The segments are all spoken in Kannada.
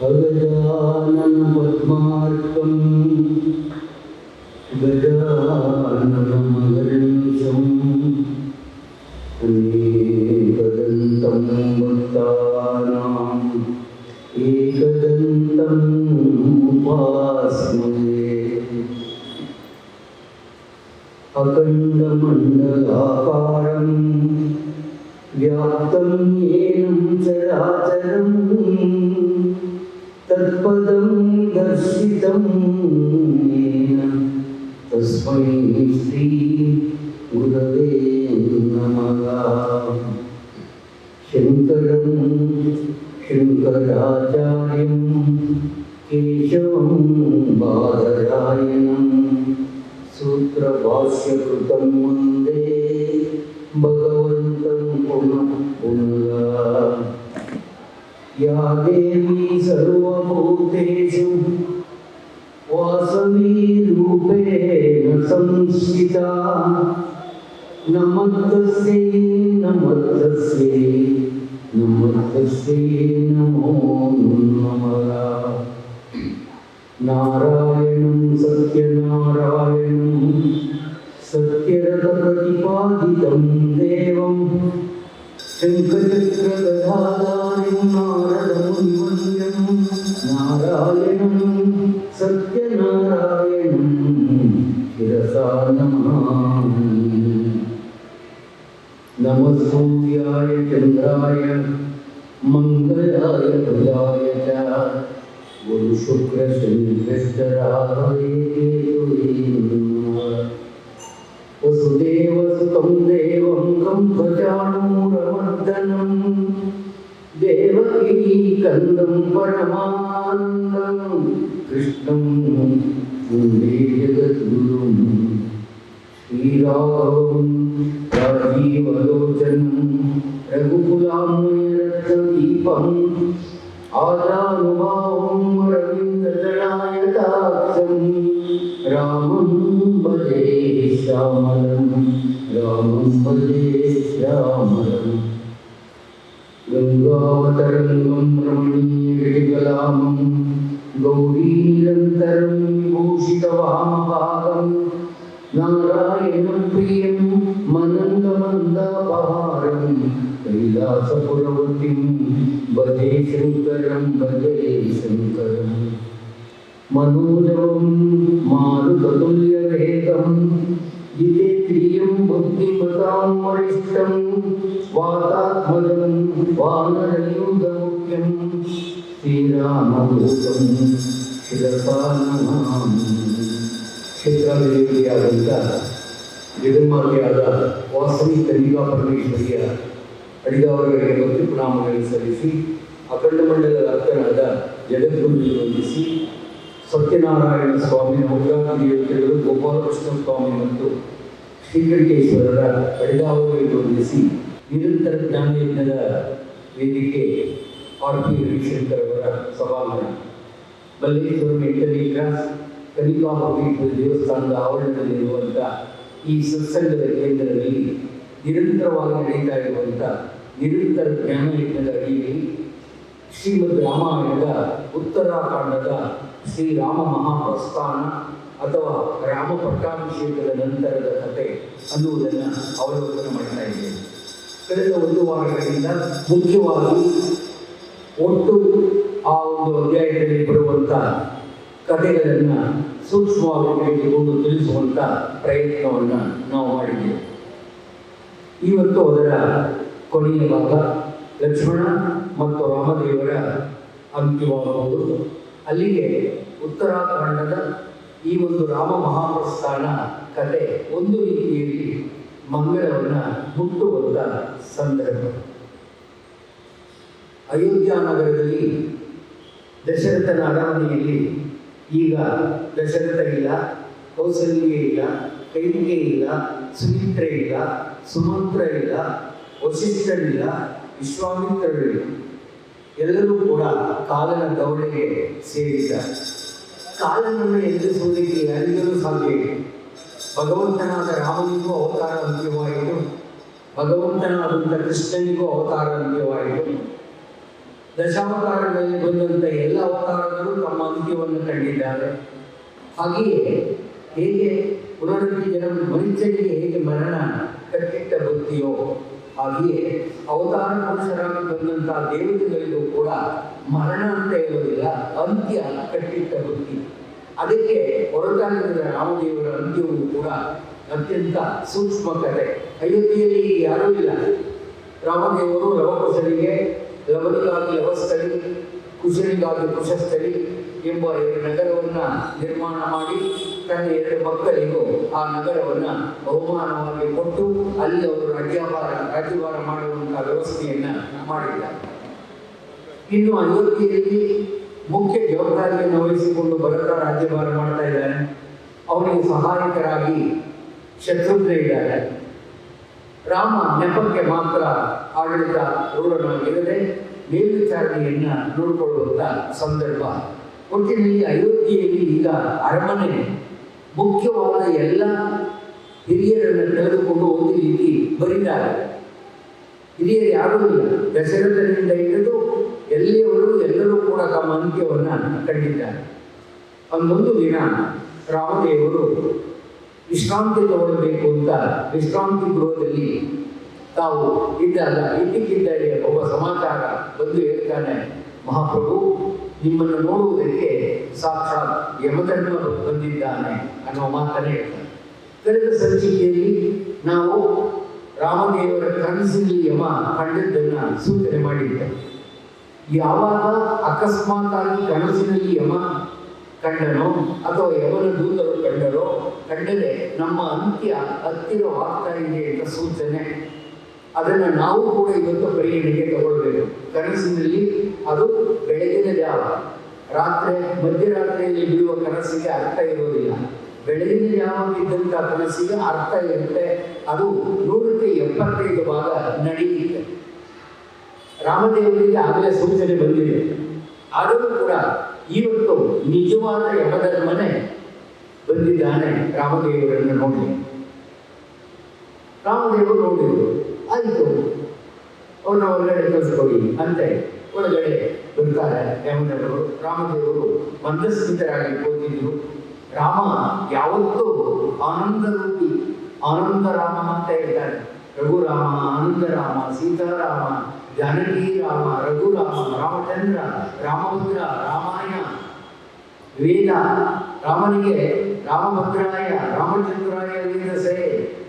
अगजानन पद्मार्कं गजाननमहर्निशम् अनेकदन्तं भक्तानाम् एकदन्तम् उपास्महे। अखण्डमण्डलाकारं व्याप्तं येन चराचरं तत्पदं दर्शितं येन तस्मै श्री गुरवे नमः। शङ्करं शङ्कराचार्यं केशवं बादरायणं सूत्रभाष्यकृतं वन्दे भगवन्तं पुनः पुनः। या देवी सर्वभूतेषु वासवीरूपेण संस्थिता नमस्तस्यै नमस्तस्यै नमस्तस्यै नमो नमः। नारायणं सत्यनारायणं सत्यरथप्रतिपादितं देवं शङ्खचक्रगदाधारिं नारदमुनिवन्द्यं नारायणं सत्यनारायणं शिरसा नमामि। नमः सूर्याय चन्द्राय मङ्गलाय बुधाय च गुरुशुक्रशनिश्चराहवे केतवे नमः। वसुदेवसुतं देवं कंसचाणूरमर्दनं देवकी कन्दं परमानन्दं कृष्णं वन्दे जगद्गुरुं श्रीराघवं राजीवलोचनं रघुकुलामयरत्नदीपम् आदानुभावं रवीन्द्रजनायताक्षं रामं भजे श्यामलं रामं भजे श्यामलं। गङ्गावतरङ्गं रमणीयगिरिकलामं गौरीनिरन्तरं विभूषितवामभागं नारायणं प्रियं मनन्दमन्दापहारं कैलासपुरवतीं भजे शङ्करं भजे शङ्करं। मनोजवं मारुततुल्यवेगं जितेन्द्रियं बुद्धिमतां वरिष्ठं वातात्मजं वानरयूथमुख्यं श्रीरामदूतं शिरसा नमामि। ಕ್ಷೇತ್ರಾಧಿದೇವಿಯಾದಂಥ ಜಗನ್ಮಾತೆಯಾದ ವಾಸವಿ ಕನ್ನಿಕಾ ಪರಮೇಶ್ವರಿಯ ಅಡಿಗಾವರಿಗೆ ಭಕ್ತಿ ಪ್ರಣಾಮಗಳನ್ನು ಸಲ್ಲಿಸಿ ಅಖಂಡಮಂಡಲದ ಅರ್ಥನಾದ ಜಗದ್ಗುರುವಿಗೆ ವಂದಿಸಿ ಸತ್ಯನಾರಾಯಣ ಸ್ವಾಮಿ ನವಗ್ರಹ ದೇವತೆಗಳು ಗೋಪಾಲಕೃಷ್ಣ ಸ್ವಾಮಿ ಮತ್ತು ಶ್ರೀಕಂಠೇಶ್ವರರ ಅಡಿಗಾವರಿಗೆ ವಂದಿಸಿ ನಿರಂತರ ಜ್ಞಾನಯಜ್ಞದ ವೇದಿಕೆ ಆರ್.ಪಿ. ರವಿಶಂಕರ್ ಅವರ ಸಭಾಂಗಣ ಮಲ್ಲೇಶ್ವರಂ 8ನೇ ಕ್ರಾಸ್ ಕನ್ನಿಕಾ ಪರಮೇಶ್ವರಿ ದೇವಸ್ಥಾನದ ಆವರಣದಲ್ಲಿರುವಂಥ ಈ ಸತ್ಸಂಗದ ಕೇಂದ್ರದಲ್ಲಿ ನಿರಂತರವಾಗಿ ನಡೀತಾ ಇರುವಂಥ ನಿರಂತರ ಜ್ಞಾನಯಜ್ಞದ ಅಡಿಯಲ್ಲಿ ಶ್ರೀಮದ್ ರಾಮಾಯಣದ ಉತ್ತರಾಖಂಡದ ಶ್ರೀರಾಮ ಮಹಾಪ್ರಸ್ಥಾನ ಅಥವಾ ರಾಮ ಪಟ್ಟಾಭಿಷೇಕದ ನಂತರದ ಕಥೆ ಅನ್ನುವುದನ್ನು ಅವಲೋಕನ ಮಾಡ್ತಾ ಇದ್ದೇವೆ. ಕಳೆದ ಒಂದು ವಾರಗಳಿಂದ ಮುಖ್ಯವಾಗಿ ಒಟ್ಟು ಆ ಒಂದು ಅಧ್ಯಾಯದಲ್ಲಿ ಬರುವಂಥ ಕಥೆಗಳನ್ನು ಸೂಕ್ಷ್ಮವಾಗಿ ತೆಗೆದುಕೊಂಡು ತಿಳಿಸುವಂಥ ಪ್ರಯತ್ನವನ್ನು ನಾವು ಮಾಡಿದ್ದೇವೆ. ಇವತ್ತು ಅದರ ಕೊನೆಯ ಭಾಗ ಲಕ್ಷ್ಮಣ ಮತ್ತು ರಾಮದೇವರ ಅಂತ್ಯವಾಗುವುದು. ಅಲ್ಲಿಗೆ ಉತ್ತರಾಖಂಡದ ಈ ಒಂದು ರಾಮ ಮಹಾಪ್ರಸ್ಥಾನ ಕಥೆ ಒಂದು ರೀತಿಯಲ್ಲಿ ಮಂಗಳವನ್ನು ಮುಟ್ಟುವಂಥ ಸಂದರ್ಭ. ಅಯೋಧ್ಯ ನಗರದಲ್ಲಿ ದಶರಥನ ಅರಮನೆಯಲ್ಲಿ ಈಗ ದಶರಥ ಇಲ್ಲ, ಕೌಸಲ್ಯ ಇಲ್ಲ, ಕೈಕೆ ಇಲ್ಲ, ಸುಮಿತ್ರೆ ಇಲ್ಲ, ಸುಮಂತ್ರ ಇಲ್ಲ, ವಸಿಷ್ಠರಿಲ್ಲ, ವಿಶ್ವಾಮಿತ್ರರಿಲ್ಲ. ಎಲ್ಲರೂ ಕೂಡ ಕಾಲನ ದವಡೆಗೆ ಸೇರಿದ್ದಾರೆ. ಕಾಲನನ್ನು ಎದುರಿಸುವುದಕ್ಕೆ ಯಾರಿಗಲೂ ಸಾಧ್ಯ ಇದೆ. ಭಗವಂತನಾದ ರಾಮನಿಗೂ ಅವತಾರ ಅಂತ್ಯವಾಯಿತು, ಭಗವಂತನಾದಂಥ ಕೃಷ್ಣನಿಗೂ ಅವತಾರ ಅಂತ್ಯವಾಯಿತು. ದಶಾವತಾರಗಳಲ್ಲಿ ಬಂದಂಥ ಎಲ್ಲ ಅವತಾರಗಳು ತಮ್ಮ ಅಂತ್ಯವನ್ನು ಕಂಡಿದ್ದಾರೆ. ಹಾಗೆಯೇ ಹೇಗೆ ಪುನರುತ್ಥಾನ ಜನ ಮನುಷ್ಯನಿಗೆ ಹೇಗೆ ಮರಣ ಕಟ್ಟಿಟ್ಟ ಬುದ್ಧಿಯೋ ಹಾಗೆಯೇ ಅವತಾರ ಪುರುಷರಾಗಿ ಬಂದಂತಹ ದೇವತೆಗಳಿಗೂ ಕೂಡ ಮರಣ ಅಂತ ಇರೋದಿಲ್ಲ, ಅಂತ್ಯ ಕಟ್ಟಿಟ್ಟ ಬುದ್ಧಿ. ಅದಕ್ಕೆ ಹೊರತಾಗಿರುವ ರಾಮದೇವರ ಅಂತ್ಯವೂ ಕೂಡ ಅತ್ಯಂತ ಸೂಕ್ಷ್ಮ ಕಥೆ. ಅಯೋಧ್ಯೆಯಲ್ಲಿ ಯಾರೂ ಇಲ್ಲ. ರಾಮದೇವರು ಲವಕುಶರಿಗೆ, ಲವನಿಗಾಗಿ ಲವಸ್ಥಳಿ, ಕುಶನಿಗಾಗಿ ಕುಶಸ್ಥಳಿ ಎಂಬ 2 ನಗರವನ್ನು ನಿರ್ಮಾಣ ಮಾಡಿ ತನ್ನ 2 ಮಕ್ಕಳಿಗೂ ಆ ನಗರವನ್ನು ಬಹುಮಾನವಾಗಿ ಕೊಟ್ಟು ಅಲ್ಲಿ ಅವರು ರಾಜ್ಯಭಾರ ಮಾಡುವಂತಹ ವ್ಯವಸ್ಥೆಯನ್ನು ಮಾಡಿದ್ದಾರೆ. ಇನ್ನು ಅಯೋಧ್ಯೆಯಲ್ಲಿ ಮುಖ್ಯ ಜವಾಬ್ದಾರಿಯನ್ನು ವಹಿಸಿಕೊಂಡು ಭರತ ರಾಜ್ಯಭಾರ ಮಾಡ್ತಾ ಇದ್ದಾನೆ. ಅವನಿಗೆ ಸಹಾಯಕರಾಗಿ ಶತ್ರುಘ್ನ ಇದ್ದಾರೆ. ರಾಮ ನೆಪಕ್ಕೆ ಮಾತ್ರ ಆಡಳಿತ ರೂಢನಾಗಿರದೆ ಮೇಲ್ವಿಚಾರಣೆಯನ್ನ ನೋಡಿಕೊಳ್ಳುವಂಥ ಸಂದರ್ಭ. ಒಟ್ಟಿನಲ್ಲಿ ಅಯೋಧ್ಯೆಯಲ್ಲಿ ಈಗ ಅರಮನೆ ಮುಖ್ಯವಾದ ಎಲ್ಲ ಹಿರಿಯರನ್ನು ತೆಗೆದುಕೊಂಡು ಒಂದು ರೀತಿ ಬರಿದ್ದಾರೆ. ಹಿರಿಯರು ಯಾರೂ ಇಲ್ಲ. ದಶರಥನಿಂದ ಹಿಡಿದು ಎಲ್ಲಿಯವರು ಎಲ್ಲರೂ ಕೂಡ ತಮ್ಮ ಅಂತ್ಯವನ್ನು ಕಂಡಿದ್ದಾರೆ. ಒಂದೊಂದು ದಿನ ರಾಮದೇವರು ವಿಶ್ರಾಂತಿ ತಗೊಳ್ಳಬೇಕು ಅಂತ ವಿಶ್ರಾಂತಿ ಗೃಹದಲ್ಲಿ ತಾವು ಇದ್ದಾಗ ಇದ್ದಕ್ಕಿದ್ದಾಗ ಒಬ್ಬ ಸಮಾಚಾರ ಬಂದು ಹೇಳ್ತಾನೆ, ಮಹಾಪ್ರಭು ನಿಮ್ಮನ್ನು ನೋಡುವುದಕ್ಕೆ ಸಾಕ್ಷಾತ್ ಯಮಧರ್ಮ ಬಂದಿದ್ದಾನೆ ಅನ್ನೋ ಮಾತನ್ನೇ ಹೇಳ್ತಾನೆ. ಕಳೆದ ಸಂಚಿಕೆಯಲ್ಲಿ ನಾವು ರಾಮದೇವರ ಕನಸಿನಲ್ಲಿ ಯಮ ಕಂಡದ್ದನ್ನು ಸೂಚನೆ ಮಾಡಿದ್ದೇವೆ. ಯಾವಾಗ ಅಕಸ್ಮಾತ್ ಆಗಿ ಕನಸಿನಲ್ಲಿ ಯಮ ಕಂಡನೋ ಅಥವಾ ಯಮನ ದೂತರು ಕಂಡರೆ ನಮ್ಮ ಅಂತ್ಯ ಹತ್ತಿರವಾಗ್ತಾ ಇದೆ ಅಂತ ಸೂಚನೆ. ಅದನ್ನು ನಾವು ಕೂಡ ಇವತ್ತು ಪರಿಗಣನೆಗೆ ತಗೊಳ್ಬೇಕು. ಕನಸಿನಲ್ಲಿ ಅದು ಬೆಳಗಿನ ಜಾವ, ಮಧ್ಯರಾತ್ರಿಯಲ್ಲಿ ಬೀಳುವ ಕನಸಿಗೆ ಅರ್ಥ ಇರೋದಿಲ್ಲ. ಬೆಳಗಿನ ಜಾವ ಇದ್ದಂಥ ಕನಸಿಗೆ ಅರ್ಥ ಇರುತ್ತೆ. ಅದು 175 ಭಾಗ ನಡೆಯುತ್ತೆ. ರಾಮದೇವರಿಗೆ ಆಗಲೇ ಸೂಚನೆ ಬಂದಿದೆ. ಆದರೂ ಕೂಡ ಇವತ್ತು ನಿಜವಾದ ಯಮಧರ್ಮನೇ ಬಂದಿದ್ದಾನೆ ರಾಮದೇವರನ್ನು ನೋಡಿ. ರಾಮದೇವರು ನೋಡಿದರು, ಆಯಿತು ಅವ್ರನ್ನ ಹೊರಗಡೆ ಕಳಿಸ್ಕೊಡಿ ಅಂತೆ ಒಳಗಡೆ ಬರ್ತಾರೆ ಯಮಧರ್ಮರು. ರಾಮದೇವರು ಮಂದಸ್ಮಿತರಾಗಿ ಕೂತಿದ್ರು. ರಾಮ ಯಾವತ್ತೂ ಆನಂದರೂಪಿ, ಆನಂದರಾಮ ಅಂತ ಹೇಳ್ತಾರೆ. ರಘುರಾಮ, ಆನಂದರಾಮ, ಸೀತಾರಾಮ, ಜಾನಕಿ ರಾಮ, ರಘುರಾಮ, ರಾಮಚಂದ್ರ, ರಾಮಭದ್ರ, ರಾಮಾಯಣ, ವೇದ. ರಾಮನಿಗೆ ರಾಮಭದ್ರಾಯ, ರಾಮಚಂದ್ರಾಯ ವೇದಸೆ.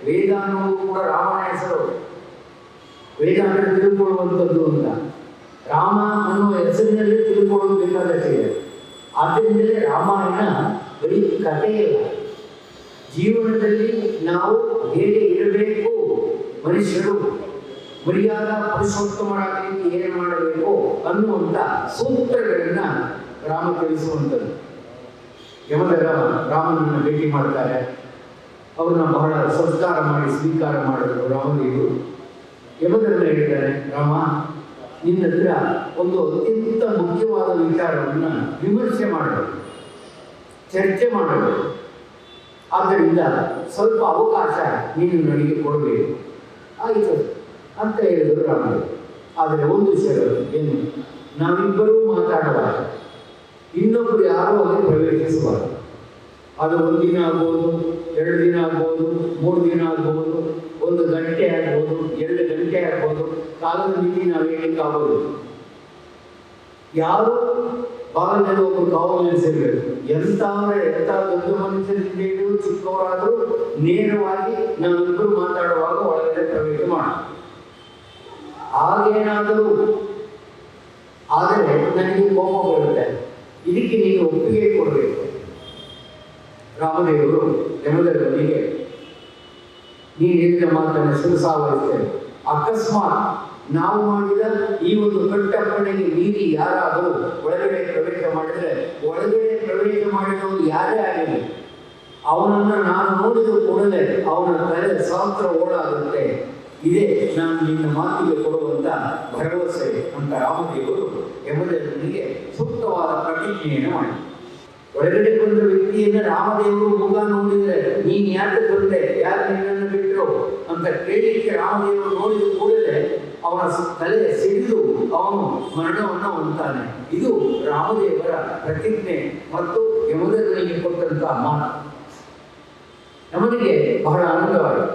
ವೇದ ಅನ್ನೋದು ಕೂಡ ರಾಮನ ಹೆಸರು. ವೇದ ಅಂದರೆ ತಿಳ್ಕೊಳ್ಳುವಂಥದ್ದು ಅಂತ. ರಾಮ ಅನ್ನುವ ಹೆಸರಿನಲ್ಲಿ ತಿಳ್ಕೊಳ್ಳೋದು ಬೇಕಾದಷ್ಟಿದೆ. ಆದ್ದರಿಂದಲೇ ರಾಮಾಯಣ ಬರೀ ಕಥೆಯಲ್ಲ, ಜೀವನದಲ್ಲಿ ನಾವು ಹೇಗೆ ಇರಬೇಕು, ಮನುಷ್ಯರು ಮರ್ಯಾದಾ ಪುರುಷೋತ್ತಮರಾಗಲಿಕ್ಕೆ ಏನು ಮಾಡಬೇಕು ಅನ್ನುವಂಥ ಸೂತ್ರಗಳನ್ನು ರಾಮ ತಿಳಿಸುವಂಥದ್ದು. ಯಮಧರ್ಮ ರಾಮನನ್ನು ಭೇಟಿ ಮಾಡ್ತಾರೆ. ಅವ್ರನ್ನ ಬಹಳ ಸಂಸ್ಕಾರ ಮಾಡಿ ಸ್ವೀಕಾರ ಮಾಡಿದ್ರು ರಾಮದೇವರು. ಯಮಧರ್ಮ ಹೇಳಿದ್ದಾರೆ, ರಾಮ ನಿನ್ನ ಹತ್ರ ಒಂದು ಅತ್ಯಂತ ಮುಖ್ಯವಾದ ವಿಚಾರವನ್ನು ವಿಮರ್ಶೆ ಮಾಡಬೇಕು, ಚರ್ಚೆ ಮಾಡಬೇಕು. ಆದ್ದರಿಂದ ಸ್ವಲ್ಪ ಅವಕಾಶ ನೀನು ನನಗೆ ಕೊಡಬೇಕು. ಆಯಿತು ಅಂತ ಹೇಳಿದರು ರಾಮದೇವರು. ಆದರೆ ಒಂದು ವಿಷಯಗಳು ಏನು, ನಾವಿಬ್ಬರೂ ಮಾತಾಡುವಾಗ ಇನ್ನೊಬ್ಬರು ಯಾರೂ ಅಲ್ಲಿ ಪ್ರವೇಶಿಸಬಾರದು. ಅದು 1 ದಿನ ಆಗ್ಬೋದು, 2 ದಿನ ಆಗ್ಬೋದು, 3 ದಿನ ಆಗ್ಬೋದು, 1 ಗಂಟೆ ಆಗ್ಬೋದು, 2 ಗಂಟೆ ಆಗ್ಬೋದು. ಕಾಲದ ಮಿತಿ ನಾವು ಹೇಳಲಿಕ್ಕಾಗೋದು. ಯಾರು ಬಾಗಿಲಲ್ಲಿ ಒಬ್ಬರು ಕಾವಲು ನಿಲ್ಲಿಸಿರ್ಬೇಕು. ಎಂಥ ದೊಡ್ಡ ಮನುಷ್ಯರಿಂದ ಹಿಡಿದು ಚಿಕ್ಕವರಾದರೂ ನೇರವಾಗಿ ನಾವಿಬ್ಬರು ಮಾತಾಡುವಾಗ ಒಳಗಡೆ ಪ್ರವೇಶ ಮಾಡ. ಹಾಗೇನಾದರೂ ಆದರೆ ನನಗೆ ಕೋಪ ಬರುತ್ತೆ, ಇದಕ್ಕೆ ನೀನು ಒಪ್ಪಿಗೆ ಕೊಡಬೇಕು. ರಾಮದೇವರು ಯಮಧರ್ಮನಿಗೆ ನೀನು ಹೇಳಿದ ಮಾತನ್ನು ಶಿರಸಾವಹಿಸ್ತೇನೆ. ಅಕಸ್ಮಾತ್ ನಾವು ಮಾಡಿದ ಈ ಒಂದು ಕಟ್ಟಪ್ಪಣೆಗೆ ಮೀರಿ ಯಾರಾದರೂ ಒಳಗಡೆ ಪ್ರವೇಶ ಮಾಡಿದರೆ, ಒಳಗಡೆ ಪ್ರವೇಶ ಮಾಡಿದವರು ಯಾರೇ ಆಗಲಿ ಅವನನ್ನು ನಾನು ನೋಡಿದ ಕೂಡಲೇ ಅವನ ತಲೆ ಸಹಸ್ರ ಓಡಾಗುತ್ತೆ. ಇದೇ ನಾನು ನಿನ್ನ ಮಾತಿಗೆ ಕೊಡುವಂಥ ಭರವಸೆ ಅಂತ ರಾಮದೇವರು ಯಮಧರ್ಮನಿಗೆ ಸೂಕ್ತವಾದ ಪ್ರತಿಜ್ಞೆಯನ್ನು ಮಾಡಿ. ಒಳಗಡೆ ಬಂದ ವ್ಯಕ್ತಿಯನ್ನು ರಾಮದೇವರು ಮುಖ ನೋಡಿದರೆ ನೀನು ಯಾಕೆ ಬಂದೆ, ಯಾರು ನಿನ್ನನ್ನು ಬಿಟ್ಟರು ಅಂತ ಕೇಳಲಿಕ್ಕೆ ರಾಮದೇವರು ನೋಡಿದ ಕೂಡಲೇ ಅವನ ತಲೆ ಸಿಡಿದು ಅವನು ಮರಣವನ್ನು ಹೊಂದುತ್ತಾನೆ. ಇದು ರಾಮದೇವರ ಪ್ರತಿಜ್ಞೆ ಮತ್ತು ಯಮಧರ್ಮನಿಗೆ ಕೊಟ್ಟಂತಹ ಮಾತು. ನಮಗೆ ಬಹಳ ಆನಂದವಾಯಿತು.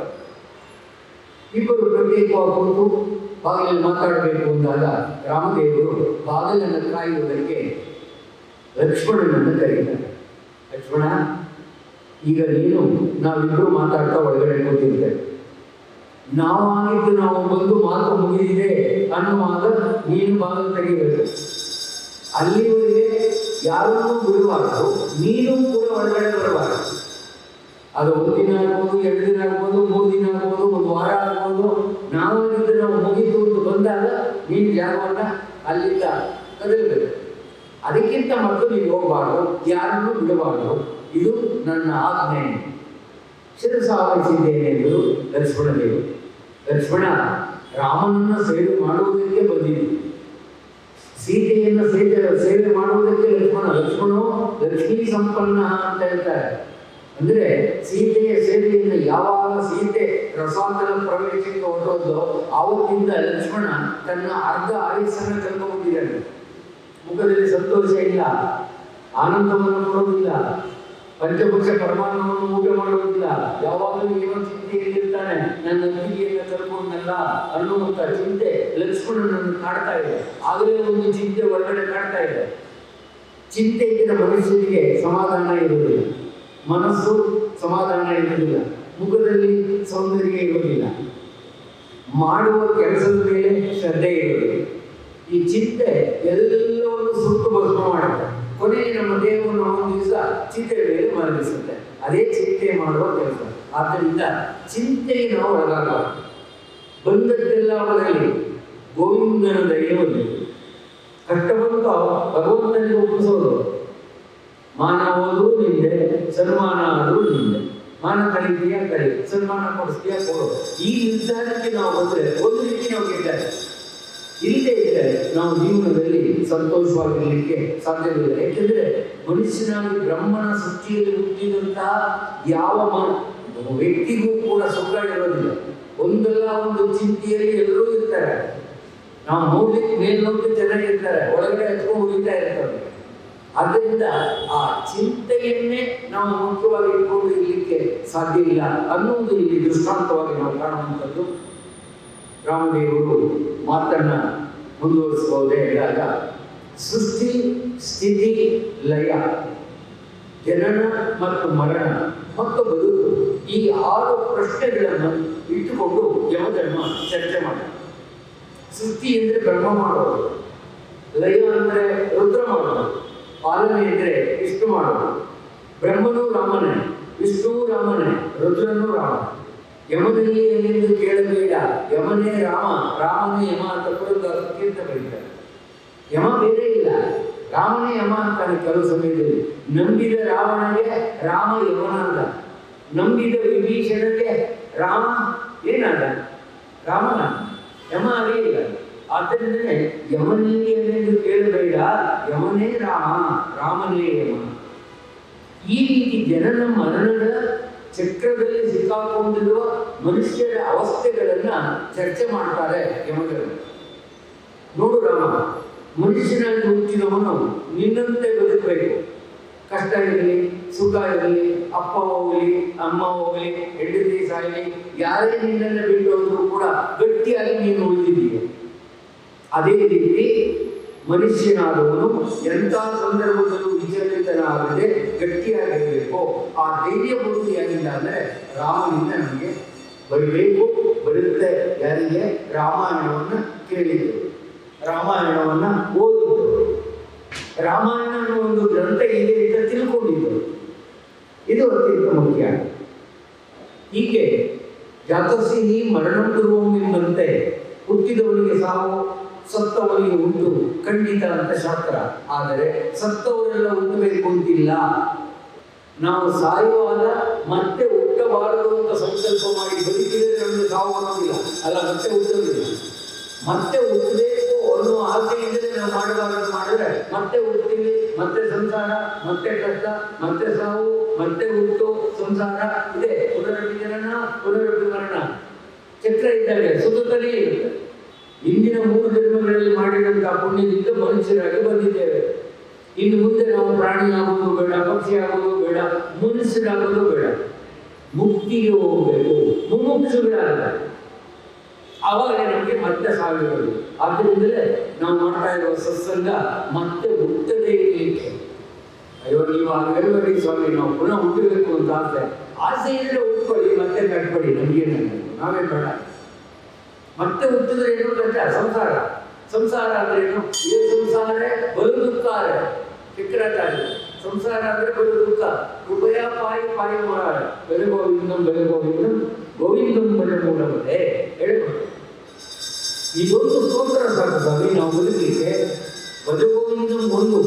ಇಬ್ಬರು ಪ್ರತ್ಯೇಕವಾಗಿ ಕುಳಿತು ಬಾಗಿಲಲ್ಲಿ ಮಾತಾಡಬೇಕು ಅಂದಾಗ ರಾಮದೇವರು ಬಾಗಿಲನ್ನು ಕಾಯುವುದಕ್ಕೆ ಲಕ್ಷ್ಮಣನನ್ನು ಕರೀತಾರೆ. ಲಕ್ಷ್ಮಣ, ಈಗ ನೀನು ನಾವಿಬ್ಬರು ಮಾತಾಡ್ತಾ ಒಳಗಡೆ ಕೂತಿರ್ತೇವೆ. ನಾವು ಬಂದು ಮಾತು ಮುಗಿದಿದೆ ಅನ್ನುವಾಗ ನೀನು ಬಾಗಿಲು ತೆಗಿಬೇಕು. ಅಲ್ಲಿವರೆಗೆ ಯಾರನ್ನೂ ಬಿಡಬಾರದು, ನೀನು ಕೂಡ ಒಳಗಡೆ ಬರಬಾರದು. ಅದು 1 ದಿನ ಆಗ್ಬೋದು, 2 ದಿನ ಆಗ್ಬೋದು, 3 ದಿನ ಆಗ್ಬೋದು, 1 ವಾರ ಆಗ್ಬೋದು. ನಾವು ಮುಗಿತು ಅಂತ ಬಂದಾಗ ನೀನು ಜಾಗವನ್ನ ಅಲ್ಲಿಂದ ಕದಲಬೇಕು. ಅದಕ್ಕಿಂತ ಮೊದಲು ನೀನು ಹೋಗಬಾರ್ದು, ಯಾರನ್ನೂ ಬಿಡಬಾರ್ದು. ಇದು ನನ್ನ ಆಜ್ಞೆ. ಶಿರಸಾವಹಿಸಿದ್ದೇನೆ ಎಂದರು ಲಕ್ಷ್ಮಣದೇವರು. ಲಕ್ಷ್ಮಣ ರಾಮನನ್ನ ಸೇವೆ ಮಾಡುವುದಕ್ಕೆ ಬಂದಿದ್ದು, ಸೀತೆಯನ್ನು ಸೇವೆ ಮಾಡುವುದಕ್ಕೆ ಲಕ್ಷ್ಮಣೋ ಲಕ್ಷ್ಮೀ ಸಂಪನ್ನ ಅಂತ ಹೇಳ್ತಾರೆ. ಅಂದ್ರೆ ಸೀತೆಯ ಸೇವೆಯನ್ನು ಯಾವಾಗ ಸೀತೆ ರಸಾತಲ ಪ್ರವೇಶಕ್ಕೆ ಹೊರಟೋದು ಆವತ್ತಿಂದ ಲಕ್ಷ್ಮಣ ತನ್ನ ಅರ್ಧ ಆಯುಸ್ಸನ್ನು ಕಳ್ಕೊಂಡಿದ್ದಾನೆ. ಮುಖದಲ್ಲಿ ಸಂತೋಷ ಇಲ್ಲ, ಆನಂದವನ್ನು ನೋಡುವುದಿಲ್ಲ, ಪಂಚಭಕ್ಷ ಪರಮಾನವನ್ನು ಊಟ ಮಾಡುವುದಿಲ್ಲ. ಯಾವಾಗಲೂ ಏನೋ ಚಿಂತೆಯಲ್ಲಿರ್ತಾನೆ, ನನ್ನ ಅತ್ತಿಗೆಯನ್ನು ಕಳ್ಕೊಂಡಲ್ಲ ಅನ್ನುವಂಥ ಚಿಂತೆ ಲಕ್ಷ್ಮಣನನ್ನು ಕಾಡ್ತಾ ಇದೆ. ಆಗಲೇ ಒಂದು ಚಿಂತೆ ಹೊರಗಡೆ ಕಾಡ್ತಾ ಇದೆ. ಚಿಂತೆ ಇದ್ದ ಮನುಷ್ಯನಿಗೆ ಸಮಾಧಾನ ಇರುವುದಿಲ್ಲ, ಮನಸ್ಸು ಸಮಾಧಾನ ಇರುವುದಿಲ್ಲ, ಮುಖದಲ್ಲಿ ಸೌಂದರ್ಯ ಇರುವುದಿಲ್ಲ, ಮಾಡುವ ಕೆಲಸದ ಮೇಲೆ ಶ್ರದ್ಧೆ ಇರುವುದಿಲ್ಲ. ಈ ಚಿಂತೆ ಎಲ್ಲವನ್ನು ಸುಟ್ಟು ಭಸ್ಮ ಮಾಡುತ್ತೆ. ಕೊನೆಗೆ ನಮ್ಮ ದೇಹವನ್ನು ಒಂದು ದಿವಸ ಚಿಂತೆಯ ಮೇಲೆ ಮಲಗಿಸುತ್ತೆ. ಅದೇ ಚಿಂತೆ ಮಾಡುವ ಕೆಲಸ. ಆದ್ದರಿಂದ ಚಿಂತೆಗೆ ನಾವು ಒಳಗಾಗಬಾರದು. ಬಂದದ್ದೆಲ್ಲ ಬರಲಿ, ಗೋವಿಂದನ ದಯೆ ಬಂದಿದೆ. ಕಷ್ಟ ಬಂತು ಭಗವಂತನಿಗೆ ಒಪ್ಪಿಸೋದು. ಮಾನ ಹೋದ್ರು ನಿಂದೆ, ಸನ್ಮಾನ ಆದರೂ ನಿಂದೆ. ಮಾನ ಕರೀತೀಯಾ ಕರಿ, ಸನ್ಮಾನ ಕೊಡಿಸ್ತೀಯಾ ಕೊಡು. ಈ ನಿರ್ಧಾರಕ್ಕೆ ನಾವು ಬಂದರೆ ಒಂದು ರೀತಿ ನಾವು ಗೆದ್ದಾರೆ. ಇಲ್ಲದೆ ಇದ್ದರೆ ನಾವು ಜೀವನದಲ್ಲಿ ಸಂತೋಷವಾಗಿರಲಿಕ್ಕೆ ಸಾಧ್ಯವಿಲ್ಲ. ಏಕೆಂದರೆ ಮನುಷ್ಯನಾಗಿ ಬ್ರಹ್ಮನ ಸೃಷ್ಟಿಯಲ್ಲಿ ಹುಟ್ಟಿದಂತಹ ಯಾವ ವ್ಯಕ್ತಿಗೂ ಕೂಡ ಸುಖ ಇರೋದಿಲ್ಲ. ಒಂದಲ್ಲ ಒಂದು ಚಿಂತೆಯಲ್ಲಿ ಎಲ್ಲರೂ ಇರ್ತಾರೆ. ನಾವು ನೋಡ್ಲಿಕ್ಕೆ ಮೇಲ್ನೋಟಕ್ಕೆ ಚೆನ್ನಾಗಿರ್ತಾರೆ, ಒಳಗಡೆ ಹಚ್ಕೊಂಡು ಹೋಗ್ತಾ ಇರ್ತಾರೆ. ಆದ್ದರಿಂದ ಆ ಚಿಂತೆಯನ್ನೇ ನಾವು ಮುಖ್ಯವಾಗಿ ಇಟ್ಕೊಂಡು ಇರಲಿಕ್ಕೆ ಸಾಧ್ಯ ಇಲ್ಲ ಅನ್ನುವುದು ಇಲ್ಲಿ ದೃಷ್ಟಾಂತವಾಗಿ ನಾವು ಕಾಣುವಂಥದ್ದು. ರಾಮದೇವರು ಮಾತನ್ನ ಮುಂದುವರಿಸಬಹುದೇ ಎಂದಾಗ ಸೃಷ್ಟಿ, ಸ್ಥಿತಿ, ಲಯ, ಜನನ ಮತ್ತು ಮರಣ ಮತ್ತು ಬದುಕು, ಈ 6 ಪ್ರಶ್ನೆಗಳನ್ನು ಇಟ್ಟುಕೊಂಡು ಯಮಧರ್ಮ ಚರ್ಚೆ ಮಾಡಿ. ಸೃಷ್ಟಿ ಅಂದರೆ ಬ್ರಹ್ಮ ಮಾಡೋದು, ಲಯ ಅಂದರೆ ರುದ್ರ ಮಾಡೋದು, ಪಾಲನೆ ಅಂದರೆ ವಿಷ್ಣು ಮಾಡೋದು. ಬ್ರಹ್ಮನೂ ರಾಮನೇ, ವಿಷ್ಣುವು ರಾಮನೇ, ರುದ್ರನೂ ರಾಮ. ಯಮನಲ್ಲಿ ಏನೆಂದು ಕೇಳಬೇಡ, ಯಮನೇ ರಾಮ, ರಾಮನೇ ಯಮ ಅಂತ ಪುರಂದರಕ್ಕೆ ಅಂತ ಬರೀತಾರೆ. ಯಮ ಬೇರೆ ಇಲ್ಲ, ರಾಮನೇ ಯಮ ಅಂತಾನೆ. ಕೆಲವು ಸಮಯದಲ್ಲಿ ನಂಬಿದ ರಾವಣಗೆ ರಾಮ ಯಮನಾದ, ನಂಬಿದ ವಿಭೀಷಣಗೆ ರಾಮ ಏನಾದ, ರಾಮನ, ಯಮ ಅದೇ ಇಲ್ಲ. ಆದ್ದರಿಂದ ಯಮನಲ್ಲಿ ಏನೆಂದು ಕೇಳಬೇಡ, ಯಮನೇ ರಾಮ, ರಾಮನೇ ಯಮ. ಈ ರೀತಿ ಜನನ ಮರಣಗಳ ಚಕ್ರದಲ್ಲಿ ಸಿಕ್ಕಾಕೊಂಡಿರುವ ಮನುಷ್ಯರ ಅವಸ್ಥೆಗಳನ್ನ ಚರ್ಚೆ ಮಾಡ್ತಾರೆ ಯಮಧರ್ಮ. ನೋಡು ರಾಮ, ಮನುಷ್ಯನಾಗಿ ಹುಟ್ಟಿದವನು ನಿನ್ನಂತೆ ಬದುಕಬೇಕು. ಕಷ್ಟ ಇರಲಿ, ಸುಖ ಇರಲಿ, ಅಪ್ಪ ಹೋಗಲಿ, ಅಮ್ಮ ಹೋಗಲಿ, ಹೆಂಡತಿ ಸಾಯಲಿ, ಯಾರೇ ನಿನ್ನನ್ನು ಬಿಟ್ಟು ಹೋದರೂ ಕೂಡ ಗಟ್ಟಿಯಾಗಿ ನೀನು ಉಳಿದಿದ್ದೀಯ. ಅದೇ ರೀತಿ ಮನುಷ್ಯನಾದವನು ಎಂಥ ಸಂದರ್ಭದಲ್ಲೂ ವಿಚಲಿತನಾಗದೆ ಗಟ್ಟಿಯಾಗಿರಬೇಕು. ಆ ಧೈರ್ಯ ಬರುವುದಿಲ್ಲ ಅಂದರೆ ರಾಮನಿಂದ ನಮಗೆ ಬರಬೇಕು. ಬರುತ್ತೆ ಯಾರಿಗೆ? ರಾಮಾಯಣವನ್ನು ಕೇಳಿದರು, ರಾಮಾಯಣವನ್ನು ಓದಿದ್ದರು, ರಾಮಾಯಣ ಅನ್ನೋ ಒಂದು ಗ್ರಂಥ ಇದೆ ಅಂತ ತಿಳ್ಕೊಂಡಿದ್ದರು. ಇದು ಅತ್ಯಂತ ಮುಖ್ಯ. ಹೀಗೆ ಜಾತಸ್ಸಿಹಿ ಮರಣಂ ಧ್ರುವಂ ಎಂಬಂತೆ ಹುಟ್ಟಿದವನಿಗೆ ಸಾವು, ಸತ್ತವನಿಗೆ ಉಂಟು ಖಂಡಿತ ಅಂತ ಶಾಸ್ತ್ರ. ಆದರೆ ಸತ್ತವರೆಲ್ಲ ಹುಟ್ಟಬೇಕು ಅಂತಿಲ್ಲ. ನಾವು ಸಾಯುವಾಗ ಮತ್ತೆ ಹುಟ್ಟಬಾರದು ಅಂತ ಸಂಕಲ್ಪ ಮಾಡಿ ಬದುಕಿದರೆ ನಮಗೆ ಸಾವು ಅನ್ನೋದಿಲ್ಲ, ಅಲ್ಲ ಮತ್ತೆ ಹುಟ್ಟೋದಿಲ್ಲ. ಮತ್ತೆ ಹುಟ್ಟಬೇಕು ಅನ್ನೋ ಆಸೆ ಇದ್ದರೆ ನಾವು ಮಾಡಬಾರದು. ಮಾಡಿದ್ರೆ ಮತ್ತೆ ಹುಡ್ತೀವಿ, ಮತ್ತೆ ಸಂಸಾರ, ಮತ್ತೆ ಕಷ್ಟ, ಮತ್ತೆ ಸಾವು, ಮತ್ತೆ ಹುಟ್ಟು, ಸಂಸಾರ ಇದೆ. ಪುನರಪಿ ಜನನ, ಪುನರಪಿ ಮರಣ ಚಕ್ರ ಇದ್ದಾಗ ಸುತ್ತಲೇ ಇರುತ್ತೆ. ಇಂದಿನ 3 ಜನ್ಮಗಳಲ್ಲಿ ಮಾಡಿದಂತಹ ಪುಣ್ಯದಿಂದ ಮನುಷ್ಯರಾಗಿ ಬಂದಿದ್ದೇವೆ. ಇನ್ನು ಮುಂದೆ ನಾವು ಪ್ರಾಣಿ ಆಗೋದು ಬೇಡ, ಪಕ್ಷಿ ಆಗೋದು ಬೇಡ, ಮನುಷ್ಯರಾಗೋದು ಬೇಡ, ಮುಕ್ತಿಗೆ ಹೋಗಬೇಕು, ಮುಮುಕ್ಷುಗಳಾಗ. ಆವಾಗ ನಮಗೆ ಮತ್ತೆ ಸಾವಿರೋದು. ಆದ್ದರಿಂದಲೇ ನಾವು ಮಾಡ್ತಾ ಇರುವ ಸತ್ಸಂಗ ಮತ್ತೆ ಹುಟ್ಟದೇ ಏಕೆ? ಅಯ್ಯೋ ನೀವು ಹಾಗೆಲ್ಲರಿ ಸ್ವಾಮಿ, ನಾವು ಪುನಃ ಹುಟ್ಟಬೇಕು ಅಂತ ಆಸೆ ಇದ್ರೆ ಹುಟ್ಕೊಳ್ಳಿ, ಮತ್ತೆ ಕಟ್ಬೇಡಿ, ನಮಗೇನು, ನಾವೇನು ಬೇಡ. ಮತ್ತೆ ಹುಟ್ಟಿದ್ರೆ ಏನು ಕಷ್ಟ? ಸಂಸಾರ. ಸಂಸಾರ ಅಂದ್ರೆ ಏನು? ಈ ಸಂಸಾರ ಬಲು ದುಃಖ. ಚಿಕ್ಕರಾಚಾರ್ಯ ಸಂಸಾರ ಅಂದ್ರೆ ಬಲು ದುಃಖ. ಕೃಪಯ ಪಾಯಿ ಪಾಯಿ ಮಾಡ ಬೆಲೆ ಗೋವಿಂದಂ ಬೆಲೆ ಗೋವಿಂದಂ ಗೋವಿಂದಂ ಬೆಲೆ ಮೂಲವೇ ಹೇಳ್ಬೋದು. ಇದೊಂದು ಸ್ತೋತ್ರ ಸಾಕು ಸ್ವಾಮಿ ನಾವು ಬದುಕಲಿಕ್ಕೆ. ಭಜಗೋವಿಂದಂ ಒಂದು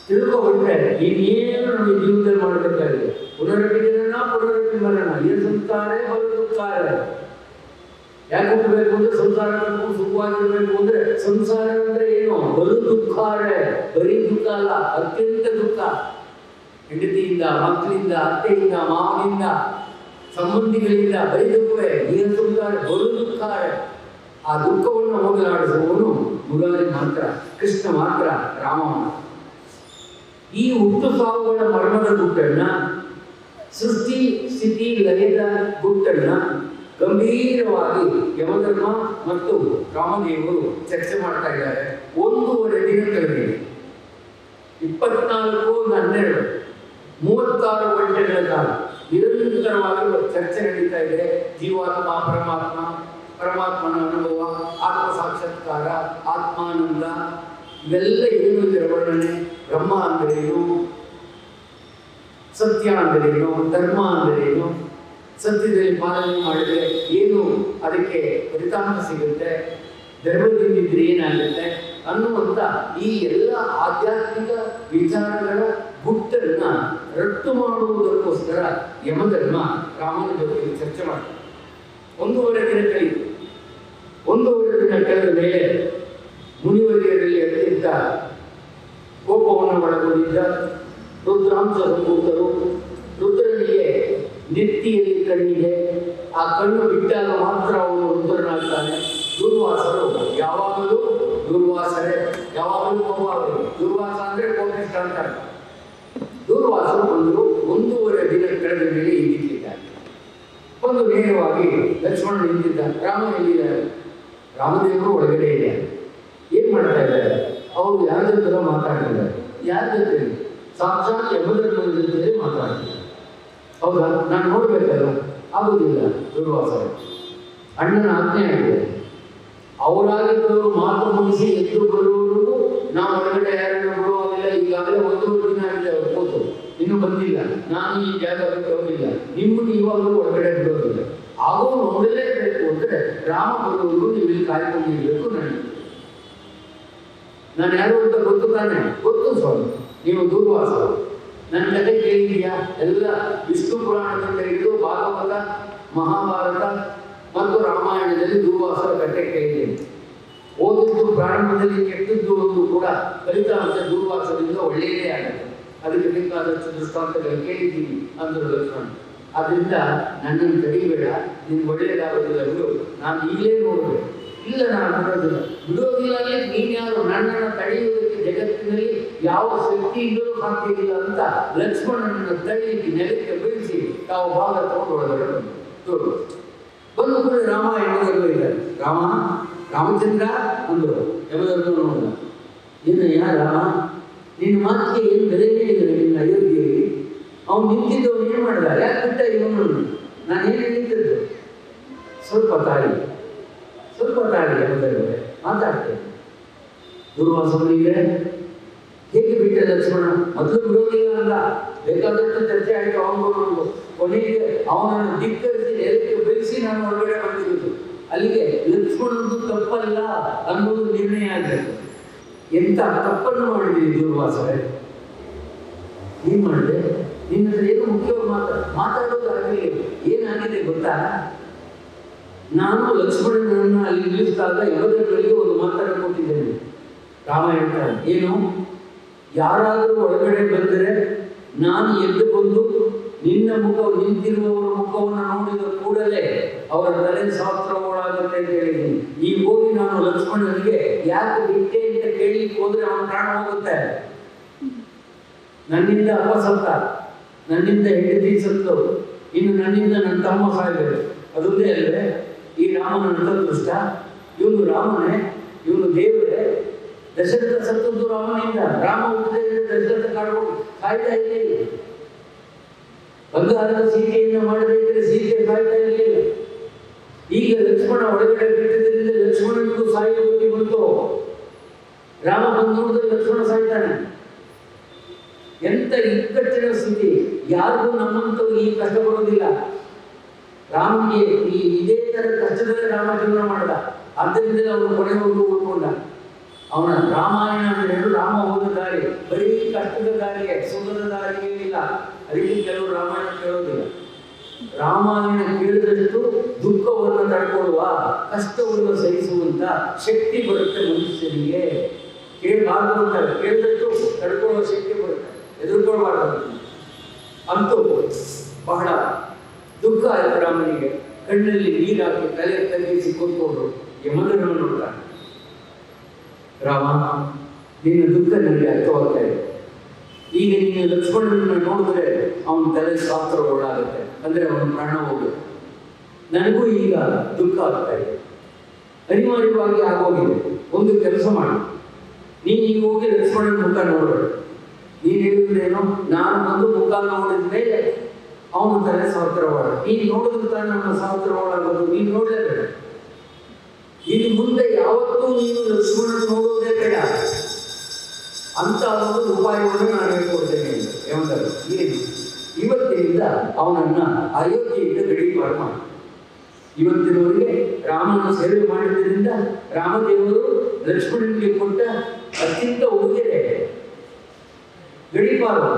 ತಿಳ್ಕೊಬಿಟ್ರೆ ಇನ್ನೇನು ನಮಗೆ ಜೀವನದಲ್ಲಿ ಮಾಡಬೇಕಾಗಿದೆ. ಪುನರಪಿ ಜನನ ಪುನರಪಿ ಮರಣ, ಈ ಸಂಸಾರ ಬಲು ದುಃಖ. ಯಾಕೆ ಹುಟ್ಟಬೇಕು ಅಂದ್ರೆ ಸಂಸಾರ ಸುಖವಾಗಿರ್ಬೇಕು ಅಂದ್ರೆ. ಸಂಸಾರ ಅಂದ್ರೆ ಏನು? ಬಲು ದುಃಖ. ಬರೀ ದುಃಖ ಅಲ್ಲ, ಅತ್ಯಂತ ದುಃಖ. ಹೆಂಡತಿಯಿಂದ, ಮಕ್ಕಳಿಂದ, ಅತ್ತೆಯಿಂದ, ಮಾವನಿಂದ, ಸಂಬಂಧಿಗಳಿಂದ ಬರೀ ದುಃಖವೇ. ಈ ಸಂಸಾರ ಬಲು ದುಃಖ. ಆ ದುಃಖವನ್ನು ಹೋಗಲಾಡಿಸುವವನು ಮುರಾರಿ ಮಾತ್ರ, ಕೃಷ್ಣ ಮಾತ್ರ, ರಾಮ ಮಾತ್ರ. ಈ ಹುಟ್ಟು ಸಾವುಗಳ ಮರಣದ ಗುಟ್ಟನ್ನ, ಸೃಷ್ಟಿ ಸ್ಥಿತಿ ಲಯದ ಗುಟ್ಟನ್ನ ಗಂಭೀರವಾಗಿ ಯಮಧರ್ಮ ಮತ್ತು ರಾಮದೇವರು ಚರ್ಚೆ ಮಾಡ್ತಾ ಇದ್ದಾರೆ. 1.5 ದಿನ ಕಳೆದಿದೆ. 24/12 36 ಗಂಟೆಗಳ ಕಾಲ ನಿರಂತರವಾಗಿ ಚರ್ಚೆ ನಡೀತಾ ಇದೆ. ಜೀವಾತ್ಮ, ಪರಮಾತ್ಮ, ಪರಮಾತ್ಮನ ಅನುಭವ, ಆತ್ಮ ಸಾಕ್ಷಾತ್ಕಾರ, ಆತ್ಮಾನಂದ, ಇವೆಲ್ಲ ಏನು ಇದರ ವರ್ಣನೆ. ಬ್ರಹ್ಮ ಅಂದರೇನು, ಸತ್ಯ ಅಂದರೇನು, ಧರ್ಮ ಅಂದರೇನು, ಸತ್ಯದಲ್ಲಿ ಪಾಲನೆ ಮಾಡಿದರೆ ಏನು ಅದಕ್ಕೆ ಫಲಿತಾಂಶ ಸಿಗುತ್ತೆ, ಧರ್ಮದಿಂದಿದ್ರೆ ಏನಾಗುತ್ತೆ ಅನ್ನುವಂಥ ಈ ಎಲ್ಲ ಆಧ್ಯಾತ್ಮಿಕ ವಿಚಾರಗಳ ಗುಟ್ಟನ್ನ ರಟ್ಟು ಮಾಡುವುದಕ್ಕೋಸ್ಕರ ಯಮಧರ್ಮ ರಾಮನ ಜೊತೆಗೆ ಚರ್ಚೆ ಮಾಡ್ತಾರೆ. 1.5 ದಿನ ಕಳೆಯಿತು. 1.5 ದಿನ ಕಳೆದ ಮೇಲೆ ಮುನಿವರಿಯರಲ್ಲಿ ಅತ್ಯಂತ ಕೋಪವನ್ನು ಒಳಗೊಂಡಿದ್ದ ರುದ್ರಾಂಶ ಸಂಭೂತರು, ರುದ್ರನಿಗೆ ನೆತ್ತಿಯಲ್ಲಿ ಕಣ್ಣಿದೆ, ಆ ಕಣ್ಣು ಬಿಟ್ಟಾಗ ಮಾತ್ರ ಅವನು ರುದ್ರನಾಗ್ತಾನೆ. ದುರ್ವಾಸರು ಯಾವಾಗಲೂ ದುರ್ವಾಸರೇ, ಯಾವಾಗಲೂ ಕೋಪವಾಗಲಿ. ದುರ್ವಾಸ ಅಂದ್ರೆ ಕೋಪಿಷ್ಟ ಅಂತ. ದುರ್ವಾಸರು ಬಂದರು. 1.5 ದಿನ ಕಳೆದ ಮೇಲೆ ನಿಂತಿದ್ದಾರೆ. ಒಂದು ನೇರವಾಗಿ ಲಕ್ಷ್ಮಣ ನಿಂತಿದ್ದಾನೆ. ರಾಮ ಎಲ್ಲಿದ್ದಾರೆ? ರಾಮದೇವರು ಒಳಗಡೆ ಇದ್ದಾರೆ. ಏನ್ ಮಾಡ್ತಾ ಇದ್ದಾರೆ? ಅವರು ಯಾರ ಜೊತೆ ಮಾತಾಡ್ತಿದ್ದಾರೆ? ಯಾರ ಜೊತೆ? ಸಾಕ್ಷಾತ್ ಯಮಧರ್ಮನ ಜೊತೆ ಮಾತಾಡ್ತಿದ್ದಾರೆ. ಹೌದಾ? ನಾನು ನೋಡ್ಬೇಕಲ್ಲ, ಆಗುದಿಲ್ಲ. ದುರ್ವಾಸ ಅಣ್ಣನ ಆಜ್ಞೆ ಆಗಿದೆ. ಅವರಾಗಿದ್ದವರು ಮಾತು ಮುಗಿಸಿ ಎದ್ದು ಬರುವವರೆಗೂ ನಾವು ಹೊರಗಡೆ ಯಾರನ್ನು ಬಿಡುವಾಗಿಲ್ಲ. ಈಗಾಗಲೇ 1.5 ದಿನ ಆಗಿದೆ ಅವ್ರು ಕೂತು, ಇನ್ನೂ ಬಂದಿಲ್ಲ. ನಾನು ಈ ಜಾಗಕ್ಕೆ ಹೋಗಿಲ್ಲ, ನಿಮ್ಮನ್ನು ಇವಾಗಲೂ ಹೊರಗಡೆ ಬಿಡೋದಿಲ್ಲ. ಹಾಗೂ ನೋಡಲೇಬೇಕು ಅಂದ್ರೆ ರಾಮ ಬರುವವರೆಗೂ ನೀವು ಇಲ್ಲಿ ಕಾಯ್ಕೊಂಡಿರ್ಬೇಕು. ನಾನು ಯಾರು ಅಂತ ಗೊತ್ತು ತಾನೆ? ಗೊತ್ತು ಸ್ವಾಮಿ. ನೀವು ದುರ್ವಾಸ. ನನ್ನ ಕಥೆ ಕೇಳಿದೆಯಾ? ಎಲ್ಲ ವಿಷ್ಣು ಪುರಾಣದಿಂದ ಹಿಡಿದು ಭಾಗವತ, ಮಹಾಭಾರತ ಮತ್ತು ರಾಮಾಯಣದಲ್ಲಿ ದುರ್ವಾಸರ ಕಥೆ ಕೇಳಿದ್ದೇನೆ. ಓದಿದ್ದು ಪ್ರಾರಂಭದಲ್ಲಿ ಕೆಟ್ಟದ್ದು ಕೂಡ ಫಲಿತಾಂಶ ದುರ್ವಾಸದಿಂದ ಒಳ್ಳೆಯದೇ ಆಗುತ್ತೆ. ಅದಕ್ಕೆ ಬೇಕಾದಷ್ಟು ದೃಷ್ಟಾಂತಗಳು ಕೇಳಿದ್ದೀನಿ ಅಂದರು ಲಕ್ಷ್ಮಣ. ಆದ್ದರಿಂದ ನನ್ನನ್ನು ತಡಿಬೇಡ, ನಿನ್ಗೆ ಒಳ್ಳೆಯದಾಗೋದಿಲ್ಲ ಬಿಡು, ನಾನು ಈಗಲೇ ನೋಡಬೇಕು. ಇಲ್ಲ, ನಾನು ಬಿಡೋದಿಲ್ಲ ಅಂದ್ರೆ ನೀನ್ಯಾರು ನನ್ನನ್ನು ತಡೆಯುವುದಕ್ಕೆ ಜಗತ್ತಿನಲ್ಲಿ ಯಾವ ಶಕ್ತಿಯಿಂದಲೂ ಸಾಧ್ಯ ಇಲ್ಲ ಅಂತ ಲಕ್ಷ್ಮಣನನ್ನು ತಡೆಯಲಿಕ್ಕೆ ನೆಲಕ್ಕೆ ಬೀಳಿಸಿ ತಾವು ಭಾಗ ತಗೊಂಡು ಒಳಗಡೆ ಬಂದು ಬಂದು ಕೂಡ ರಾಮ ಯಮಧರ್ಮ ಇದ್ದಾರೆ. ರಾಮ, ರಾಮಚಂದ್ರ ಅಂದರು. ಯಮಧರ್ಮ ನೋಡ, ಏನಯ್ಯ ರಾಮ, ನಿನ್ನ ಮಾತಿಗೆ ಏನು ಬೆಲೆ ನೀಡಿದರೆ ನಿನ್ನ ಅಯೋಧ್ಯೆಯಲ್ಲಿ? ಅವನು ನಿಂತಿದ್ದವನು ಏನು ಮಾಡಿದ? ಯಾಕೆ ಬಿಟ್ಟ ಇವನು? ನಾನೇನು ನಿಂತಿದ್ದು? ಸ್ವಲ್ಪ ತಾಳಿ ಯಮಧರ್ಮ ಮಾತಾಡ್ತೇನೆ. ದುರ್ವಾಸನಿಗೆ ಹೇಗೆ ಬಿಟ್ಟ ಲಕ್ಷ್ಮಣ? ಮೊದಲು ಬಿಡೋದಿಲ್ಲ ಅಲ್ಲ, ಬೇಕಾದಷ್ಟು ಚರ್ಚೆ ಆಯಿತು. ಅವನು ಕೊನೆಗೆ ಅವನನ್ನು ಧಿಕ್ಕರಿಸಿ ನೆಲಕ್ಕೆ ಬೆಳೆಸಿ ನಾನು ಹೊರಗಡೆ ಬಂದಿರುವುದು. ಅಲ್ಲಿಗೆ ಲಕ್ಷ್ಮಣದ್ದು ತಪ್ಪಲ್ಲ ಅನ್ನೋದು ನಿರ್ಣಯ ಆಗಬೇಕು. ಎಂತ ತಪ್ಪನ್ನು ಮಾಡಿದ್ದೀರಿ ದುರ್ವಾಸರೇ? ಏನ್ ಮಾಡಿದೆ? ನಿನ್ನ ಹತ್ರ ಏನು ಮುಖ್ಯವಾಗಿ ಮಾತಾಡೋದಾಗಲಿ. ಏನಾಗಿದೆ ಗೊತ್ತಾ? ನಾನು ಲಕ್ಷ್ಮಣನನ್ನು ಅಲ್ಲಿ ನಿಲ್ಲಿಸಿದಾಗ ಯಮಧರ್ಮರಿಗೆ ಒಂದು ಮಾತನ್ನು ಕೊಟ್ಟಿದ್ದೇನೆ. ರಾಮ ಹೇಳ್ತಾನೆ, ಏನು? ಯಾರಾದರೂ ಒಳಗಡೆ ಬಂದರೆ ನಾನು ಎದ್ದು ಬಂದು ನಿನ್ನ ನಿಂತಿರುವವರ ಮುಖವನ್ನು ನೋಡಿದ ಕೂಡಲೇ ಅವರ ತಲೆ ಸಹಸ್ರಗಳಾಗುತ್ತೆ ಅಂತ ಹೇಳಿದ್ದೀನಿ. ಈ ಹೋಗಿ ನಾನು ಲಕ್ಷ್ಮಣನಿಗೆ ಯಾಕೆ ಬಿಟ್ಟೆ ಅಂತ ಕೇಳಲಿಕ್ಕೆ ಹೋದ್ರೆ ಅವನ ಪ್ರಾಣ ಹೋಗುತ್ತೆ. ನನ್ನಿಂದ ಅಪ್ಪ ಸತ್ತ, ನನ್ನಿಂದ ಹೆಂಡತಿ ಸತ್ತು, ಇನ್ನು ನನ್ನಿಂದ ನನ್ನ ತಮ್ಮ ಸಾಯ್ಬೇಕು. ಅದೊಂದೇ ಅಲ್ಲವೇ ಈ ರಾಮನ ಅಂತರ್ದೃಷ್ಟ. ಇವನು ರಾಮನೇ, ಇವನು ದೇವರೇ. ದಶರಥ ಸತ್ತದ್ದು ರಾಮನಿಂದ, ರಾಮ ಹುಟ್ಟಿದ ದಶರಥ ಕಾಡ್ಕೊಂಡು ಸಾಯ್ತಾ ಇರಲಿಲ್ಲ. ಬಂಗಾರದ ಸೀತೆಯನ್ನು ಮಾಡದೇ ಇದ್ರೆ ಸೀತೆ ಸಾಯ್ತಾ ಇರಲಿಲ್ಲ. ಈಗ ಲಕ್ಷ್ಮಣ ಒಳಗಡೆ ಬಿಟ್ಟಿದ್ದರಿಂದ ಲಕ್ಷ್ಮಣನಿಗೂ ಸಾಯುವ ಗತಿ ಬಂತು. ರಾಮ ಬಂದು ನೋಡಿದ್ರೆ ಲಕ್ಷ್ಮಣ ಸಾಯ್ತಾನೆ. ಎಂತ ಇಕ್ಕಟ್ಟಿನ ಸ್ಥಿತಿ. ಯಾರಿಗೂ ನಮ್ಮಂತವ್ರು ಈ ಕಷ್ಟ ಬರೋದಿಲ್ಲ. ರಾಮನಿಗೆ ಇದೇ ತರ ಕಷ್ಟದಲ್ಲೇ ರಾಮ ಜೀವನ ಮಾಡಿದ. ಆದ್ದರಿಂದ ಅವನು ಕೊನೆವರೆಗೂ ಉಳ್ಕೊಂಡ. ಅವನ ರಾಮಾಯಣ ಅಂದ್ರೆ ರಾಮ ಹೋದ ದಾರಿ ಬರೀ ಕಷ್ಟದ ದಾರಿಯೇ, ಸುಖದ ದಾರಿಯೇ ಇಲ್ಲ. ಅದಕ್ಕೆ ಕೆಲವರು ರಾಮಾಯಣ ಕೇಳೋದಿಲ್ಲ. ರಾಮಾಯಣ ಕೇಳಿದಷ್ಟು ದುಃಖವನ್ನು ತಡ್ಕೊಳ್ಳುವ, ಕಷ್ಟವನ್ನು ಸಹಿಸುವಂತ ಶಕ್ತಿ ಬರುತ್ತೆ ಮನುಷ್ಯನಿಗೆ. ಕೇಳಬಾರ್ದು ಅಂತಾರೆ, ಕೇಳಿದಷ್ಟು ತಡ್ಕೊಳ್ಳುವ ಶಕ್ತಿ ಬರುತ್ತೆ, ಎದುರ್ಕೊಳ್ಬಾರ್ದು. ಅಂತೂ ಬಹಳ ದುಃಖ ಆಯ್ತು ರಾಮನಿಗೆ. ಕಣ್ಣಲ್ಲಿ ನೀರಾಕಿ ತಲೆ ತಗ್ಗಿಸಿ ಕೂತ್ಕೊಂಡು ಯಮಧರ್ಮ ನೋಡ್ತಾನೆ. ರಾಮ, ನಿನ್ನ ದುಃಖ ನನಗೆ ಅರ್ಥವಾಗ್ತಾ ಇದೆ. ಈಗ ನೀನು ಲಕ್ಷ್ಮಣನನ್ನು ನೋಡಿದ್ರೆ ಅವನ ತಲೆ ಶಾಸ್ತ್ರಗಳಾಗುತ್ತೆ, ಅಂದ್ರೆ ಅವನ ಪ್ರಾಣ ಹೋಗುತ್ತೆ. ನನಗೂ ಈಗ ದುಃಖ ಆಗ್ತಾ ಇದೆ, ಅನಿವಾರ್ಯವಾಗಿ ಆಗೋಗಿದೆ. ಒಂದು ಕೆಲಸ ಮಾಡಿ, ನೀನು ಈಗ ಹೋಗಿ ಲಕ್ಷ್ಮಣನ ಮುಖ ನೋಡಬೇಡ. ನೀನು ಹೇಳಿದ್ರೇನು, ನಾನು ಬಂದು ಮುಖ ನೋಡಿದ ಮೇಲೆ ಅವನ ತಲೆ ಸಹಸ್ರವಾಳ. ನೀನು ನೋಡಿದ್ರೆ ತಾನೆ ನನ್ನ ಸಹಸ್ರವಾಳಾಗೋದು. ನೀನು ನೋಡಲೇಬೇಡ. ಇನ್ನು ಮುಂದೆ ಯಾವತ್ತೂ ನೀನು ಲಕ್ಷ್ಮಣನ ನೋಡುವುದೇ ಬೇಡ ಅಂತ ಒಂದು ಉಪಾಯವನ್ನು ನಾನು ಹೇಳ್ಕೊಡ್ತೇನೆ. ಯಾವಂದ್ರೆ ಏನು, ಇವತ್ತಿನಿಂದ ಅವನನ್ನ ಅಯೋಧ್ಯೆಯಿಂದ ಗಡೀಪಾರು ಮಾಡಿ. ಇವತ್ತಿನವರೆಗೆ ರಾಮನ ಸೇವೆ ಮಾಡಿದ್ದರಿಂದ ರಾಮದೇವರು ಲಕ್ಷ್ಮಣನಿಗೆ ಕೊಟ್ಟ ಅತ್ಯಂತ ಉಡುಗೊರೆ ಗಡೀಪಾರು.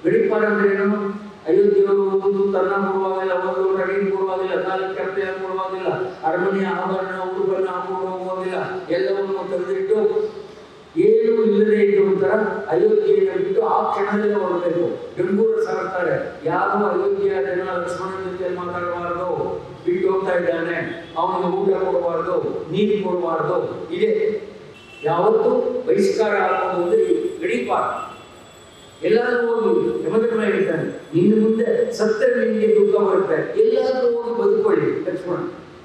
ಗಡೀಪಾರು ಅಂದ್ರೆ ಏನು? ಅಯೋಧ್ಯೆಯವರು ಒಂದು ತನ್ನ ಕೊಡುವಾಗಿಲ್ಲ, ಒಂದು ರೆಡಿ ಕೊಡುವಾಗಿಲ್ಲ, ಕಾಲಕ್ಕೆ ಕಪ್ಪೆ ಕೊಡುವಾಗಿಲ್ಲ, ಅರಮನೆಯ ಆಭರಣ ಉಡುಪನ್ನು ಹಾಕೊಂಡು ಹೋಗುವಾಗಿಲ್ಲ. ಎಲ್ಲವನ್ನು ತೆಗೆದಿಟ್ಟು ಏನೂ ಇಲ್ಲದೆ ಇದ್ದ ಒಂಥರ ಅಯೋಧ್ಯೆಯನ್ನು ಬಿಟ್ಟು ಆ ಕ್ಷಣದಲ್ಲೇ ಹೊರಡಬೇಕು. ಬೆಂಗಳೂರು ಸಾರ್ತಾರೆ, ಯಾರು ಅಯೋಧ್ಯೆಯ ಜನ ಲಕ್ಷ್ಮಣನ ಜೊತೆ ಮಾತಾಡಬಾರ್ದು, ಬಿಟ್ಟು ಹೋಗ್ತಾ ಇದ್ದಾನೆ, ಅವನಿಗೆ ಊಟ ಕೊಡಬಾರ್ದು, ನೀರು ಕೊಡಬಾರ್ದು. ಇದೆ ಯಾವತ್ತೂ ಬಹಿಷ್ಕಾರ ಆಗೋದು ಅಂದ್ರೆ ಗಡೀಪಾರ. ಎಲ್ಲಾದ್ರೂ ಹೋಗಿ ಯಮಧರ್ಮ ಹೇಳ್ತಾನೆ, ಇನ್ನು ಮುಂದೆ ಸತ್ತರೆ ನಿಮಗೆ ದುಃಖ ಬರುತ್ತೆ, ಎಲ್ಲಾದ್ರೂ ಹೋಗಿ ಬದುಕೊಳ್ಳಿ ಲಕ್ಷ್ಮಣ,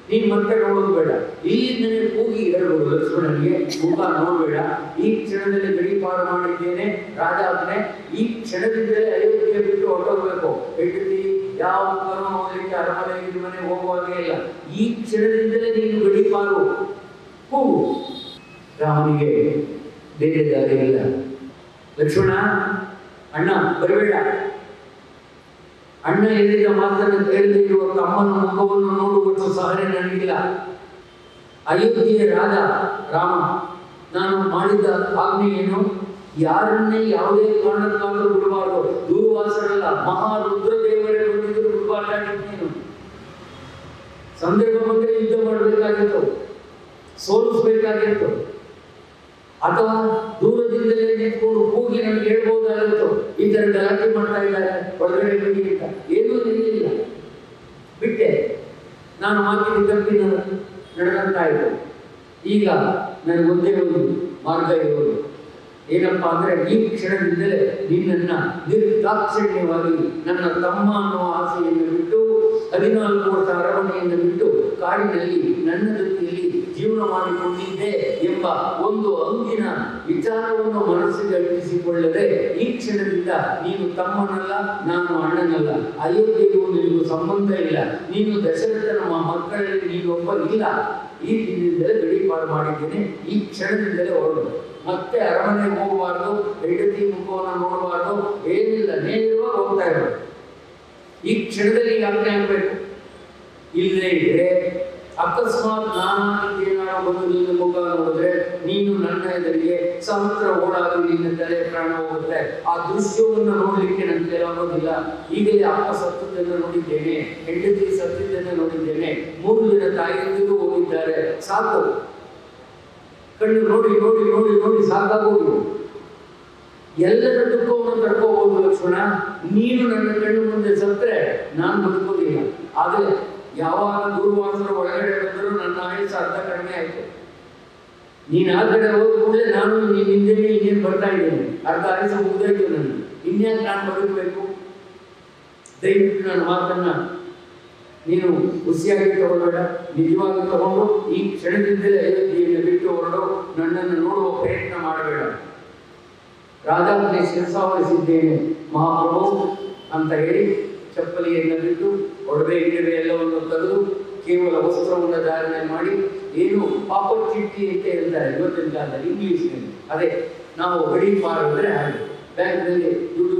ನೀನು ಮತ್ತೆ ನೋಡೋದು ಬೇಡ. ಇಲ್ಲಿಂದನೇ ಕೂಗಿ ಹೇಳ್ಬೋದು ಲಕ್ಷ್ಮಣನಿಗೆ, ಮುಖ ನೋಡಬೇಡ, ಈ ಕ್ಷಣದಲ್ಲಿ ಗಡೀಪಾರು ಮಾಡಿದ್ದೇನೆ ರಾಜಾಜ್ಞೆ, ಈ ಕ್ಷಣದಿಂದಲೇ ಅಯೋಧ್ಯೆ ಬಿಟ್ಟು ಹೊರಟೋಗ್ಬೇಕು. ಹೆಂಡತಿ ಯಾವ ಮುಖನೂ ನೋಡಲಿಕ್ಕೆ ಅರಮನೆ ಮನೆ ಹೋಗುವಾಗೇ ಇಲ್ಲ. ಈ ಕ್ಷಣದಿಂದಲೇ ನೀನು ಗಡೀಪಾರು ಕೂಗು. ರಾಮನಿಗೆ ಬೇರೆ ದಾರಿ ಇಲ್ಲ. ಲಕ್ಷ್ಮಣ, ಅಣ್ಣ ಬರಬೇಡ. ಅಣ್ಣ ಹೇಳಿದ ಮಾತನ್ನು ಕೇಳದೇ ಇರುವ ತಮ್ಮನ ಮುಖವನ್ನು ನೋಡುವಷ್ಟು ಸಹನೆ ನನಗಿಲ್ಲ. ಅಯೋಧ್ಯೆಯ ರಾಜ ರಾಮ, ನಾನು ಮಾಡಿದ ಆಜ್ಞೆ ಏನು? ಯಾರನ್ನೇ ಯಾವುದೇ ಕಾರಣಕ್ಕಾದರೂ ಬಿಡಬಾರ್ದು. ದೂರ್ವಾಸರಲ್ಲ, ಮಹಾರುದ್ರದೇವರೇ ಬಂದಿದ್ರು ಬಿಡಬಾರ್ದಾಗಿತ್ತು. ನೀನು ಸಂದರ್ಭ ಬಂದರೆ ಯುದ್ಧ ಮಾಡಬೇಕಾಗಿತ್ತು, ಸೋಲಿಸಬೇಕಾಗಿತ್ತು, ಅಥವಾ ದೂರದಿಂದಲೇ ನಿಂತ್ಕೊಂಡು ಕೂಗಿ ನಮ್ಗೆ ಹೇಳ್ಬೋದಾಗಿತ್ತು. ಈ ತರ ಗಲಾಟೆ ಮಾಡ್ತಾ ಇದ್ದಾರೆ ಒಳಗಡೆ ಬಿಟ್ಟಿಲ್ಲ, ಏನೂ ಇರಲಿಲ್ಲ. ಬಿಟ್ಟೆ, ನಾನು ಮಾತಿನ ತಪ್ಪಿನ ನಡೆದಂತಾಯಿತು. ಈಗ ನನಗೊಂದೇ ಒಂದು ಮಾರ್ಗ ಇರೋದು ಏನಪ್ಪ ಅಂದ್ರೆ, ಈ ಕ್ಷಣದಿಂದಲೇ ನಿನ್ನನ್ನ ನಿರ್ದಾಕ್ಷಿಣ್ಯವಾಗಿ ನನ್ನ ತಮ್ಮ ಅನ್ನುವ ಆಸೆಯನ್ನು ಬಿಟ್ಟು 14 ವರ್ಷ ಅರಮನೆಯನ್ನು ಬಿಟ್ಟು ಕಾಡಿನಲ್ಲಿ ನನ್ನ ಜೊತೆಯಲ್ಲಿ ಜೀವನ ಮಾಡಿಕೊಂಡಿದ್ದೆ ಎಂಬ ಒಂದು ಅಂಗಿನ ವಿಚಾರವನ್ನು ಮನಸ್ಸಿಗೆ ಅರ್ಪಿಸಿಕೊಳ್ಳದೆ, ಈ ಕ್ಷಣದಿಂದ ನೀನು ತಮ್ಮನಲ್ಲ, ನಾನು ಅಣ್ಣನಲ್ಲ, ಅಯೋಧ್ಯೆಗೂ ನಿನಗೂ ಸಂಬಂಧ ಇಲ್ಲ, ನೀನು ದಶರಥನ ಮಕ್ಕಳಲ್ಲಿ ನೀನು ಒಬ್ಬ ಇಲ್ಲ, ಈ ದಿನದಿಂದಲೇ ಗಡೀಪಾರು ಮಾಡಿದ್ದೇನೆ. ಈ ಕ್ಷಣದಿಂದಲೇ ಹೊರಡು. ಮತ್ತೆ ಅರಮನೆಗೆ ಹೋಗಬಾರ್ದು, ಹೆಂಡತಿ ಮುಖವನ್ನು ನೋಡಬಾರ್ದು, ಏನಿಲ್ಲ, ನೇರವಾಗಿ ಹೋಗ್ತಾ ಇರೋದು. ಈ ಕ್ಷಣದಲ್ಲಿ ಆಜ್ಞೆ ಆಗಬೇಕು. ಇಲ್ಲದೇ ಇದ್ರೆ ಅಕಸ್ಮಾತ್ ನಾನಾಗಿದ್ದೇನಾರು ಬಂದು ನಿನ್ನ ಮುಖ ನೋಡಿದ್ರೆ ನೀನು ನನ್ನ ಎದುರಿಗೆ ಸಮುದ್ರ ಓಡಾಗಿ ನಿನ್ನ ತಲೆ ಪ್ರಾಣ ಹೋಗುತ್ತೆ. ಆ ದೃಶ್ಯವನ್ನು ನೋಡ್ಲಿಕ್ಕೆ ನನ್ನ ಆಗೋದಿಲ್ಲ. ಈಗಲೇ ಅಪ್ಪ ಸತ್ತದನ್ನು ನೋಡಿದ್ದೇನೆ, ಹೆಂಡತಿ ಸತ್ತಿದ್ದನ್ನು ನೋಡಿದ್ದೇನೆ, 3 ದಿನ ತಾಯಿಯಂದಿಗೂ ಹೋಗಿದ್ದಾರೆ. ಸಾಕು, ಕಣ್ಣು ನೋಡಿ ನೋಡಿ ನೋಡಿ ನೋಡಿ ಸಾಕಾಗೋದು. ಎಲ್ಲರ ದುಃಖವನ್ನು ತಡ್ಕೋಬಹುದು. ಲಕ್ಷ್ಮಣ, ನೀನು ನನ್ನ ಕಣ್ಣು ಮುಂದೆ ಸತ್ತರೆ ನಾನು ಬದುಕೋದಿಲ್ಲ. ಆದರೆ ಯಾವಾಗ ಗುರುವಾಸರು ಒಳಗಡೆ ಬಂದರೂ ನನ್ನ ಆಯುಷ್ಯ ಅರ್ಧ ಕಡಿಮೆ ಆಯಿತು. ನೀನು ಆ ಕಡೆ ಹೋದ ಕೂಡಲೇ ನಾನು ನೀನು ಹಿಂದೆನೇ ಇನ್ನೇನು ಬರ್ತಾ ಇದ್ದೇನೆ, ಅರ್ಧ ಆಯುಷ್ಯ ಮುಗಿದಾಯ್ತು ನನಗೆ, ಇನ್ಯಾಕೆ ನಾನು ಬದುಕಬೇಕು? ದಯವಿಟ್ಟು ನನ್ನ ಮಾತನ್ನ ನೀನು ಹುಸಿಯಾಗಿ ತಗೊಳ್ಳಬೇಡ, ನಿಜವಾಗಿ ತಗೊಂಡು ಈ ಕ್ಷಣದಿಂದಲೇ ಅಯೋಧ್ಯೆಯನ್ನು ಬಿಟ್ಟು ಹೊರಡು, ನನ್ನನ್ನು ನೋಡುವ ಪ್ರಯತ್ನ ಮಾಡಬೇಡ. ರಾಜಾಜ್ಞೆ ಶಿರಸಾವಹಿಸಿದ್ದೇನೆ ಮಹಾಪ್ರಭು ಅಂತ ಹೇಳಿ ಚಪ್ಪಲಿಯನ್ನು ಬಿಟ್ಟು ಒಡವೆ ಗಿಡವೆ ಎಲ್ಲವನ್ನು ತೆಗೆದು ಕೇವಲ ವಸ್ತ್ರವನ್ನು ಧಾರಣೆ ಮಾಡಿ, ಏನು ಪಾಪರ್ ಚಿಟ್ಟಿ ಅಂತ ಹೇಳ್ತಾರೆ ಇವತ್ತಿನ ಕಾಲದಲ್ಲಿ ಇಂಗ್ಲೀಷ್ನಲ್ಲಿ, ಅದೇ ನಾವು ಗಡಿ ಪಾರ್ ಅಂದರೆ ಹಾಗೆ ಬ್ಯಾಂಕ್ನಲ್ಲಿ ದುಡ್ಡು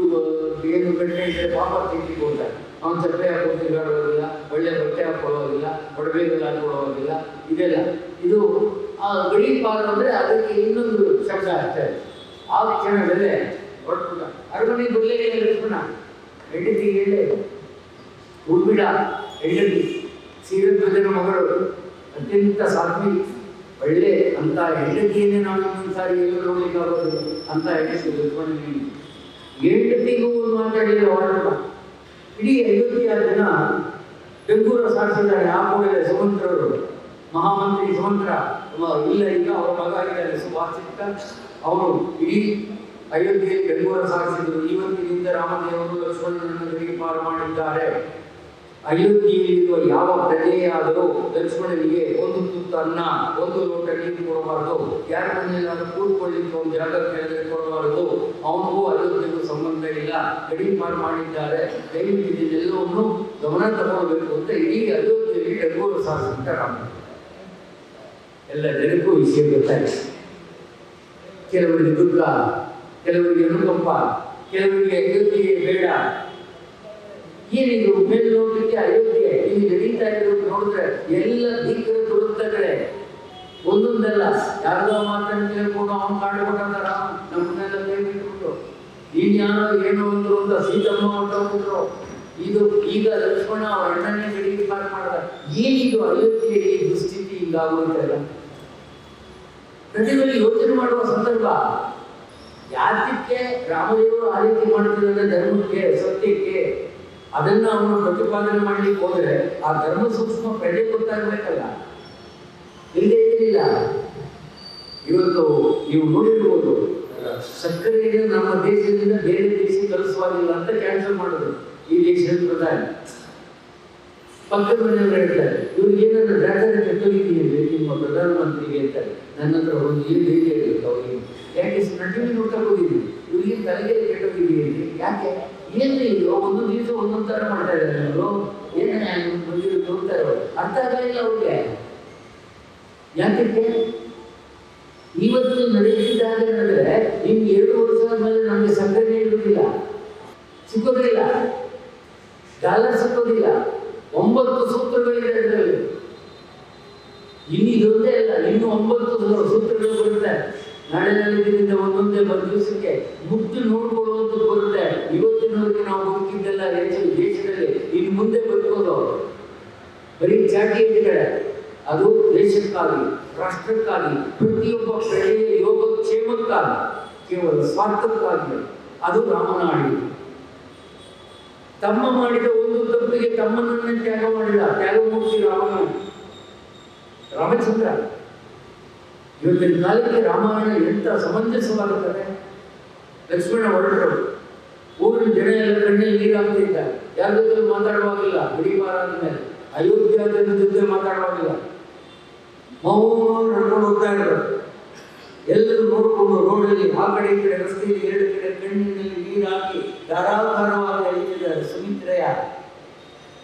ಏನು ಕಡಿಮೆ ಇದ್ದರೆ ಪಾಪರ್ ಚಿಟ್ಟಿ ಕೊಡ್ತಾರೆ. ಅವನು ಚಪ್ಪಲಿ ಹಾಕೊಂಡು ತಿರುಗಾಡೋದಿಲ್ಲ, ಒಳ್ಳೆ ಬಟ್ಟೆ ಹಾಕೊಳ್ಳೋದಿಲ್ಲ, ಒಡವೆಗಳು ಹಾಕೊಳ್ಳೋದಿಲ್ಲ, ಇದೆಲ್ಲ ಇದು ಆ ಗಡಿ ಪಾರ್ ಅಂದರೆ ಅದಕ್ಕೆ ಇನ್ನೊಂದು ಶಬ್ದ ಆಗ್ತದೆ. ಆ ಕ್ಷಣದಲ್ಲೇ ಹೊರಟುಬಿಟ್ಟ. ಅರಮನೆ ಬರಲೇ ಲಕ್ಷ್ಮಣ, ಹೆಂಡತಿ ಹೇಳಿ ಉಳ್ಬಿಡ, ಹೆಂಡತಿ ಶ್ರೀರಂಗನ ಮಗಳು, ಅತ್ಯಂತ ಸಾಧ್ವಿ, ಒಳ್ಳೆ ಅಂತ ಹೆಂಡತಿಯನ್ನೇ ನಾವು ಇನ್ನೊಂದು ಸಾರಿ ಎಲ್ಲೂ ನೋಡ್ಲಿಕ್ಕೆ ಆಗೋದಿಲ್ಲ ಅಂತ ಹೆಂಡತಿ ಲಕ್ಷ್ಮಣನಿಗೆ. ಹೆಂಡತಿಗೂ ಮಾತಾಡಿದ ಹೊರಟ. ಇಡೀ ಅಯೋಧ್ಯೆಯ ಜನ ಬೆಂಗೂರ ಸಾಧಿಸಿದ್ದಾರೆ. ಆ ಕೂಡಲೇ ಸುಮಂತ್ರರು, ಮಹಾಮಂತ್ರಿ ಸುಮಂತ್ರ ಇಲ್ಲ, ಈಗ ಅವರ ಮಗ ಇದ್ದಾರೆ ಸುಭಾಷಿತ, ಅವರು ಇಡೀ ಅಯೋಧ್ಯೆಯಲ್ಲಿ ಬೆಂಗೂರ ಸಾಧಿಸಿದರು. ಇವತ್ತಿನಿಂದ ರಾಮದೇವರು ಲಕ್ಷ್ಮಣನನ್ನು ಗಡಿಪಾರು ಮಾಡಿದ್ದಾರೆ. ಅಯೋಧ್ಯೆಯಲ್ಲಿರುವ ಯಾವ ಪ್ರಜೆಯಾದರೂ ಲಕ್ಷ್ಮಣನಿಗೆ ಒಂದು ತುತ್ತು ಅನ್ನ, ಒಂದು ಲೋಟ ನೀರು ಕೊಡಬಾರದು, ಯಾರ ಮನೆಯಲ್ಲಾದರೂ ಕೂತ್ಕೊಳ್ಳಿಕ್ಕೆ ಒಂದು ಜಾಗ ಕೆಳಗೆ ಕೊಡಬಾರದು, ಅವನಿಗೂ ಅಯೋಧ್ಯೆಗೂ ಸಂಬಂಧ ಇಲ್ಲ, ಗಡಿಪಾರು ಮಾಡಿದ್ದಾರೆ. ದಯವಿಟ್ಟು ಇದನ್ನೆಲ್ಲವನ್ನು ಗಮನ ತಗೊಳ್ಬೇಕು ಅಂತ ಇಡೀ ಅಯೋಧ್ಯೆಯಲ್ಲಿ ಬೆಂಗೂರು ಸಾಧಿಸಿದ ರಾಮ. ಎಲ್ಲ ಜನಕ್ಕೂ ವಿಷಯ ಗೊತ್ತಾಗಿದೆ. ಕೆಲವರಿಗೆ ದುಃಖ, ಕೆಲವರಿಗೆ ಅನುಕಂಪ, ಕೆಲವರಿಗೆ ಅಯೋಧ್ಯೆಯೇ ಬೇಡ. ಏನಿದು ಮೇಲೆ ನೋಡಲಿಕ್ಕೆ ಅಯೋಧ್ಯೆ ಇಲ್ಲಿ ನಡೀತಾ ಇರೋದು ನೋಡಿದ್ರೆ ಎಲ್ಲ ಭೀಕರ ದುರಂತಗಳೇ, ಒಂದೊಂದಲ್ಲ. ಯಾರೋ ಮಾತನ್ನು ಕೇಳ್ಕೊಂಡು ಅವನು ಕಾಡ್ಕೊಂಡ ರಾಮ ನಮ್ಮನ್ನೆಲ್ಲ ಕೈಬಿಟ್ಬಿಟ್ಟು, ಇನ್ಯಾರೋ ಏನೋ ಅಂದ್ರು ಅಂತ ಸೀತಮ್ಮ ಹೊರಟೋಗ್ಬಿಟ್ರು. ಇದು ಈಗ ಲಕ್ಷ್ಮಣ ಅವರ ಅಣ್ಣನೇ ಗಡಿಪಾರು ಮಾಡಿದ. ಏನಿದು ಅಯೋಧ್ಯೆಯಲ್ಲಿ ದುಸ್ಥಿತಿ ಹಿಂಗಾಗುತ್ತಲ್ಲ? ಪ್ರತಿಗಳು ಯೋಚನೆ ಮಾಡುವ ಸಂದರ್ಭ. ಯಾತಕ್ಕೆ ರಾಮದೇವರು ಆ ರೀತಿ ಮಾಡ್ತಿದ್ದಾರೆ? ಧರ್ಮಕ್ಕೆ, ಸತ್ಯಕ್ಕೆ. ಅದನ್ನ ಅವನು ಪ್ರತಿಪಾದನೆ ಮಾಡ್ಲಿಕ್ಕೆ ಹೋದ್ರೆ ಆ ಧರ್ಮ ಸೂಕ್ಷ್ಮ ಪ್ರಜೆ ಗೊತ್ತಾಗಬೇಕಲ್ಲ, ಇಲ್ಲದೆ ಇರಲಿಲ್ಲ. ಇವತ್ತು ನೀವು ನೋಡಿರ್ಬೋದು, ಸಕ್ಕರೆಯನ್ನು ನಮ್ಮ ದೇಶದಿಂದ ಬೇರೆ ದೇಶಕ್ಕೆ ಕಳಿಸುವಾಗಿಲ್ಲ ಅಂತ ಕ್ಯಾನ್ಸಲ್ ಮಾಡಿದ್ರು ಈ ದೇಶದ ಪ್ರಧಾನಿ. ಪಕ್ಕದ ಮನೆಯವರು ಹೇಳ್ತಾರೆ, ಇವ್ರಿಗೆ ಏನಾದ್ರು ಡಾಕ್ಟರ್ ಕೆಟ್ಟೋಗಿದ್ದೀನಿ ನಿಮ್ಮ ಪ್ರಧಾನಮಂತ್ರಿಗೆ ಅಂತಾರೆ. ನನ್ನ ಹತ್ರ ಒಂದು ಏನು ಹೇಗೆ ಹೇಳಿದ್ರು ಅವ್ರಿಗೆ, ಯಾಕೆ ನಟಿವಿ ನೋಡ್ತಾ ಹೋಗಿದ್ದೀನಿ, ಇವ್ರಿಗೆ ತಲೆಗೆ ಕೆಟ್ಟೋಗಿದ್ದೀನಿ, ಯಾಕೆ ಏನು ಇದು ಒಂದು ದಿವಸ ಒಂದೊಂದು ಥರ ಮಾಡ್ತಾ ಇದ್ದಾರೆ ಅವರು, ಏನೇ ಬಂದಿರೋ ನೋಡ್ತಾ ಇರೋರು ಅರ್ಥ ಆಗಲಿಲ್ಲ ಅವ್ರಿಗೆ. ಯಾಕೆ ಇವತ್ತು ನಡೆಯುತ್ತಿದ್ದಾರೆ ಅಂದರೆ ಇನ್ನು 2 ವರ್ಷದ ಮೇಲೆ ನಮಗೆ ಸಕ್ಕರೆ ಇರುವುದಿಲ್ಲ, ಸಿಕ್ಕೋದಿಲ್ಲ, ಡಾಲರ್ ಸಿಕ್ಕೋದಿಲ್ಲ. 9 ಸೂತ್ರಗಳಿದೆ ಅದರಲ್ಲಿ. ಇನ್ನು ಇದೊಂದೇ ಅಲ್ಲ, ಇನ್ನು 9 ಸೂತ್ರಗಳು ಬರುತ್ತೆ. ನಾಳೆ ನಾಳಿದ್ರಿಂದ ಒಂದೊಂದೇ ಒಂದು ದಿವಸಕ್ಕೆ ಮುಗ್ದು ನೋಡ್ಕೊಳ್ಳುವಂಥದ್ದು ಬರುತ್ತೆ. ಇವತ್ತಿನವರೆಗೆ ನಾವು ಬದುಕಿದ್ದೆಲ್ಲ ಹೆಚ್ಚು ದೇಶದಲ್ಲಿ, ಇನ್ನು ಮುಂದೆ ಬದುಕೋದು ಬರೀ ಚಾಟಿಗಳ. ಅದು ದೇಶಕ್ಕಾಗಿ, ರಾಷ್ಟ್ರಕ್ಕಾಗಿ, ಪ್ರತಿಯೊಬ್ಬ ಪ್ರಜೆಯ ಯೋಗಕ್ಷೇಮಕ್ಕಾಗಿ, ಕೇವಲ ಸ್ವಾರ್ಥಕ್ಕಾಗಿ. ಅದು ರಾಮನ ಆಳಿ. ತಮ್ಮ ಮಾಡಿದ ಒಂದು ತಪ್ಪಿಗೆ ತಮ್ಮನನ್ನೇ ತ್ಯಾಗ ಮಾಡಿದ ತ್ಯಾಗಮೂರ್ತಿ ರಾಮಚಂದ್ರ. ಇವತ್ತಿನ ಕಾಲಕ್ಕೆ ರಾಮಾಯಣ ಎಂತ ಸಮಂಜಸವಾಗುತ್ತದೆ. ಲಕ್ಷ್ಮಣ ಹೊರಟರು, ಊರಿನ ಜನ ಎಲ್ಲ ಕಣ್ಣಲ್ಲಿ ನೀರಾಗ್ತಿದ್ದ, ಯಾರ ಜೊತೆ ಮಾತಾಡುವಾಗಿಲ್ಲ. ಗಡಿಪಾರ ಆದ್ಮೇಲೆ ಅಯೋಧ್ಯ ಜನ ಜೊತೆ ಮಾತಾಡುವಾಗಿಲ್ಲ, ಮೌನ ನಡ್ಕೊಂಡು ಹೋಗ್ತಾ ಇದ್ರು. ಎಲ್ಲರೂ ನೋಡಿಕೊಂಡು ರೋಡಲ್ಲಿ ಆ ಕಡೆ ಈ ಕಡೆ ರಸ್ತೆಯಲ್ಲಿ 2 ಕಡೆ ಕಣ್ಣಿನಲ್ಲಿ ನೀರು ಹಾಕಿ ಧಾರಾಕಾರವಾಗಿ ಅಳಿತಿದ್ದಾರೆ. ಸುಮಿತ್ರೆಯ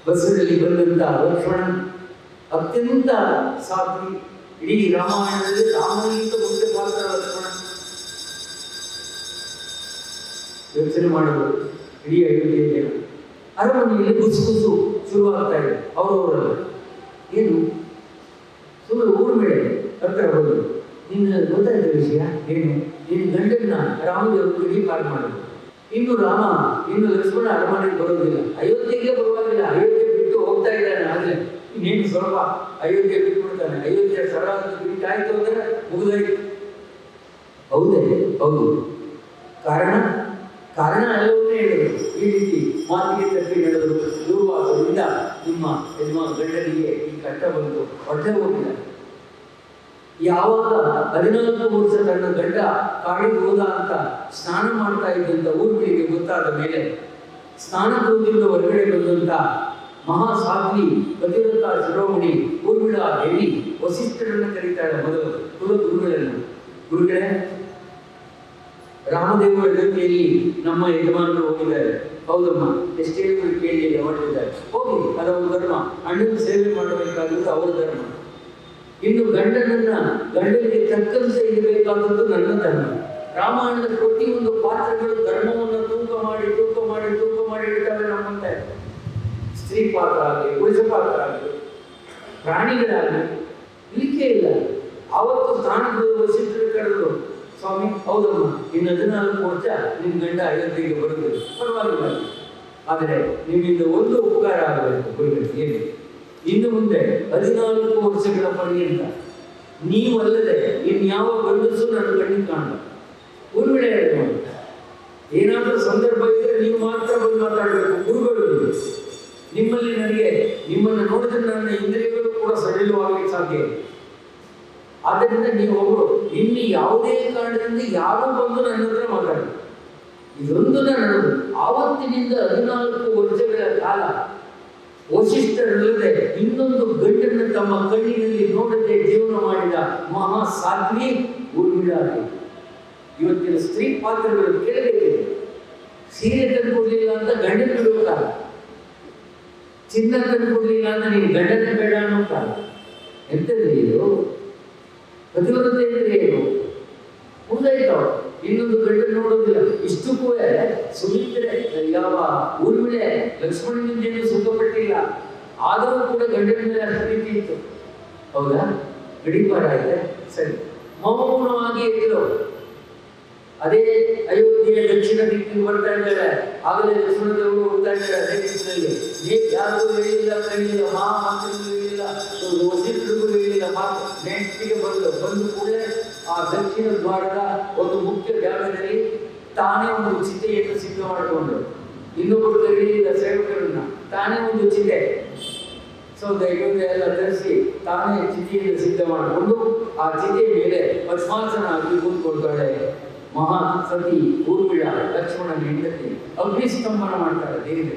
ಬಸ್ಸಿನಲ್ಲಿ ಬಂದಂತ ಲಕ್ಷ್ಮಣ ಅತ್ಯಂತ ಸಾಧ್ವಿ. ಇಡೀ ರಾಮಾಯಣದಲ್ಲಿ ರಾಮನಿಗಿಂತ ಮುಂದೆ ಪಾತ್ರ ಲಕ್ಷ್ಮಣ. ಯೋಚನೆ ಮಾಡಬಹುದು. ಇಡೀ ಅಯೋಧ್ಯೆಯ ಅರಮನೆಯಲ್ಲಿ ಗುಸುಗುಸು ಶುರುವಾಗ್ತಾ ಇದೆ ಅವರವರಲ್ಲಿ. ಏನು ಸುಮ್ಮನೆ ಊರ ಮೇಲೆ ಹತ್ತಿರ ಹೋದ್ರು. ನಿನ್ನ ಗೊತ್ತಾಯ್ತ ವಿಷಯ ಏನು? ನಿನ್ನ ಗಂಡನ್ನ ರಾಮದೇವರು ಗಡಿಪಾರು ಮಾಡೋದು. ಇನ್ನು ಲಕ್ಷ್ಮಣ ಅರಮನೆಗೆ ಬರೋದಿಲ್ಲ, ಅಯೋಧ್ಯೆಗೆ ಬರುವಾಗಿಲ್ಲ. ಅಯೋಧ್ಯೆ ಬಿಟ್ಟು ಹೋಗ್ತಾ ಇದ್ದಾನೆ. ಆದರೆ ಇನ್ನೇನು ಸ್ವಲ್ಪ ಅಯೋಧ್ಯೆ ಬಿಟ್ಬಿಡ್ತಾನೆ. ಅಯೋಧ್ಯೆ ಸರಾದ ಬಿಟ್ಟಾಯ್ತು ಅಂದರೆ ಮುಗಿದಾಯ್ತು. ಹೌದೇ? ಹೌದು. ಕಾರಣ ಕಾರಣ ಎಲ್ಲವನ್ನೇ ಹೇಳಿದರು. ಈ ರೀತಿ ಮಾತಿಗೆ ತಪ್ಪಿ ನಡೆದರು. ದೂರ್ವಾಸದಿಂದ ನಿಮ್ಮ ಗಂಡನಿಗೆ ಈ ಕಷ್ಟ ಬಂತು, ಹೊಟ್ಟೆ ಹೋಗಿಲ್ಲ. ಯಾವಾಗ 14 ವರ್ಷ ತನ್ನ ಗಂಡ ಕಾಡಿಗೆ ಹೋದ ಅಂತ ಸ್ನಾನ ಮಾಡ್ತಾ ಇದ್ದಂತ ಊರ್ಗಳಿಗೆ ಗೊತ್ತಾದ ಮೇಲೆ ಸ್ನಾನದಿಂದ ಹೊರಗಡೆ ಬಂದಂತ ಮಹಾಸಾಧ್ವಿ ಪತಿವ್ರತ ಶಿರೋಮಣಿ ಊರ್ಮಿಳ ದೇವಿ ವಸಿಷ್ಠರನ್ನು ಕರೀತಾಳೆ. ಮೊದಲು ಕುಲಗುರುಗಳನ್ನು, ಗುರುಗಳೇ, ರಾಮದೇವರ ಜೊತೆಯಲ್ಲಿ ನಮ್ಮ ಯಜಮಾನರು ಹೋಗಿದ್ದಾರೆ. ಹೌದಮ್ಮ, ಎಷ್ಟೇ ಕೇಳಿ ಹೊರಟಿದ್ದಾರೆ, ಹೋಗಿ, ಅದರ ಧರ್ಮ. ಅಣ್ಣನ ಸೇವೆ ಮಾಡಬೇಕಾಗಿದ್ದು ಅವರ ಧರ್ಮ. ಇನ್ನು ಗಂಡನಿಗೆ ತಕ್ಕಂತೆ ಇರಬೇಕಾದದ್ದು ನನ್ನ ಧರ್ಮ. ರಾಮಾಯಣದ ಪ್ರತಿಯೊಂದು ಪಾತ್ರಗಳು ಧರ್ಮವನ್ನು ತೂಕ ಮಾಡಿ ಇಡ್ತವೆ ನಮ್ಮ ಮುಂದೆ. ಸ್ತ್ರೀ ಪಾತ್ರ ಆಗಲಿ, ಪುರುಷ ಪಾತ್ರ ಆಗಲಿ, ಪ್ರಾಣಿಗಳಾಗಲಿ ಇಲ್ಲಿಕೆ ಇಲ್ಲ. ಅವತ್ತು ಸ್ಥಾನದ ವಸಿಷ್ಠರು ಕರೆದರು, ಸ್ವಾಮಿ, ಹೌದಮ್ಮ, ಇನ್ನು 14 ವರ್ಷ ನಿನ್ನ ಗಂಡ ಅಯೋಧ್ಯೆಗೆ ಬರುವುದು, ಪರವಾಗಿಲ್ಲ. ಆದರೆ ನಿಮ್ಮಿಂದ ಒಂದು ಉಪಕಾರ ಆಗಬೇಕು ಗುರುಗಳು. ಏನು? ಇನ್ನು ಮುಂದೆ 14 ವರ್ಷಗಳ ಪರ್ಯಂತ ನೀವಲ್ಲದೆ ಇನ್ಯಾವ ಗಂಡಸು ನನ್ನ ಕಣ್ಣಿಗೆ ಕಾಣಲ್ಲ. ಊರ್ಮಿಳೆ ಏನಾದರೂ ಸಂದರ್ಭ ಇದ್ದರೆ ನೀವು ಮಾತ್ರ ಬಂದು ಮಾತಾಡಬೇಕು. ಗುರುಗಳು ನಿಮ್ಮನ್ನು ನೋಡಿದ್ರೆ ನನ್ನ ಇಂದ್ರಿಯಗಳು ಕೂಡ ಸಡಿಲವಾಗಲಿಕ್ಕೆ ಸಾಧ್ಯ ಇದೆ. ಆದ್ದರಿಂದ ನೀವು ಒಬ್ಬರು ಇನ್ನು ಯಾವುದೇ ಕಾರಣದಿಂದ ಯಾರೂ ಬಂದು ನನ್ನ ಹತ್ರ ಮಾತಾಡಿ. ಇದೊಂದು ನನ್ನದು. ಆವತ್ತಿನಿಂದ 14 ವರ್ಷಗಳ ಕಾಲ ವಸಿಷ್ಠರಲ್ಲದೆ ಇನ್ನೊಂದು ಗಂಡನ್ನು ತಮ್ಮ ಕಣ್ಣಿನಲ್ಲಿ ನೋಡದೆ ಜೀವನ ಮಾಡಿದ ಮಹಾಸಾಧ್ವಿ ಊರ್ಮಿಳಾ. ಇವತ್ತಿನ ಸ್ತ್ರೀ ಪಾತ್ರಗಳು ಕೇಳಬೇಕಿದೆ. ಸೀರೆ ತಂದುಕೊಡ್ಲಿಲ್ಲ ಅಂತ ಗಂಡನ ಬಿಡುತ್ತಾರೆ, ಚಿನ್ನ ತಂದುಕೊಡ್ಲಿಲ್ಲ ಅಂತ ನೀನು ಗಂಡನ ಬೇಡ ಅನ್ನೋಕ್ಕಾಗ. ಎಂತಂದ್ರೆ ಇದು ಪತಿವ್ರತೆ ಅಂದ್ರೆ ಏನು? ಮುಗಿದಾಯ್ತು, ಇನ್ನೊಂದು ಗಂಡನ ನೋಡೋದಿಲ್ಲ. ಇಷ್ಟಕ್ಕೂ ಸುಮಿತ್ರೆ ಯಾವ ಊರ್ಮಿಳೆ ಲಕ್ಷ್ಮಣನಿಂದೇನು ಸುಖಪಟ್ಟಿಲ್ಲ, ಆದರೂ ಕೂಡ ಗಂಡನ ಮೇಲೆ ಅಷ್ಟು ರೀತಿ ಇತ್ತು. ಹೌದಾ? ಗಡಿಪಾರ ಆಯ್ತೆ, ಸರಿ, ಮೌನವಾಗಿ ಇದ್ರು. ಅದೇ ಅಯೋಧ್ಯೆಯ ದಕ್ಷಿಣ ದಿಕ್ಕಿಗೆ ಬರ್ತಾ ಇದ್ದಾರೆ. ಆಗಲೇ ಲಕ್ಷ್ಮಣದೇವರು ಹೋಗ್ತಾ ಇದ್ದಾರೆ ಅದೇ ದಿಕ್ಕಿನಲ್ಲಿ. ಯಾರಿಗೂ ಹೇಳಿಲ್ಲ, ಕಲಿಯಿಲ್ಲ, ಮಹಾಮಂತ್ರಿಗೂ ಹೇಳಿಲ್ಲ, ವಸಿಷ್ಠರಿಗೂ ಹೇಳಿಲ್ಲ. ಮಾತು ನೆಟ್ಟಿಗೆ ಬಂದು ಕೂಡಲೇ ಆ ದಕ್ಷಿಣ ದ್ವಾರದ ಒಂದು ಮುಖ್ಯ ಜಾಗದಲ್ಲಿ ತಾನೇ ಒಂದು ಚಿತೆಯನ್ನು ಸಿದ್ಧ ಮಾಡಿಕೊಂಡು, ಇನ್ನೊಬ್ಬರು ಕರೀಲಿಲ್ಲ ಸೇವಕರನ್ನ, ತಾನೇ ಒಂದು ಚಿತೆ ಸೌದೆ ಎಲ್ಲ ತರಿಸಿ ತಾನೇ ಚಿತೆಯನ್ನು ಸಿದ್ಧ ಮಾಡಿಕೊಂಡು ಆ ಚಿತೆಯ ಮೇಲೆ ಪದ್ಮಾಸನ ಆಗಿ ಕೂತ್ಕೊಳ್ತಾಳೆ ಮಹಾ ಸತಿ ಊರ್ಮಿಳಾ. ಲಕ್ಷ್ಮಣನ ಹೆಂಡತಿ ಅಗ್ನಿಸ್ತಂಭನ ಮಾಡ್ತಾಳೆ ದೇವಿ.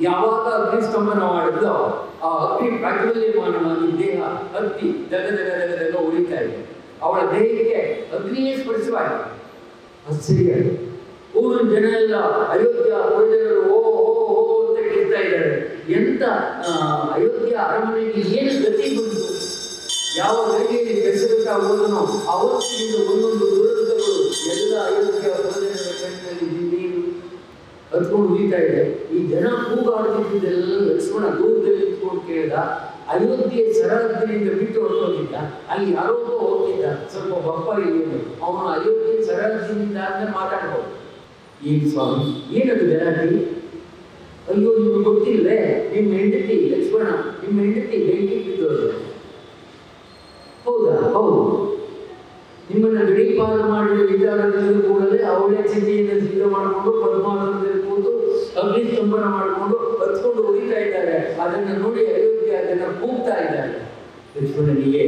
ಯಾವಾಗ ಅಗ್ನಿಸ್ತಂಭನ ಮಾಡಿದ್ಲೋ ಆ ಅಗ್ನಿ ಪ್ರಾಜ್ವಲ್ಯಮಾನವಾಗಿ ದೇಹ ಹತ್ತಿ ದಗ ಉಳಿತಾ ಇದೆ. ಅವಳ ದೇಹಕ್ಕೆ ಅಗ್ನಿಯೇ ಸ್ಪರ್ಶವಾಯಿತು. ಆಶ್ಚರ್ಯ. ಊರಿನ ಜನ ಎಲ್ಲ ಅಯೋಧ್ಯ ಪ್ರಜೆಗಳು ಓ ಅಂತ ಕೇಳ್ತಾ ಇದ್ದಾರೆ. ಎಂತ ಅಯೋಧ್ಯ ಅರಮನೆಗೆ ಏನು ಗತಿ ಬಂತು? ಯಾವ ಗಳಿಗೆಯಲ್ಲಿ ದಶರಥ ಹೋದನೋ ಅವತ್ತಿನಿಂದ ಒಂದೊಂದು ದುರಂತಗಳು ಎಲ್ಲ ಅಯೋಧ್ಯ ಪ್ರಜೆಗಳ ಕಣ್ಣಿನಲ್ಲಿ ನೀರು ಹತ್ಕೊಂಡು ಉಳಿತಾ ಇದೆ. ಈ ಜನ ಕೂಗಾಡುತ್ತಿದ್ದೆಲ್ಲ ಲಕ್ಷ್ಮಣ ದೂರದಲ್ಲಿ ನಿಂತ್ಕೊಂಡು ಕೇಳಿದ. ಅಯೋಧ್ಯೆ ಸರಹದ್ದಿನಿಂದ ಬಿಟ್ಟು ಹೊರಟೋಗಿದ್ದ. ಅಲ್ಲಿ ಯಾರೋ ಹೋಗಿದ್ದ, ಸ್ವಲ್ಪ ಬಪ್ಪ ಇಲ್ಲಿ. ಅವನು ಅಯೋಧ್ಯೆ ಸರಹದ್ದಿನಿಂದ ಅಂದ್ರೆ ಮಾತಾಡ್ಬೋದು. ಏನು ಸ್ವಾಮಿ, ಏನದು ಗಲಾಟೆ? ಅಯ್ಯೋ, ನಿಮ್ಗೆ ಗೊತ್ತಿಲ್ಲವೇ? ನಿಮ್ಮ ಹೆಂಡತಿ ಲಕ್ಷ್ಮಣ, ನಿಮ್ಮ ಹೆಂಡತಿ ಬೆಂಕಿ ಬಿದ್ದೋದು. ಹೌದಾ? ಹೌದು. ನಿಮ್ಮನ್ನು ಗಡಿಪಾರು ಮಾಡಿದ ವಿಚಾರದಲ್ಲಿ ಕೂಡಲೇ ಅವಳೇ ಚಿತೆಯನ್ನು ಸಿದ್ಧ ಮಾಡಿಕೊಂಡು ಪದ್ಮಾಸನದಲ್ಲಿ ಕೂತು ಅಗ್ನಿಸ್ತಂಭನ ಮಾಡಿಕೊಂಡು ಹತ್ಕೊಂಡು ಉಳಿತಾ ಇದ್ದಾರೆ. ಅದನ್ನು ನೋಡಿ ಅಯೋಧ್ಯೆ ಅದನ್ನು ಕೂಗ್ತಾ ಇದ್ದಾರೆ. ಲಕ್ಷ್ಮಣನಿಗೆ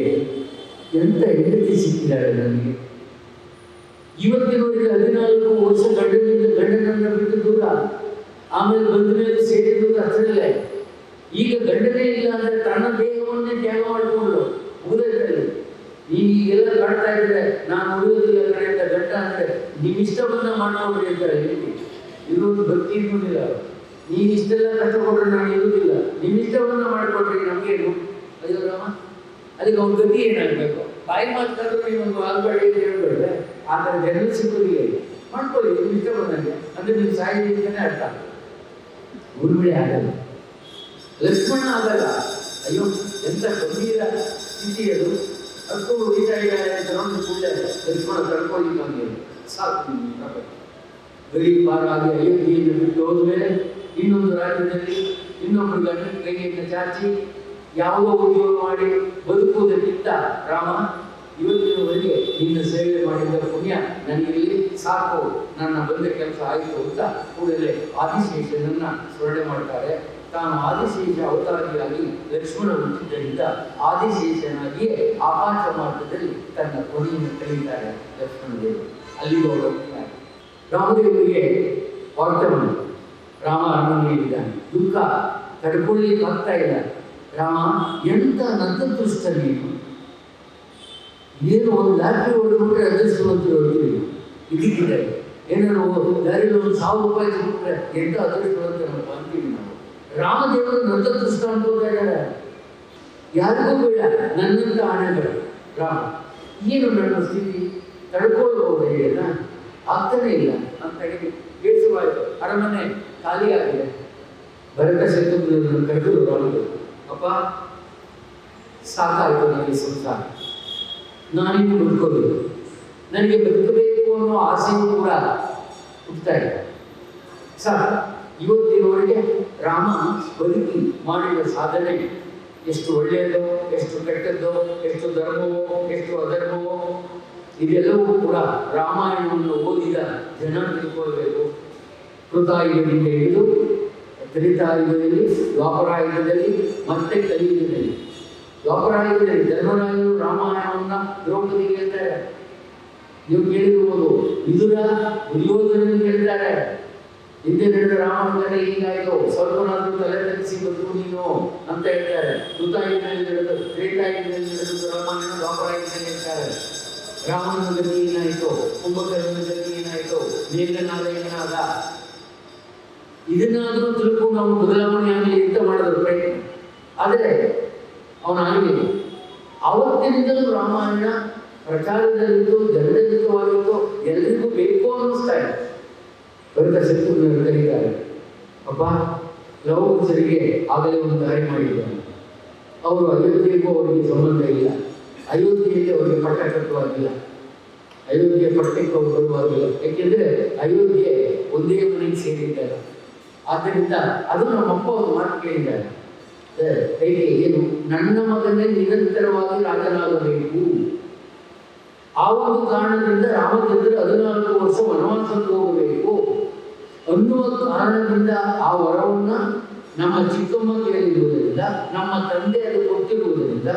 ಎಂತ ಹೆಂಡತಿ ಸಿಕ್ಕಿದ್ದಾರೆ ನನಗೆ. ಇವತ್ತಿನವರೆಗೆ 14 ವರ್ಷ ಗಂಡನನ್ನು ಬಿಟ್ಟು ದೂರ, ಆಮೇಲೆ ಬಂದ ಮೇಲೆ ಸೇರಿದ್ದು ಅಷ್ಟರಲ್ಲೇ. ಈಗ ಗಂಡನೇ ಇಲ್ಲ ಅಂದ್ರೆ ತನ್ನ ದೇಹವನ್ನೇ ತ್ಯಾಗ ಮಾಡಿಕೊಂಡು ಮುಗಿದಲ್ಲಿ ನೀನು ಈಗೆಲ್ಲ ಕಾಡ್ತಾ ಇದ್ರೆ ನಾನು ಉಳಿಯೋದಿಲ್ಲ ಕಡೆ ಅಂತ ಗಂಡ ಅಂದ್ರೆ ನೀವಿಷ್ಟವನ್ನ ಮಾಡ್ಕೊಂಡ್ರಿ ಅಂತಾರೆ. ಇರೋದು ಭಕ್ತಿ ಇರುವುದಿಲ್ಲ. ನೀನು ಇಷ್ಟೆಲ್ಲ ಕಷ್ಟಪಡ್ರೆ ನಾನು ಇರುವುದಿಲ್ಲ, ನಿಮ್ಮಿಷ್ಟವನ್ನ ಮಾಡ್ಕೊಡ್ರಿ ನಮಗೇನು. ಅಯ್ಯೋ ರಾಮ, ಅದಕ್ಕೆ ಅವ್ನ ಗತಿ ಏನಾಗಬೇಕು? ಬಾಯಿ ಮಾತಾಡಿದ್ರೆ ನೀವೊಂದು ಆಗಬೇಡಿ ಅಂತ ಹೇಳ್ಬೇಡ್ರೆ ಆ ಥರ ಜನರು ಸಿಗೋದಿಲ್ಲ. ಮಾಡ್ಕೊಳ್ಳಿ ನಿಮ್ಗೆ ಇಷ್ಟ ಬಂದಂಗೆ, ಅಂದ್ರೆ ನೀವು ಸಾಯಿದೆ ಅಂತಲೇ ಅರ್ಥ. ಊರ್ಮಿಳೆ ಆಗಲ್ಲ, ಲಕ್ಷ್ಮಣ ಆಗಲ್ಲ. ಅಯ್ಯೋ, ಎಂತ ಗಂಭೀರ ಸ್ಥಿತಿ ಅದು. ಅರ್ಕೊಂಡು ಉಳಿತಾ ಇದ್ದಾರೆ ಅಂತ ನೋಡಿ ಕೂಡಲೇ ಲಕ್ಷ್ಮಣ ಕಳ್ಕೊಳ್ಳಿಕ್ಕೆ ಸಾಕು. ಗರೀಬಾರಾಗಿ ಅಯೋಧ್ಯೆಯನ್ನು ಬಿಟ್ಟು ಹೋದ್ಮೇಲೆ ಇನ್ನೊಂದು ರಾಜ್ಯದಲ್ಲಿ ಇನ್ನೊಬ್ಬರು ಗಂಡನ ಕೈಯನ್ನು ಚಾಚಿ ಯಾವುದೋ ಉದ್ಯೋಗ ಮಾಡಿ ಬದುಕುವುದಕ್ಕಿಂತ ರಾಮ, ಇವತ್ತಿನವರೆಗೆ ನಿನ್ನ ಸೇವೆ ಮಾಡಿದ ಪುಣ್ಯ ನನಗಿರಲಿ, ಸಾಕು, ನನ್ನ ಬಂದ ಕೆಲಸ ಆಯಿತು ಅಂತ ಕೂಡಲೇ ಆದಿಶೇಷನನ್ನ ಸ್ಮರಣೆ ಮಾಡ್ತಾರೆ. ತಾನು ಆದಿಶೇಷ ಅವತಾರಿಯಾಗಿ ಲಕ್ಷ್ಮಣ ಹುಟ್ಟಿದ್ದರಿಂದ ಆದಿಶೇಷನಾಗಿಯೇ ಆಕಾಶ ಮಾರ್ಗದಲ್ಲಿ ತನ್ನ ಕೊನೆಯನ್ನು ಕಳೀತಾರೆ ಲಕ್ಷ್ಮಣದೇವರು. ಅಲ್ಲಿಗೆ ಹೋಗ್ತಾರೆ. ರಾಮದೇವರಿಗೆ ವಾರ್ತೆ ಬಂತು, ರಾಮ ಅರಮನೆಯಲ್ಲಿದ್ದಾನೆ, ದುಃಖ ತಡ್ಕೊಳ್ಳಿಕ್ಕೆ ಆಗ್ತಾ ಇಲ್ಲ. ರಾಮ, ಎಂತ ನದ್ದೃಷ್ಟ ನೀನು, ಏನು ಒಂದು ಲಾಟ್ರಿ ಹೊಡೆದ್ಬಿಟ್ರೆ ಅದೃಷ್ಟವಂತರು ಹೊಡ್ತೀವಿ, ಇದಕ್ಕಿದ್ದಾರೆ ಏನಾದ್ರು ದಾರಿಯಲ್ಲಿ ಒಂದು ₹1000 ಸಿಕ್ಕಿದ್ರೆ ಎಂತ ಅದೃಷ್ಟವಂತರಪ್ಪ ಅಂತೀವಿ ನಾವು. ರಾಮದೇವರು ನದ್ದೃಷ್ಟ ಅನ್ಕೋತಾ ಇದ್ದಾರೆ. ಯಾರಿಗೂ ಬೇಡ ನನ್ನಂತ ಹಣಗಳು. ರಾಮ, ಏನು ನನ್ನ ಸ್ಥಿತಿ ತಡ್ಕೊಳ್ಬಹುದೇನ, ಆಗ್ತಾನೆ ಇಲ್ಲ ಅಂತ ಹೇಳಿ ಬೇಸವಾಯಿತು. ಅರಮನೆ ಖಾಲಿಯಾಗಿದೆ. ಭರತ ಶತ್ರುಘ್ನರನ್ನು ಕರೆದು ರಾಮದೇವರು, ಅಪ್ಪ ಸಾಕಾಯಿತು ನನಗೆ ಸಂಸಾರ, ನಾನಿನ್ನು ಬದುಕೋದು, ನನಗೆ ಬದುಕಬೇಕು ಅನ್ನೋ ಆಸೆಯೂ ಕೂಡ ಹುಟ್ಟುತ್ತಾ ಇದೆ. ಸರ್, ಇವತ್ತಿನವರೆಗೆ ರಾಮ ಬದುಕಿ ಮಾಡಿದ ಸಾಧನೆ ಎಷ್ಟು ಒಳ್ಳೆಯದೋ, ಎಷ್ಟು ಕೆಟ್ಟದ್ದೋ, ಎಷ್ಟು ಧರ್ಮವೋ, ಎಷ್ಟು ಅಧರ್ಮವೋ, ಇದೆಲ್ಲವೂ ಕೂಡ ರಾಮಾಯಣವನ್ನು ಓದಿದ ಜನ ತಿಳ್ಕೊಳ್ಬೇಕು. ಕೃತಾಯುಗದಿಂದ ಹಿಡಿದು ತ್ರೇತಾಯುಗದಲ್ಲಿ, ದ್ವಾಪರಾಯುಗದಲ್ಲಿ, ಮತ್ತೆ ಕಲಿಯುಗದಲ್ಲಿ. ದ್ವಾಪರಾಯುಗದಲ್ಲಿ ಧರ್ಮರಾಯರು ರಾಮಾಯಣವನ್ನು ದ್ರೌಪದಿಗೆ ಹೇಳ್ತಾರೆ. ನೀವು ಕೇಳಿರ್ಬೋದು, ವಿದುರ ದುರ್ಯೋಧನನ್ನು ಹೇಳ್ತಾರೆ, ಹಿಂದೆ ನಡೆದ ರಾಮಾಯಣದಲ್ಲಿ ಹೀಗಾಯಿತು, ಸ್ವಲ್ಪನಾದರೂ ತಲೆ ತಗ್ಗಿಸಿ ಬದುಕು ನೀನು ಅಂತ ಹೇಳ್ತಾರೆ. ಕೃತಾಯುಗದಲ್ಲಿ ನಡೆದ, ತ್ರೇತಾಯುಗದಲ್ಲಿ ನಡೆದ ರಾಮಾಯಣ ದ್ವಾಪರಾಯುಗದಲ್ಲಿ ಹೇಳ್ತಾರೆ. ರಾಮನ ಗತಿ ಏನಾಯಿತು, ಕುಂಭಕರ್ಣನ ಗತಿ ಏನಾಯಿತು, ಮೇಘನಾದ ಏನಾದ, ಇದನ್ನಾದರೂ ತಿಳ್ಕೊಂಡು ಅವನು ಬದಲಾವಣೆ ಆಗಲಿ ಅಂತ ಮಾಡಿದ್ರು ಪ್ರಯತ್ನ. ಆದರೆ ಅವನಾಗಲಿಲ್ಲ. ಆವತ್ತಿನಿಂದಲೂ ರಾಮಾಯಣ ಪ್ರಚಾರದಲ್ಲಿದ್ದು ಜನರಂಜಿತವಾಗಿದ್ದು ಎಲ್ಲರಿಗೂ ಬೇಕು ಅನ್ನಿಸ್ತಾ ಇದೆ. ಭರತ ಶತ್ರುಘ್ನರು ಕರೀತಾರೆ, ಅಪ್ಪ ಲವಕುಶರಿಗೆ ಆಗಲೇ ಒಂದು ದಾರಿ ಮಾಡಿದ್ದಾನೆ. ಅವರು ಅಯೋಧ್ಯೆಗೂ ಅವರಿಗೆ ಸಂಬಂಧ ಇಲ್ಲ, ಅಯೋಧ್ಯೆಯಲ್ಲಿ ಅವರಿಗೆ ಪಟ್ಟ ಕಟ್ಟುವಾಗಿಲ್ಲ, ಅಯೋಧ್ಯೆ ಪಟ್ಟಕ್ಕೆ ಅವರು ಬರುವಾಗಿಲ್ಲ. ಯಾಕೆಂದರೆ ಅಯೋಧ್ಯೆ ಒಂದೇ ಮನೆಗೆ ಸೇರಿದ್ದಾರೆ. ಆದ್ದರಿಂದ ಅದು ನಮ್ಮಪ್ಪ ಒಂದು ಮಾತು ಕೇಳಿದ್ದಾರೆ, ಹೇಗೆ ಏನು, ನನ್ನ ಮಗನೇ ನಿರಂತರವಾಗಿ ರಾಜನಾಗಬೇಕು. ಆ ಒಂದು ಕಾರಣದಿಂದ ರಾಮಚಂದ್ರ 14 ವರ್ಷ ವನವಾಸಕ್ಕೆ ಹೋಗಬೇಕು ಅನ್ನುವ ಕಾರಣದಿಂದ ಆ ವರವನ್ನು ನಮ್ಮ ಚಿಕ್ಕಮ್ಮ ಕೇಳಿರುವುದರಿಂದ, ನಮ್ಮ ತಂದೆ ಅದು ಕೊಟ್ಟಿರುವುದರಿಂದ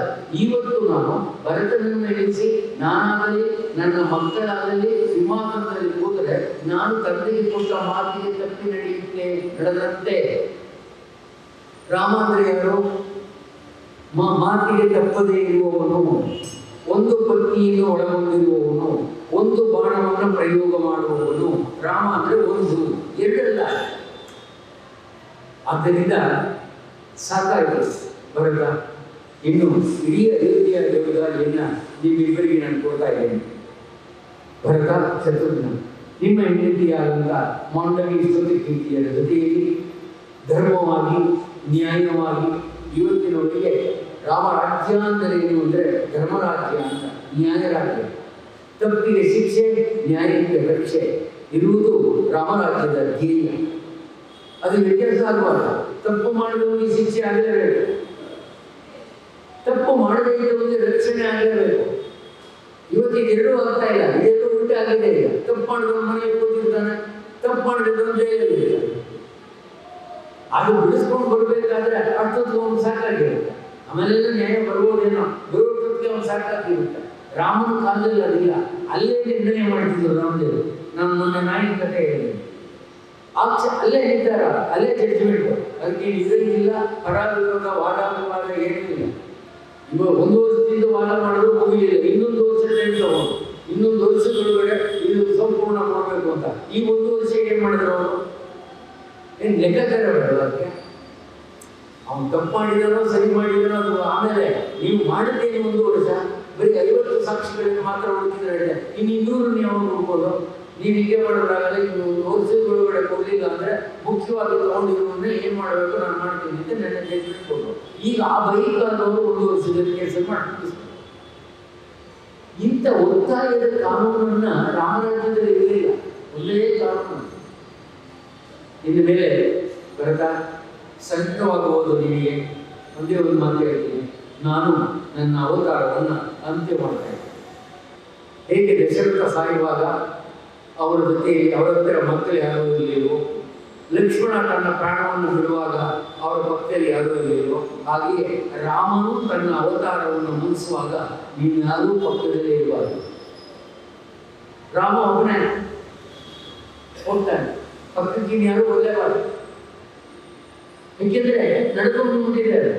ಇವತ್ತು ನಾನು ಭರತನನ್ನು ಇಳಿಸಿ ನಾನಾಗಲಿ ನನ್ನ ಮಕ್ಕಳಾಗಲಿ ಸಿಂಹಾಸನದಲ್ಲಿ ಕೂತರೆ ನಾನು ತಂದೆಗೆ ಕೊಟ್ಟ ಮಾತಿಗೆ ತಪ್ಪಿ ನಡೆದಂತೆ. ರಾಮ ಅಂದರೆ ಯಾರು? ಮಾತಿಗೆ ತಪ್ಪದೇ ಇರುವವನು, ಒಂದು ಪತ್ನಿಯನ್ನು ಒಳಗೊಂಡಿರುವವನು, ಒಂದು ಬಾಣವನ್ನು ಪ್ರಯೋಗ ಮಾಡುವವನು. ರಾಮ ಅಂದರೆ ಒಂದು, ಎರಡಲ್ಲ. ಆದ್ದರಿಂದ ಸಾಕಾಯಿತು ಭರತ, ಇನ್ನು ಇಡೀ ಅಯೋಧ್ಯೆಯ ಜವಾಬ್ದಾರಿಯನ್ನು ನಿಮ್ಮಿಬ್ಬರಿಗೆ ನಾನು ಕೊಡ್ತಾ ಇದ್ದೇನೆ. ಭರತ ಶತ್ರುಘ್ನ, ನಿಮ್ಮ ಹೆಂಡತಿಯಾದಂಥ ಮಾಂಡವಿ ಸ್ತುತಿಕೀರ್ತಿಯರ ಜೊತೆಯಲ್ಲಿ ಧರ್ಮವಾಗಿ ನ್ಯಾಯವಾಗಿ ಇವತ್ತಿನವರೆಗೆ ರಾಮರಾಜ್ಯ ಅಂದರೆ ಏನು ಅಂದರೆ ಧರ್ಮರಾಜ್ಯ ಅಂತ, ನ್ಯಾಯರಾಜ್ಯ. ತಪ್ಪಿಗೆ ಶಿಕ್ಷೆ, ನ್ಯಾಯಕ್ಕೆ ರಕ್ಷೆ ಇರುವುದು ರಾಮರಾಜ್ಯದ ಧ್ಯೇಯ. ಅದು ವ್ಯತ್ಯಾಸ ಆಗಬಾರ್ದು. ತಪ್ಪು ಮಾಡಿದವನಿಗೆ ಶಿಕ್ಷೆ ಆಗಲೇಬೇಕು, ತಪ್ಪು ಮಾಡದೇ ಇದ್ದವನಿಗೆ ರಕ್ಷಣೆ ಆಗಲೇಬೇಕು. ಇವತ್ತಿಗೆ ಎರಡೂ ಆಗ್ತಾ ಇಲ್ಲ, ಇದೆಲ್ಲೂ ಉಲ್ಟೆ ಆಗಿದೆ. ಈಗ ತಪ್ಪು ಮಾಡಿದವನು ಮನೆಯಲ್ಲಿ ಕೂತಿರ್ತಾನೆ, ತಪ್ಪು ಮಾಡಿದವನು ಜೈಲಲ್ಲಿ ಇರ್ತಾನೆ. ಅದು ಬಿಡಿಸ್ಕೊಂಡು ಬರಬೇಕಾದ್ರೆ ಅಷ್ಟೊತ್ತಿಗೆ ಅವನು ಸಾಕಾಗಿರುತ್ತೆ. ಆಮೇಲೆಲ್ಲ ನ್ಯಾಯ ಬರ್ಬೋದೇನೋ, ಬರುವಷ್ಟೊತ್ತಿಗೆ ಅವನು ಸಾಕಾಗಿರುತ್ತೆ. ರಾಮನ ಕಾಲದಲ್ಲಿ ಅದಿಲ್ಲ, ಅಲ್ಲೇ ನಿರ್ಣಯ ಮಾಡ್ತಿದ್ರು ರಾಮದೇವರು. ನಾನು ಮೊನ್ನೆ ನಾಯಿನ ಕಥೆ ಹೇಳಿದೆ, ಅಲ್ಲೇ ಹೇಳ್ತಾರ, ಅಲ್ಲೇ ಜಡ್ಜ್ಮೆಂಟ್. ಅದಕ್ಕೆ ಇದರಿಗಿಲ್ಲ ಪರಾವಿರೋಧ ವಾದ ವಿವಾದ ಏನೂ ಇಲ್ಲ. ಇವಾಗ 1 ವರ್ಷದಿಂದ ವಾದ ಮಾಡೋದು ಮುಗಿಲಿಲ್ಲ, ಇನ್ನೊಂದು ವರ್ಷ ಟೈಮ್ ತಗೊಂಡು ಇನ್ನೊಂದು ವರ್ಷದೊಳಗಡೆ ಇದು ಸಂಪೂರ್ಣ ಮಾಡಬೇಕು ಅಂತ. ಈ 1 ವರ್ಷ ಏನ್ ಮಾಡಿದ್ರು ಅವರು? ಏನು ಲೆಕ್ಕಾಚಾರ ಬೇಡ ಅದಕ್ಕೆ. ಅವನು ತಪ್ಪು ಮಾಡಿದಾನೋ ಸರಿ ಮಾಡಿದಾನೋ ಅದು ಆಮೇಲೆ. ನೀವು ಮಾಡಿದ್ದೇನು 1 ವರ್ಷ, ಬರೀ 50 ಸಾಕ್ಷಿಗಳನ್ನು ಮಾತ್ರ ಹುಡುಕಿದ್ರೆ ಇನ್ನು 200 ನೀವು ಹುಡ್ಕೋದು. ನೀವು ಹೀಗೆ ಮಾಡೋದಾಗಲ್ಲ. ಇನ್ನು 1 ವರ್ಷದೊಳಗಡೆ ಕೊಡಲಿಲ್ಲ ಅಂದರೆ ಮುಖ್ಯವಾಗಿ ತಗೊಂಡಿರೋದನ್ನ ಏನು ಮಾಡಬೇಕು ನಾನು ಮಾಡ್ತೀನಿ ಅಂತ ನನ್ನ ಜಡ್ಜ್ಮೆಂಟ್ ಕೊಡೋದು. ಈಗ ಆ ಬೈಕಾದವರು 1 ವರ್ಷದಲ್ಲಿ ಕೆಲಸ ಮಾಡ್ತಾರೆ. ಇಂಥ ಒತ್ತಾಯದ ಕಾನೂನನ್ನ ರಾಮರಾಜ್ಯದಲ್ಲಿ ಇರಲಿಲ್ಲ, ಒಂದೇ ಕಾನೂನು. ಇನ್ನು ಮೇಲೆ ಭರತ ಸಂಕಟವಾಗುವುದು ನಿಮಗೆ ಒಂದೇ ಒಂದು ಮಾತು ಹೇಳ್ತೀನಿ, ನಾನು ನನ್ನ ಅವತಾರವನ್ನು ಅಂತ್ಯ ಮಾಡ್ತಾ ಇದ್ದೇನೆ. ಹೇಗೆ ದಶರಥ ಸಾಯುವಾಗ ಅವರ ಜೊತೆ ಅವರ ಹತ್ತಿರ ಮಕ್ಕಳು ಯಾರೂ ಇರಲಿಲ್ವೋ? ಲಕ್ಷ್ಮಣ ತನ್ನ ಪ್ರಾಣವನ್ನು ಬಿಡುವಾಗ ಅವರ ಪಕ್ಕದಲ್ಲಿ ಯಾರೂ ಇರಲಿಲ್ವೋ? ಹಾಗೆಯೇ ರಾಮನು ತನ್ನ ಅವತಾರವನ್ನು ಮುಗಿಸುವಾಗ ನೀನ್ಯಾರೂ ಪಕ್ಕದಲ್ಲೇ ಇರಬಾರ್ದು. ರಾಮ ಒಬ್ಬನೇ ಹೋಗ್ತಾನೆ, ಪಕ್ಕಕ್ಕೆ ಯಾರು ಒಳ್ಳೆಯಬಾರ್ದು. ಏಕೆಂದರೆ ನಡ್ಕೊಂಡು ಮುಂದಿದ್ದಾರೆ,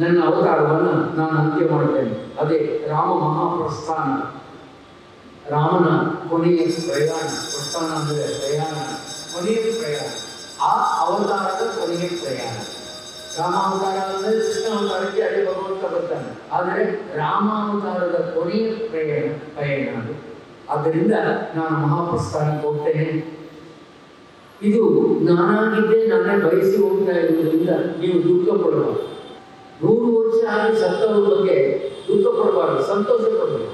ನನ್ನ ಅವತಾರವನ್ನು ನಾನು ಅಂತ್ಯ ಮಾಡ್ತೇನೆ. ಅದೇ ರಾಮ ಮಹಾಪ್ರಸ್ಥಾನ, ರಾಮನ ಕೊನೆಯ ಪ್ರಯಾಣ. ಪ್ರಸ್ಥಾನ ಅಂದರೆ ಪ್ರಯಾಣ, ಕೊನೆಯ ಪ್ರಯಾಣ, ಆ ಅವತಾರದ ಕೊನೆಯ ಪ್ರಯಾಣ. ರಾಮಾವತಾರ ಅಂದರೆ ಕೃಷ್ಣ ಅವತಾರಕ್ಕೆ ಅದೇ ಭಗವಂತ ಬರ್ತಾನೆ, ಆದರೆ ರಾಮಾವತಾರದ ಕೊನೆಯ ಪಯಣ ಅದು. ಆದ್ದರಿಂದ ನಾನು ಮಹಾಪ್ರಸ್ಥಾನಕ್ಕೆ ಹೋಗ್ತೇನೆ. ಇದು ನಾನಾಗಿದ್ದೇ ನಾನೇ ಬಯಸಿ ಹೋಗ್ತಾ ಇರುವುದರಿಂದ ನೀವು ದುಃಖ ಪಡಬಾರ್ದು. 100 ವರ್ಷ ಆಗಿ ಸತ್ತವರ ಬಗ್ಗೆ ದುಃಖ ಪಡಬಾರ್ದು, ಸಂತೋಷ ಪಡಬೇಕು.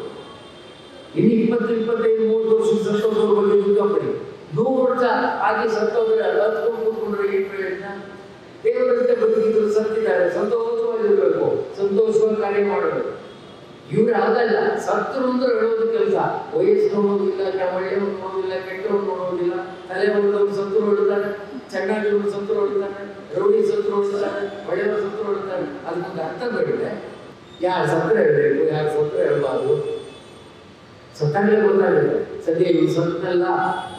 ಇನ್ನು 20, 25, 30 ವರ್ಷ ಸತ್ತೋದ್ರ ಬಗ್ಗೆ ದುಃಖ ಪಡಿ. 100 ವರ್ಷ ಆಗಿ ಸತ್ತೋದ್ರೆ ಕೂತ್ಕೊಂಡ್ರೆ ಏನು ಪ್ರಯೋಜನ? ದೇವರಂತೆ ಬದುಕಿದ್ರು, ಸತ್ತಿದ್ದಾರೆ, ಸಂತೋಷವಾಗಿರ್ಬೇಕು, ಸಂತೋಷವಾಗಿ ಕಾರ್ಯ ಮಾಡಬೇಕು. ಇವ್ರು ಆಗಲ್ಲ, ಸತ್ತರು ಅಂದ್ರೆ ಹೇಳೋದು ಕೆಲಸ. ವಯಸ್ಸು ನೋಡೋದಿಲ್ಲ, ಒಳ್ಳೆಯವ್ರು ನೋಡೋದಿಲ್ಲ, ಕೆಟ್ಟವ್ರು ನೋಡೋದಿಲ್ಲ, ತಲೆ ಹೊಡೆದವ್ರು ಸತ್ತರು ಹೊಡ್ತಾರೆ, ಚೆನ್ನಾಗಿರೋರು ಸತ್ತರು ಹೊಡ್ತಾನೆ, ರೌಡಿ ಸತ್ತರು ಹೊಡ್ತಾನೆ, ಒಳ್ಳೆಯವರು ಸತ್ತರು ಹೊಡ್ತಾನೆ. ಅದಕ್ಕೊಂದು ಅರ್ಥ ಬೇಡಿದೆ. ಯಾರು ಸತ್ರ ಹೇಳಬೇಕು, ಯಾರು ಸತ್ರ ಹೇಳಬಾರ್ದು, ಸತ್ತಾಗಲೇ ಗೊತ್ತಾಗುತ್ತೆ. ಸದ್ಯ ಇವ್ರು ಸತ್ತಲ್ಲ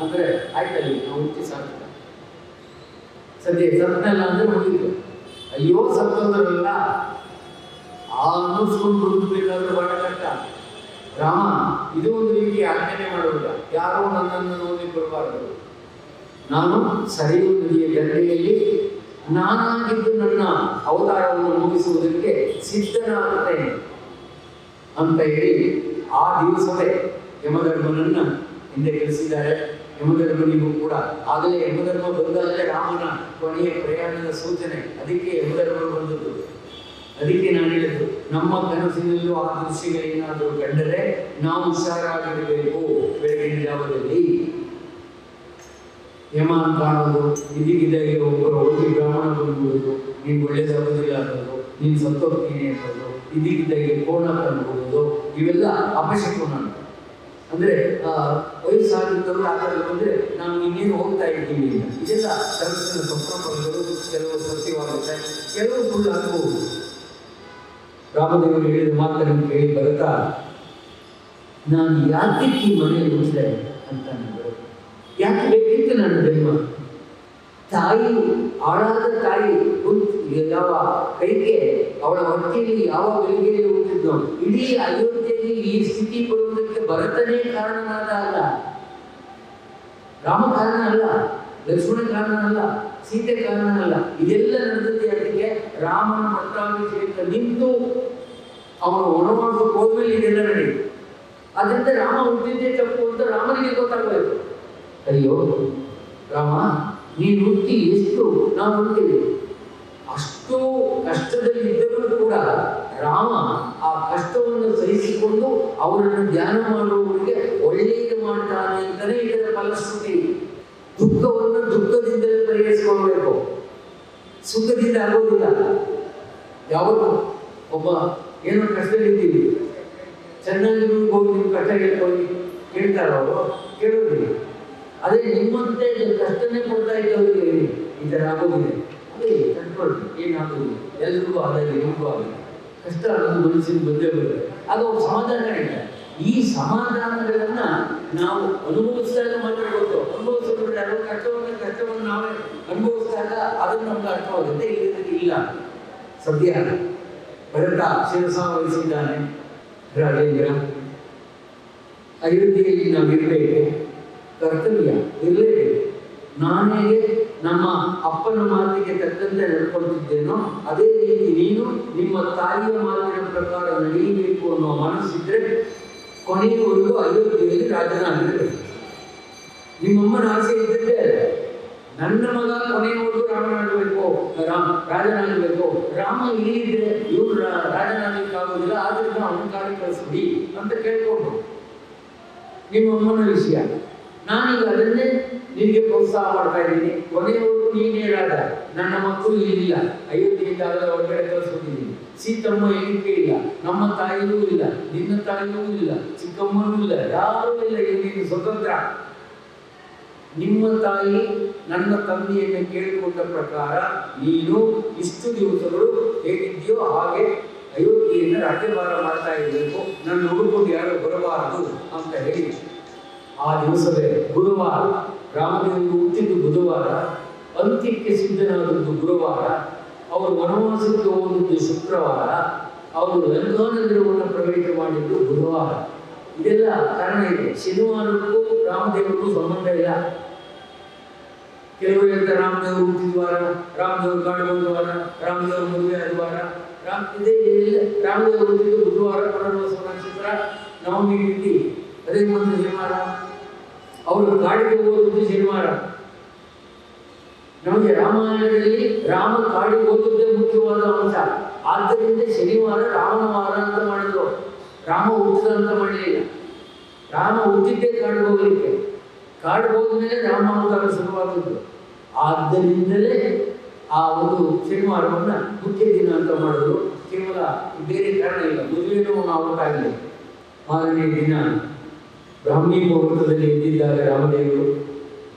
ಅಂದ್ರೆ ಆಯ್ತಲ್ಲಿ ನಾವು ಹುಟ್ಟಿ ಸಾಕ್ತ, ಸದ್ಯ ಸತ್ತಲ್ಲ ಅಂದ್ರೆ ಮುಗಿತು. ಅಯ್ಯೋ ಸತ್ತೋದ್ರಲ್ಲ ಅನ್ನಿಸ್ಕೊಂಡು ಬದುಕಬೇಕಾದ್ರೆ ಬಹಳ ಕಷ್ಟ. ರಾಮ ಇದು ಒಂದು ರೀತಿ ಆಜ್ಞೆ ಮಾಡುವುದಿಲ್ಲ, ಯಾರೋ ನನ್ನನ್ನು ನೋಡಿ ಬರಬಾರದು. ನಾನು ಸರಿಯು ನದಿಯ ದಂಡೆಯಲ್ಲಿ ನಾನಾಗಿದ್ದು ನನ್ನ ಅವತಾರವನ್ನು ಮುಗಿಸುವುದಕ್ಕೆ ಸಿದ್ಧನಾಗುತ್ತೇನೆ ಅಂತ ಹೇಳಿ ಆ ದಿವಸವೇ ಯಮಧರ್ಮನನ್ನ ಹಿಂದೆ ಕಳಿಸಿದ್ದಾರೆ. ಯಮಧರ್ಮನಿಗೂ ಕೂಡ ಆಗಲೇ ಯಮಧರ್ಮ ಬಂದಾಗಲೇ ರಾಮನ ಕೊನೆಯ ಪ್ರಯಾಣದ ಸೂಚನೆ. ಅದಕ್ಕೆ ಯಮಧರ್ಮ ಬಂದದ್ದು. ಅದಕ್ಕೆ ನಾನು ಹೇಳಿದ್ದು, ನಮ್ಮ ಕನಸಿನಲ್ಲೂ ಆ ದೃಶ್ಯಗಳೇನಾದರೂ ಕಂಡರೆ ನಾವು ಹುಷಾರಾಗಿರಬೇಕು. ಬೆಳಗಿನ ಜಾವದಲ್ಲಿ ಯಮ ಅಂತ ಕಾಣೋದು, ಇದೀಗಿದ್ದಾಗೆ ಒಬ್ಬರು ಹೋಗಿ ಬ್ರಾಹ್ಮಣ ಬಂದ್ಬಿಡೋದು, ನೀನು ಒಳ್ಳೇದಾಗೋದಿಲ್ಲ ಅನ್ನೋದು, ನೀನು ಸತ್ತೋಗ್ತೀನಿ ಅನ್ನೋದು, ಇದೀಗಿದ್ದಾಗೆ ಕೋಣ ತಂದ್ಬಿಡೋದು, ಇವೆಲ್ಲ ಅಪಶಕುನ. ಅಂದರೆ ವಯಸ್ಸಾಗಿದ್ದವರು ಆ ಥರ ಬಂದರೆ ನಾನು ಇನ್ನೇನು ಹೋಗ್ತಾ ಇದ್ದೀನಿ. ಇದೆಲ್ಲ ಕನಸಿನ ಸಂಪ್ರದಾಯಗಳು ಕೆಲವು ಸತ್ಯವಾಗುತ್ತೆ, ಕೆಲವು ಸುಳ್ಳು ಆಗಬಹುದು. ರಾಮದೇವರು ಹೇಳಿದ ಮಾತನ್ನು ಕೇಳಿ ಬರುತ್ತಾ, ನಾನು ಯಾಕೆ ಈ ಮನೆಯಲ್ಲಿ ಉಳಿದೆ ಅಂತ ನಾನು ಯಾಕೆ ಬೇಕಿತ್ತು ನನ್ನ ಜನ್ಮ? ತಾಯಿ, ಆಳಾದ ತಾಯಿ ಯಾವ ಕೈಗೆ ಅವಳ ಹೊಟ್ಟೆಯಲ್ಲಿ ಯಾವ ಗಳಿಗೆಯಲ್ಲಿ ಹುಟ್ಟಿದ್ನೋ, ಇಡೀ ಅಯೋಧ್ಯೆಯಲ್ಲಿ ಈ ಸ್ಥಿತಿ ಬರುವುದಕ್ಕೆ ಭರತನೇ ಕಾರಣನಾದ ಅಲ್ಲ, ರಾಮ ಕಾರಣ ಅಲ್ಲ, ಲಕ್ಷ್ಮಣ ಕಾರಣ ಅಲ್ಲ, ಸೀತೆ ಕಾರಣ ಅಲ್ಲ. ಇದೆಲ್ಲ ನಡೆದದ್ದು ಅದಕ್ಕೆ ರಾಮನ ಪಟ್ಟಾಭಿಷೇಕ ನಿಂತು ಅವನು ವನವಾಸಕ್ಕೆ ಹೋದ್ಮೇಲೆ ಇದೆಲ್ಲ ನಡೆಯಿತು. ಅದರಿಂದ ರಾಮ ಹುಟ್ಟಿದ್ದೇ ತಪ್ಪು ಅಂತ ರಾಮನಿಗೆ ಗೊತ್ತಾಗಬೇಕು. ಅಯ್ಯೋ ರಾಮ, ನೀನು ಹುಟ್ಟಿ ಎಷ್ಟು ನಾವು ಹುಟ್ಟಿದ್ವಿ, ಅಷ್ಟು ಕಷ್ಟದಲ್ಲಿ ಇದ್ದರೂ ಕೂಡ ರಾಮ ಆ ಕಷ್ಟವನ್ನು ಸಹಿಸಿಕೊಂಡು ಅವರನ್ನು ಧ್ಯಾನ ಮಾಡುವವರಿಗೆ ಒಳ್ಳೆಯದು ಮಾಡ್ತಾನೆ ಅಂತಲೇ ಇದರ ಫಲಶ್ರುತಿ. ದುಃಖವನ್ನು ದುಃಖದಿಂದಲೇ ಪರಿಹರಿಸಿಕೊಳ್ಬೇಕು, ಸುಖದಿಂದ ಆಗೋದಿಲ್ಲ. ಯಾವತ್ತು ಒಬ್ಬ ಏನೋ ಕಷ್ಟದಲ್ಲಿದ್ದೀವಿ, ಚೆನ್ನಾಗಿ ಹೋಗಿ ನಿಮ್ಮ ಕಷ್ಟ ಹೇಳ್ಕೊಂಡು ಕೇಳ್ತಾರ ಅವರು? ಕೇಳೋದಿಲ್ಲ. ಅದೇ ನಿಮ್ಮಂತೆ ಕಷ್ಟನೇ ಕೊಡ್ತಾ ಇದ್ದವ್ರಿಗೆ ಹೇಳಿ ಈ ಥರ ಆಗೋದಿಲ್ಲ, ಅದೇ ಕಟ್ಕೊಳ್ಳಿ, ಏನಾಗೋದಿಲ್ಲ, ಎಲ್ರಿಗೂ ಆದಾಗ ನಿಮಗೂ ಆಗಲಿ. ಕಷ್ಟ ಅನ್ನೋದು ಮನಸ್ಸಿನ ಬಂದೇ ಬರುತ್ತೆ, ಆಗ ಅವ್ರು ಸಮಾಧಾನ ಹೇಳ್ತಾರೆ. ಈ ಸಮಾಧಾನಗಳನ್ನ ನಾವು ಅನುಭವಿಸಿದಾಗ ಮಾತ್ರ ಗೊತ್ತು. ಅನುಭವಿಸಿದ್ರೆ ಯಾರೋ ಕಷ್ಟವನ್ನು ನಾವೇ ಅನುಭವಿಸಿದಾಗ ಅದನ್ನು ನಮ್ಗೆ ಅರ್ಥವಾಗುತ್ತೆ, ಇಲ್ಲ. ಸದ್ಯ ಭರತ ಶಿರಸ ವಹಿಸಿದ್ದಾನೆ. ರಾಜೇಂದ್ರ, ಅಯೋಧ್ಯೆಯಲ್ಲಿ ನಾವು ಇರಬೇಕು, ಕರ್ತವ್ಯ ಇರಲೇಬೇಕು. ನಾನೇ ನಮ್ಮ ಅಪ್ಪನ ಮಾತಿಗೆ ತಕ್ಕಂತೆ ನಡ್ಕೊಳ್ತಿದ್ದೇನೋ ಅದೇ ರೀತಿ ನೀನು ನಿಮ್ಮ ತಾಯಿಯ ಮಾತಿನ ಪ್ರಕಾರ ನಡೆಯಬೇಕು ಅನ್ನೋ ಮನಸ್ಸಿದ್ರೆ ಕೊನೆಯವರೆಗೂ ಅಯೋಧ್ಯೆಯಲ್ಲಿ ರಾಜನಾಗಿರಬೇಕು. ನಿಮ್ಮಮ್ಮನ ಆಸೆ ಇದ್ದಿದ್ದೆ ನನ್ನ ಮಗ ಕೊನೆಯವರೆಗೂ ರಾಜನಾಗಬೇಕು. ರಾಮ ಇಲ್ಲಿದ್ರೆ ಇವ್ರು ರಾಜನಾಗಲಿಕ್ಕಾಗೋದಿಲ್ಲ, ಆದ್ರಿಂದ ಅವನ ಕಾಲಕ್ಕೆ ಕಳಿಸ್ಬಿಡಿ ಅಂತ ಕೇಳ್ಕೊಂಡು ನಿಮ್ಮಮ್ಮನ ವಿಷಯ. ನಾನೀಗ ಅದನ್ನೇ ನಿನಗೆ ಪ್ರೋತ್ಸಾಹ ಮಾಡ್ತಾ ಇದ್ದೀನಿ. ಕೊನೆಯವರೆಗೂ ನೀನೇ ರಾಜ. ನನ್ನ ಮಕ್ಕಳು ಇಲ್ಲಿಲ್ಲ, ಅಯೋಧ್ಯೆಯಿಂದ ಅದರ ಹೊರಗಡೆ ಕಳಿಸ್ಬಿಟ್ಟಿದ್ದೀನಿ. ಸೀತಮ್ಮ ಎಣಿಕೆ ಇಲ್ಲ, ನಮ್ಮ ತಾಯಿಯೂ ಇಲ್ಲ, ನಿನ್ನ ತಾಯಿಯೂ ಇಲ್ಲ, ಚಿಕ್ಕಮ್ಮನೂ ಇಲ್ಲ, ಯಾರೂ ಇಲ್ಲ. ಇಲ್ಲಿ ನೀನು ಸ್ವತಂತ್ರ. ನಿಮ್ಮ ತಾಯಿ ನನ್ನ ತಂದೆಯನ್ನು ಕೇಳಿಕೊಂಡ ಪ್ರಕಾರ ನೀನು ಇಷ್ಟು ದಿವಸಗಳು ಹೇಗಿದೆಯೋ ಹಾಗೆ ಅಯೋಧ್ಯೆಯನ್ನು ರಾಜ್ಯಭಾರ ಮಾಡ್ತಾ ಇರಬೇಕು, ನನ್ನ ಹುಡುಕೊಂಡು ಯಾರು ಬರಬಾರದು ಅಂತ ಹೇಳಿ ಆ ದಿವಸವೇ ಗುರುವಾರ, ರಾಮದೇವರು ಹುಟ್ಟಿದ್ದು ಬುಧವಾರ, ಅಂತ್ಯಕ್ಕೆ ಸಿದ್ಧನಾದದ್ದು ಗುರುವಾರ, ಅವರು ವನವಾಸಕ್ಕೆ ಹೋದದ್ದು ಶುಕ್ರವಾರ, ಅವರು ಲಂಕಾನಗರವನ್ನು ಪ್ರವೇಶ ಮಾಡಿದ್ದು ಬುಧವಾರ. ಇದೆಲ್ಲ ಕಾರಣ ಇದೆ. ಶನಿವಾರಕ್ಕೂ ರಾಮದೇವರಿಗೂ ಸಂಬಂಧ ಇಲ್ಲ. ಕೆಲವರು ಹೇಳ್ತಾರೆ ರಾಮದೇವರು ಹುಟ್ಟಿದ ವಾರ, ರಾಮದೇವರು ಕಾಡು ಬಂದ ವಾರ, ರಾಮದೇವರು ಮದುವೆ ಆದ ವಾರ. ರಾಮದೇವರು ಹುಟ್ಟಿದ್ದು ಬುಧವಾರ, ಪುನರ್ವಸು ನಕ್ಷತ್ರ, ನವಮಿ ತಿಥಿ, ಅದೇ ಒಂದು ಶನಿವಾರ. ಅವರು ಕಾಡಿಗೆ ಹೋದದ್ದು ಶನಿವಾರ. ನಮಗೆ ರಾಮಾಯಣದಲ್ಲಿ ರಾಮ ಕಾಡಿಗೆ ಹೋದದ್ದೇ ಮುಖ್ಯವಾದ ಅಂಶ. ಆದ್ದರಿಂದ ಶನಿವಾರ ರಾಮನ ವಾರ ಅಂತ ಮಾಡಿದ್ರು. ರಾಮ ಹುಟ್ಟಿದ ಅಂತ ಮಾಡಲಿಲ್ಲ. ರಾಮ ಹುಟ್ಟಿದ್ದೇ ಕಾಡಿಗೆ ಹೋಗಲಿಕ್ಕೆ, ಕಾಡಿಗೆ ಹೋದ್ಮೇಲೆ ರಾಮ ಅವತಾರ ಶುರುವಾದದ್ದು. ಆದ್ದರಿಂದಲೇ ಆ ಒಂದು ಶನಿವಾರವನ್ನು ಮುಖ್ಯ ದಿನ ಅಂತ ಮಾಡಿದ್ರು. ಕೇವಲ ಬೇರೆ ಕಾರಣ ಇಲ್ಲ. ಮದುವೆನೂ ಅವತ್ತಾಗಲಿ. ಮಾರನೇ ದಿನ ಬ್ರಾಹ್ಮಿ ಮುಹೂರ್ತದಲ್ಲಿ ಎದ್ದಿದ್ದಾಗ ರಾಮದೇವರು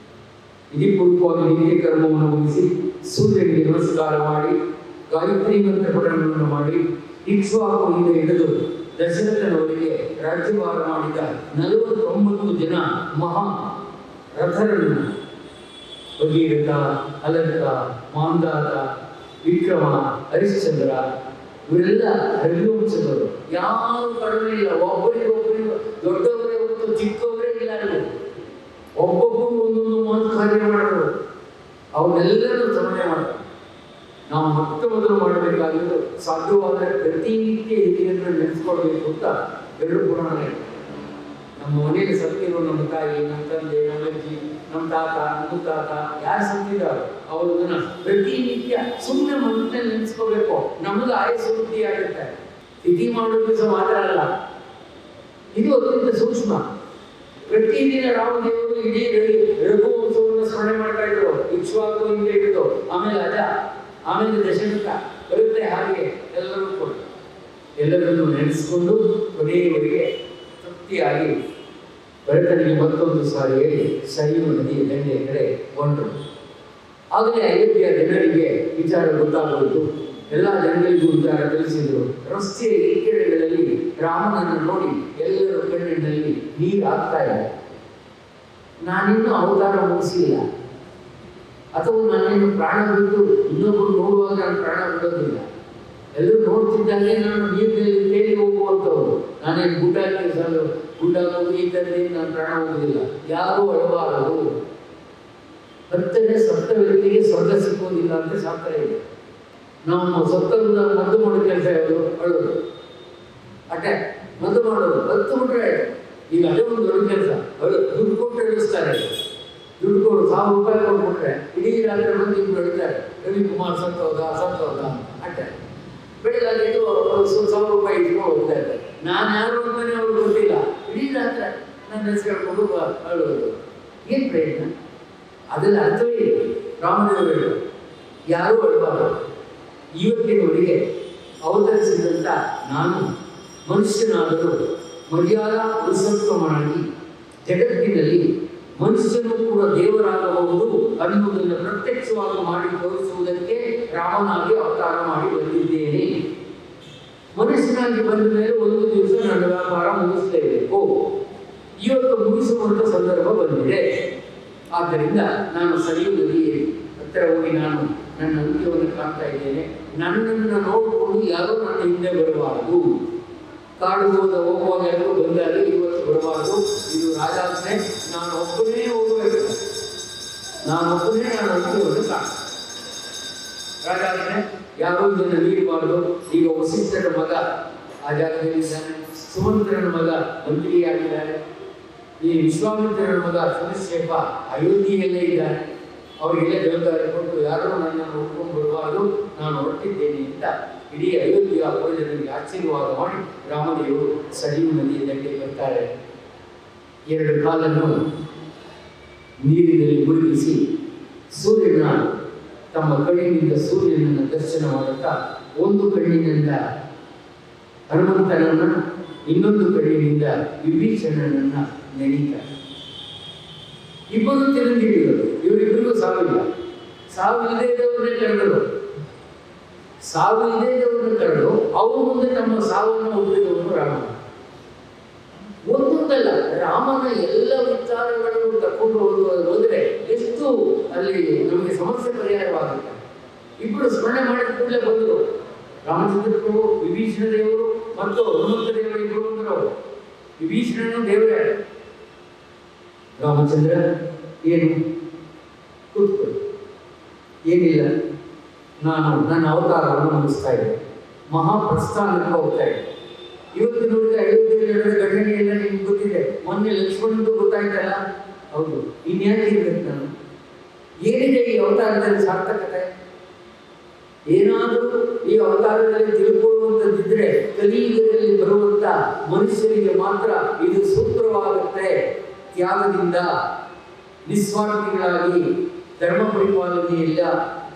ವಿಧಿಪೂರ್ವಕವಾಗಿ ನಿತ್ಯ ಕರ್ಮವನ್ನು ಮುಗಿಸಿ ಸೂರ್ಯನಿಗೆ ನಮಸ್ಕಾರ ಮಾಡಿ ಗಾಯತ್ರಿ ಮಂತ್ರ ಪಠಣವನ್ನು ಮಾಡಿ ಇಕ್ಷ್ವಾಕುವಿಂದ ಹಿಡಿದು ದಶರಥನವರಿಗೆ ರಾಜ್ಯಭಾರ ಮಾಡಿದ 49 ಜನ ಮಹಾ ರಥರನ್ನು ಭಗೀರಥ, ಅಲಂಕ, ಮಾಂದಾತ, ವಿಕ್ರಮ, ಹರಿಶ್ಚಂದ್ರ ಇವರೆಲ್ಲ ರಘುವಂಶದವರು. ಯಾರು ಕಡಿಮೆ ಇಲ್ಲ. ಒಬ್ಬರಿಗೊಬ್ಬರಿಗೂ ದೊಡ್ಡವರೇ ಹೊತ್ತು ಚಿಕ್ಕವರೇ ಇಲ್ಲ. ಒಬ್ಬೊಬ್ಬರು ಒಂದೊಂದು ಮಾತು ಕಾರ್ಯ ಮಾಡೋರು. ಅವನ್ನೆಲ್ಲರೂ ಸಮನ್ವಯ ಮಾಡ್ತಾರೆ. ನಾವು ಮೊಟ್ಟ ಮೊದಲು ಮಾಡಬೇಕಾಗಿದ್ದು ಸಾಧ್ಯವಾದರೆ ಪ್ರತಿನಿತ್ಯ ಹಿರಿಯರನ್ನು ನೆನೆಸ್ಕೊಳ್ಬೇಕು ಅಂತ 2 ಪುರಾಣ ಇದೆ. ನಮ್ಮ ಮನೆಯಲ್ಲಿ ಸತ್ತಿರೋ ನಮ್ಮ ತಾಯಿ, ನಮ್ಮ ತಂದೆ, ನಮ್ಮ ಅಜ್ಜಿ, ನಮ್ಮ ತಾತ, ಮುತ್ತಾತ ಯಾರು ಸತ್ತಿದ್ದಾರೆ ಅವರನ್ನ ಪ್ರತಿನಿತ್ಯ ಸುಮ್ಮನೆ ಮನಸ್ಸಿನಲ್ಲಿ ನೆನೆಸ್ಕೋಬೇಕು. ನಮಗೆ ಆಯಸ್ಸು ವೃದ್ಧಿ ಆಗುತ್ತೆ. ತಿಥಿ ಮಾಡೋದು ಸಹ ಮಾತ್ರ ಅಲ್ಲ, ಇದು ಅತ್ಯಂತ ಸೂಕ್ಷ್ಮ. ಪ್ರತಿದಿನ ರಾಮದೇವರು ಇಡೀ ರಘುವಂಶವನ್ನು ಸ್ಮರಣೆ ಮಾಡ್ತಾ ಇದ್ರು. ಇಕ್ಷ್ವಾಕುವಿಂದ ಹಿಡಿದು ಆಮೇಲೆ ಅಜ, ಆಮೇಲೆ ದಶರಥ ಬರುತ್ತೆ. ಹಾಗೆ ಎಲ್ಲರನ್ನು ನೆನೆಸ್ಕೊಂಡು ಕೊನೆಯವರೆಗೆ ತೃಪ್ತಿಯಾಗಿ ಭರತನಿಗೆ ಮತ್ತೊಂದು ಸಾರಿ ಹೇಳಿ ಸರಿಯು ನದಿಯ ದಂಡೆಯ ಕಡೆ ಹೊರಟರು. ಆಗಲೇ ಅಯೋಧ್ಯೆಯ ಜನರಿಗೆ ವಿಚಾರ ಗೊತ್ತಾಗುವುದು. ಎಲ್ಲ ಜನಗಳಿಗೂ ವಿಚಾರ ತಿಳಿಸಿದ್ರು. ರಸ್ತೆಯ ಇಕ್ಕೆಡೆಗಳಲ್ಲಿ ರಾಮನನ್ನು ನೋಡಿ ಎಲ್ಲರ ಕಣ್ಣಿನಲ್ಲಿ ನೀರು ಆಗ್ತಾ ಇದೆ. ನಾನಿನ್ನೂ ಅವತಾರ ಮುಗಿಸಿಲ್ಲ, ಅಥವಾ ನಾನೇನು ಪ್ರಾಣ ಬಿಟ್ಟು ಇನ್ನೊಬ್ಬರು ನೋಡುವಾಗ ನಾನು ಪ್ರಾಣ ಬಿಡೋದಿಲ್ಲ. ಎಲ್ಲರೂ ನೋಡ್ತಿದ್ದಾಗೆ ನಾನು ನೀರಿನಲ್ಲಿ ತೇಲಿ ಹೋಗುವಂಥವ್ರು. ನಾನೇನು ಗುಡ್ಡ ಹೋಗಿ ಇದ್ದಲ್ಲಿ ನಾನು ಪ್ರಾಣ ಹೋಗುವುದಿಲ್ಲ. ಯಾರೂ ಅಳಬಾರದು. ಸತ್ತ ವ್ಯಕ್ತಿಗೆ ಸ್ವರ್ಗ ಸಿಕ್ಕುವುದಿಲ್ಲ ಅಂತ ಶಾಸ್ತ್ರ ಇದೆ. ನಾವು ಸತ್ತನ್ನು ಮದ್ದು ಮಾಡೋ ಕೆಲಸ ಯಾವುದು? ಅಳೋದು, ಅಟ್ಯಾಕ್ ಮದ್ದು ಮಾಡೋದು. 10 ಬಿಟ್ರೆ ಈಗ ಅದೇ ಒಂದು ದೊಡ್ಡ ಕೆಲಸ. ದುಡ್ಡು ಕೊಟ್ಟು ಎಳಿಸ್ತಾರೆ. ದುಡ್ಡು ಕೊಡು, 1000 ರೂಪಾಯಿ ಕೊಟ್ಬಿಟ್ರೆ ಇಡೀ ರಾತ್ರಿ ಬಂದು ಇಬ್ಬರು ಹೇಳ್ತಾರೆ ರವಿಕುಮಾರ್ ಸತ್ತೋದ ಅಟ್ಯಾಕ್. ಬೆಳಗಾಗಿದ್ದು 1000 ರೂಪಾಯಿ ಇಟ್ಕೊಂಡು ಹೋಗ್ತಾ ಇದ್ದಾರೆ. ನಾನು ಯಾರು ಅಂತಾನೆ ಅವ್ರಿಗೆ ಗೊತ್ತಿಲ್ಲ. ಇಡೀ ರಾತ್ರಿ ನನ್ನ ಹೆಸರು ಹೇಳ್ಕೊಂಡು ಅಳೋದು. ಏನು ಪ್ರಯತ್ನ? ಅದೆಲ್ಲ ಅರ್ಥವೇ ಇಲ್ಲ. ರಾಮದೇವರು ಯಾರೂ ಅಳಬಾರದು. ಇವತ್ತಿನವರಿಗೆ ಅವತರಿಸಿದಂಥ ನಾನು ಮನುಷ್ಯನಾದರೂ ಮರ್ಯಾದಾ ಪುರುಷೋತ್ತಮನಾಗಿ ಜಗತ್ತಿನಲ್ಲಿ ಮನುಷ್ಯನು ಕೂಡ ದೇವರಾಗಬಹುದು ಅನ್ನುವುದನ್ನು ಪ್ರತ್ಯಕ್ಷವಾಗಿ ಮಾಡಿ ತೋರಿಸುವುದಕ್ಕೆ ರಾಮನಾಗಿ ಅವತಾರ ಮಾಡಿ ಬಂದಿದ್ದೇನೆ. ಮನುಷ್ಯನಾಗಿ ಬಂದ ಮೇಲೆ ಒಂದು ದಿವಸ ನನ್ನ ವ್ಯಾಪಾರ ಮುಗಿಸಲೇಬೇಕು. ಇವತ್ತು ಮುಗಿಸುವಂಥ ಸಂದರ್ಭ ಬಂದಿದೆ. ಆದ್ದರಿಂದ ನಾನು ಸರಿಯು ನದಿಯ ಹತ್ತಿರ ಹೋಗಿ ನಾನು ನನ್ನ ಅಂತ್ಯವನ್ನು ಕಾಣ್ತಾ ಇದ್ದೇನೆ. ನನ್ನನ್ನು ನೋಡಿಕೊಂಡು ಯಾರೂ ನನ್ನ ಹಿಂದೆ ಬರಬಾರದು. ಕಾಡು ಹೋಗುವಾಗ ಎಲ್ಲರೂ ಬಂದಾಗ ಇವತ್ತು ಬರಬಾರದು. ಇದು ರಾಜಾಜ್ಞೆ. ನಾನು ಒಬ್ಬನೇ ಹೋಗಬೇಕು. ನಾನು ಅಂತ್ಯವನ್ನು ಕಾಣ. ರಾಜಾಜ್ಞೆ. ಯಾರೂ ಇದನ್ನು ಮೀರಬಾರದು. ಈಗ ವಸಿಷ್ಠರ ಮಗ ಆ ಜಾಗದಲ್ಲಿದ್ದಾನೆ. ಸುಮಂತ್ರನ ಮಗ ಮಂತ್ರಿಯಾಗಿದ್ದಾನೆ. ಈ ವಿಶ್ವಾಮಿತ್ರನ ಮಗ ಸುನಿಶ್ಚೇಪ ಅಯೋಧ್ಯೆಯಲ್ಲೇ ಇದ್ದಾನೆ. ಅವರಿಗೆಲ್ಲ ಜವಾಬ್ದಾರಿ ಕೊಟ್ಟು ಯಾರೂ ನನ್ನನ್ನು ಹುಡ್ಕೊಂಡು ಬರಬಾರದು, ನಾನು ಹೊರಟಿದ್ದೇನೆ ಅಂತ ಇಡೀ ಅಯೋಧ್ಯೆಯ ಜನರಿಗೆ ಆಶೀರ್ವಾದ ಮಾಡಿ ರಾಮದೇವರು ಸರಿಯು ನದಿಯ ದಂಡೆಗೆ ಬರ್ತಾರೆ. 2 ಕಾಲನ್ನು ನೀರಿನಲ್ಲಿ ಮುಳುಗಿಸಿ ತಮ್ಮ ಕಣ್ಣಿನಿಂದ ಸೂರ್ಯನನ್ನು ದರ್ಶನ ಮಾಡುತ್ತಾ ಒಂದು ಕಣ್ಣಿನಿಂದ ಹನುಮಂತನನ್ನ, ಇನ್ನೊಂದು ಕಣ್ಣಿನಿಂದ ವಿಭೀಷಣನನ್ನ ನೆನೀತಾರೆ. ಇಬ್ಬರು ಚಿರಂಜೀವಿಗಳು, ಇವರಿಬ್ಬರಿಗೂ ಸಾವಿಲ್ಲ. ಸಾವಿಲ್ಲದೆ ಇದ್ದವ್ರನ್ನೇ ಕರೆದರು, ಸಾವಿಲ್ಲದೆ ಇದ್ದವ್ರನ್ನ ಕರೆದು ಅವ್ರ ಮುಂದೆ ತಮ್ಮ ಸಾವನ್ನು ಒಪ್ಪಿದವನು ರಾಮ. ಒಂದೊಂದಲ್ಲ, ರಾಮನ ಎಲ್ಲ ವಿಚಾರಗಳನ್ನು ತಕೊಂಡು ಹೋದರೆ ಎಷ್ಟು ಅಲ್ಲಿ ನಮಗೆ ಸಮಸ್ಯೆ ಪರಿಹಾರವಾಗುತ್ತೆ. ಇಬ್ಬರು ಸ್ಮರಣೆ ಮಾಡಿದ ಕೂಡಲೇ ಬಂದರು, ರಾಮಚಂದ್ರ ಪ್ರಭು, ವಿಭೀಷಣ ದೇವರು ಮತ್ತು ಹನುಮಂತ ದೇವರು ಇಬ್ಬರು ಬಂದರು. ವಿಭೀಷಣನು ದೇವರೇ. ರಾಮಚಂದ್ರ, ಏನು ಕೂತ್ಕೊಳ್ಳಿ, ಏನಿಲ್ಲ, ನಾನು ನನ್ನ ಅವತಾರವನ್ನು ಮುಗಿಸ್ತಾ ಇದ್ದೆ, ಮಹಾಪ್ರಸ್ಥಾನಕ್ಕೆ ಹೋಗ್ತಾ ಇದ್ದೆ. ಇವತ್ತು ನೋಡಿದ ಅಯೋಧ್ಯೆಯಲ್ಲಿ ನಡೆದ ಘಟನೆ ಎಲ್ಲ ನಿಮ್ಗೆ ಗೊತ್ತಿದೆ. ಮೊನ್ನೆ ಲಕ್ಷ್ಮಣಂದು ಗೊತ್ತಾಯ್ತಲ್ಲ. ಹೌದು, ಇನ್ಯಾಕೆ ಇರ್ಬೇಕು ನಾನು? ಏನಿದೆ ಈ ಅವತಾರದಲ್ಲಿ ಸಾರ್ಥಕತೆ? ಏನಾದರೂ ಈ ಅವತಾರದಲ್ಲಿ ತಿಳ್ಕೊಳ್ಳುವಂಥದ್ದಿದ್ರೆ ಕಲಿಯುಗದಲ್ಲಿ ಬರುವಂತ ಮನುಷ್ಯರಿಗೆ ಮಾತ್ರ ಇದು ಸೂತ್ರವಾಗುತ್ತೆ. ತ್ಯಾಗದಿಂದ ನಿಸ್ವಾರ್ಥಿಗಳಾಗಿ ಧರ್ಮ ಪರಿಪಾಲನೆಯಲ್ಲ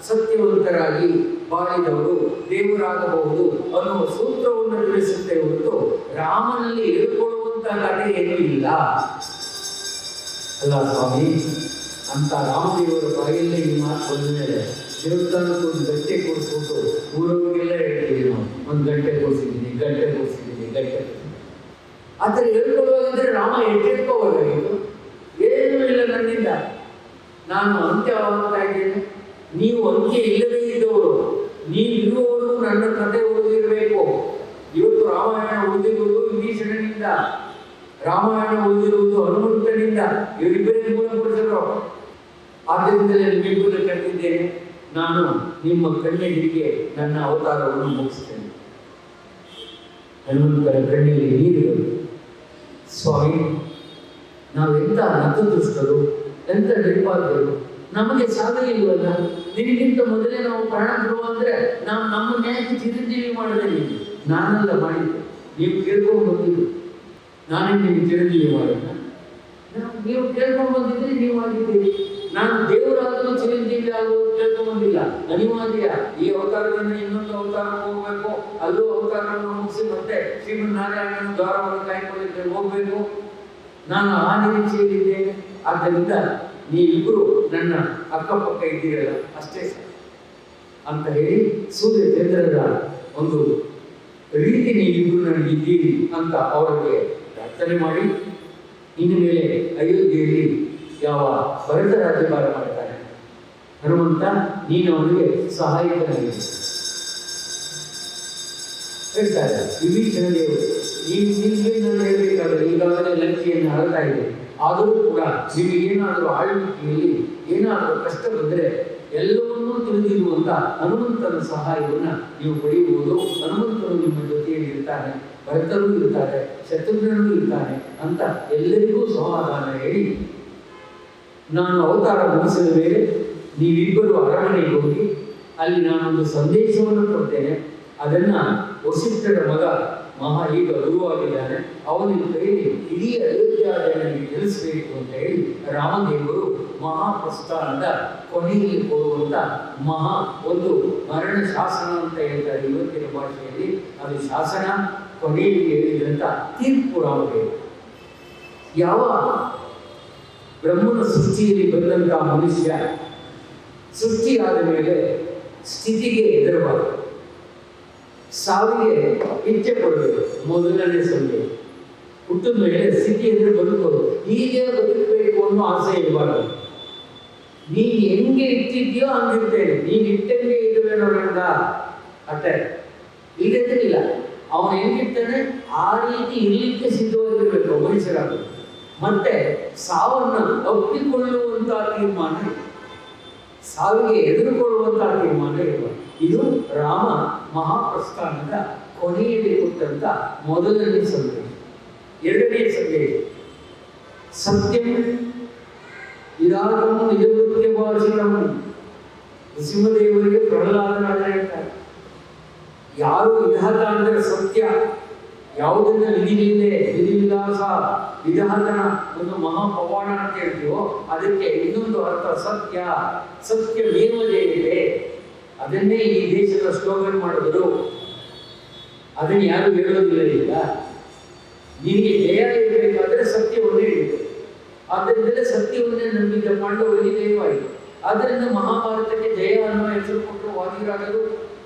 ಸತ್ಯವಂತರಾಗಿ ಬಾಳಿದವರು ದೇವರಾಗಬಹುದು ಅನ್ನುವ ಸೂತ್ರವನ್ನು ತಿಳಿಸುತ್ತೆ ಹೊರತು ರಾಮನಲ್ಲಿ ಹೇಳ್ಕೊಳ್ಳುವಂತ ಕಥೆ ಏನೂ ಇಲ್ಲ ಅಲ್ಲ ಸ್ವಾಮಿ. ಅಂತ ರಾಮದೇವರ ಬಾಯಲ್ಲೇ ಈ ಮಾತು ಬಂದ ಮೇಲೆ ದೇವಸ್ಥಾನಕ್ಕೆ ಒಂದು ಗಂಟೆ ಕೊಡಿಸ್ಬಿಟ್ಟು ಊರವರಿಗೆಲ್ಲ ಹೇಳ್ತೀವಿ ನಾವು, ಒಂದು ಗಂಟೆ ಕೊಡಿಸಿದ್ದೀನಿ, ಗಂಟೆ ಕೊಡಿಸಿದ್ದೀನಿ, ಗಂಟೆ. ಆ ಥರ ಹೇಳ್ಕೊಳ್ಳುವಾಗಿದ್ರೆ ರಾಮ ಎಚ್ಚೆತ್ಕೋಬೇಕಾಗಿತ್ತು. ಏನೂ ಇಲ್ಲ ನನ್ನಿಂದ, ನಾನು ಅಂತ್ಯವಾಗ್ತಾ ಇದ್ದೇನೆ, ನೀವು ಅಂತ್ಯ ಇಲ್ಲದೇ ಇದ್ದವರು, ನೀವಿರುವವರು ನನ್ನ ಕಥೆ ಉಳಿದಿರಬೇಕು. ಇವತ್ತು ರಾಮಾಯಣ ಉಳಿದಿರುವುದು ವಿಭೀಷಣನಿಂದ, ರಾಮಾಯಣ ಉಳಿದಿರುವುದು ಹನುಮಂತನಿಂದ, ಇವರಿಬ್ಬರಿಗೆ ಮೂಲಪಡಿಸರು. ಆದ್ದರಿಂದಲೇ ನಿಮ್ಮಿಬ್ಬರನ್ನು ಕರೆದಿದ್ದೇನೆ. ನಾನು ನಿಮ್ಮ ಕಣ್ಣೆದುರಿಗೆ ನನ್ನ ಅವತಾರವನ್ನು ಮುಗಿಸ್ತೇನೆ. ಹನುಮಂತರ ಕಣ್ಣಲ್ಲಿ ನೀರು. ಸ್ವಾಮಿ, ನಾವೆಂತ ನತದೃಷ್ಟರು, ಎಂತ ನಿರ್ಭಾಗ್ಯರು, ನಮಗೆ ಸಾಧ್ಯ ಇಲ್ವಲ್ಲ. ನಿನಗಿಂತ ಮೊದಲೇ ನಾವು ಪ್ರಾಣ ಬಿಡುವ ಅಂದರೆ ನಾವು ನಮ್ಮನ್ನ ಯಾಕೆ ಚಿರಂಜೀವಿ ಮಾಡಿದೆ? ನೀವು ನಾನೆಲ್ಲ ಮಾಡಿದ್ದೆ, ನೀವು ಕೇಳ್ಕೊಂಡು ಬಂದಿದ್ದು, ನಾನೇ ನಿಮಗೆ ಚಿರಂಜೀವಿ ಮಾಡೋಣ. ನೀವು ಕೇಳ್ಕೊಂಡು ಬಂದಿದ್ರೆ ನೀವು ಆಗಿದ್ದೀರಿ. ನಾನು ದೇವರಾದರೂ ಚಿರಂಜೀವಿ ಆಗುವುದು ಕೇಳ್ಕೊಂಡು ಬಂದಿಲ್ಲ. ಅನಿವಾರ್ಯ ಈ ಅವತಾರದಿಂದ ಇನ್ನೊಂದು ಅವತಾರ ಹೋಗ್ಬೇಕು, ಅಲ್ಲೂ ಅವತಾರವನ್ನು ಮುಗಿಸಿ ಮತ್ತೆ ಶ್ರೀಮನ್ನಾರಾಯಣನ ದ್ವಾರವನ್ನು ಕಾಯ್ಕೊಳ್ಳಿಕ್ಕೆ ಹೋಗ್ಬೇಕು. ನಾನು ಆ ನಿರೀಕ್ಷೆಯಲ್ಲಿದ್ದೇನೆ. ಆದ್ದರಿಂದ ನೀವಿಬ್ಬರು ನನ್ನ ಅಕ್ಕಪಕ್ಕ ಇದ್ದೀರಲ್ಲ, ಅಷ್ಟೇ ಅಂತ ಹೇಳಿ ಸೂರ್ಯ ಚಂದ್ರರ ಒಂದು ರೀತಿ ನೀವಿಬ್ಬರು ನನಗಿದ್ದೀರಿ ಅಂತ ಅವರಿಗೆ ಪ್ರಾರ್ಥನೆ ಮಾಡಿ, ಇನ್ನು ಮೇಲೆ ಅಯೋಧ್ಯೆಯಲ್ಲಿ ಯಾವ ಭರತ ರಾಜ್ಯಭಾರ ಮಾಡ್ತಾನೆ, ಹನುಮಂತ ನೀನು ಅವನಿಗೆ ಸಹಾಯಕನಾಗಿದೆ ಹೇಳ್ತಾರೆ. ವಿಭೀಷಣ ದೇವರು, ನಾನು ಹೇಳಬೇಕಾದ್ರೆ ಈಗಾಗಲೇ ಲಂಕೆಯನ್ನು ಆಳ್ತಾ ಇದೆ, ಆದರೂ ಕೂಡ ನಿಮಗೆ ಏನಾದರೂ ಆಳ್ವಿಕೆಯಲ್ಲಿ ಏನಾದರೂ ಕಷ್ಟ ಬಂದರೆ ಎಲ್ಲವನ್ನೂ ತಿಳಿದಿರುವಂಥ ಹನುಮಂತನ ಸಹಾಯವನ್ನು ನೀವು ಪಡೆಯುವುದು. ಹನುಮಂತನು ನಿಮ್ಮ ಜೊತೆಯಲ್ಲಿ ಇರ್ತಾನೆ, ಭರತರೂ ಇರ್ತಾರೆ, ಶತ್ರುಘ್ನನೂ ಇರ್ತಾನೆ ಅಂತ ಎಲ್ಲರಿಗೂ ಸಮಾಧಾನ ಹೇಳಿ, ನಾನು ಅವತಾರ ಮುಗಿಸಿದ ಮೇಲೆ ನೀವಿಬ್ಬರು ಅರಮನೆಗೆ ಹೋಗಿ ಅಲ್ಲಿ ನಾನೊಂದು ಸಂದೇಶವನ್ನು ಕೊಡ್ತೇನೆ. ಅದನ್ನು ವಸಿಷ್ಠರ ಮಗ ಈಗ ಗುರುವಾಗಿದ್ದಾನೆ, ಅವನಿಗೆ ಕೈಲಿ ಇಡೀ ಅಯೋಧ್ಯ ಜನರಿಗೆ ತಿಳಿಸಬೇಕು ಅಂತ ಹೇಳಿ ರಾಮದೇವರು ಮಹಾಪ್ರಸ್ಥಾನದ ಕೊನೆಯಲ್ಲಿ ಕೊಡುವಂಥ ಒಂದು ಮರಣ ಶಾಸನ ಅಂತ ಹೇಳ್ತಾರೆ ಇವತ್ತಿನ ಭಾಷೆಯಲ್ಲಿ. ಅದು ಶಾಸನ, ಕೊನೆಯಲ್ಲಿ ಹೇಳಿದಂಥ ತೀರ್ಪು ರಾಮದೇವರು. ಯಾವ ಬ್ರಹ್ಮನ ಸೃಷ್ಟಿಯಲ್ಲಿ ಬಂದಂಥ ಮನುಷ್ಯ ಸೃಷ್ಟಿಯಾದ ಮೇಲೆ ಸ್ಥಿತಿಗೆ ಹೆದರಬಾರದು, ಸಾವಿಗೆ ಇಚ್ಛೆ ಪಡಬೇಕು. ಮೊದಲನೇ ಸಂದೇಶ, ಹುಟ್ಟಿದ ಮೇಲೆ ಸ್ಥಿತಿ ಎದುರು ಬದುಕೋದು, ಹೀಗೆ ಬದುಕಬೇಕು ಅನ್ನೋ ಆಸೆ ಇರಬಾರ್ದು. ನೀನು ಹೆಂಗೆ ಇಟ್ಟಿದ್ಯೋ ಹಂಗಿರ್ತೇನೆ, ನೀನು ಇಟ್ಟಂಗೆ ಇರುವೆ ನೋಡೋಣ ಅಷ್ಟೇ. ಇಲ್ಲ, ಅವನು ಹೆಂಗಿರ್ತಾನೆ ಆ ರೀತಿ ಇರಲಿಕ್ಕೆ ಸಿದ್ಧವಾಗಿರ್ಬೇಕು ಮನುಷ್ಯರಾಗ. ಮತ್ತೆ ಸಾವನ್ನ ಒಪ್ಪಿಕೊಳ್ಳುವಂಥ ತೀರ್ಮಾನ, ಸಾವಿಗೆ ಎದುರುಕೊಳ್ಳುವಂಥ ತೀರ್ಮಾನ ಇರಬಾರ್ದು. ಇದು ರಾಮ ಮಹಾಪ್ರಸ್ಥಾನದ ಕೊನೆಯಲ್ಲಿ ಕೊಟ್ಟಂತ ಮೊದಲನೇ ಸಂದೇಶ. ಎರಡನೇ ಸಂದೇಶ, ಸತ್ಯಂ ಇದಾಗಮ ನಿಜವೃತ್ಯವಾಸಿನಂ. ನರಸಿಂಹದೇವರಿಗೆ ಪ್ರಹ್ಲಾದರಾಜ ಹೇಳ್ತಾರೆ, ಯಾರು ವಿಧಾತ ಅಂದರೆ ಸತ್ಯ, ಯಾವುದನ್ನ ವಿಧಿವಿಲಾಸ ವಿಧಾತನ ಒಂದು ಮಹಾಪವಾಡ ಅಂತ ಹೇಳ್ತೀವೋ ಅದಕ್ಕೆ ಇನ್ನೊಂದು ಅರ್ಥ ಸತ್ಯ. ಸತ್ಯಮೇವ ಜಯತೆ, ಅದನ್ನೇ ಈ ದೇಶದ ಸ್ಲೋಗನ್ ಮಾಡಿದ್ರು. ಅದನ್ನು ಯಾರು ಹೇಳೋದಿಲ್ಲ. ಈಗ ನಿನಗೆ ಜಯ ಇರಬೇಕಾದ್ರೆ ಸತ್ಯವನ್ನೇ ಹೇಳಿದೆ. ಆದ್ದರಿಂದಲೇ ಸತ್ಯವನ್ನೇ ನಂಬಿದ್ದ ಪಾಂಡವರಿಗೆ ಜಯವಾಯಿತು. ಆದ್ದರಿಂದ ಮಹಾಭಾರತಕ್ಕೆ ಜಯ ಅನ್ನುವ ಹೆಸರು ಕೊಟ್ಟರು ವಾದಿರಾಜರು.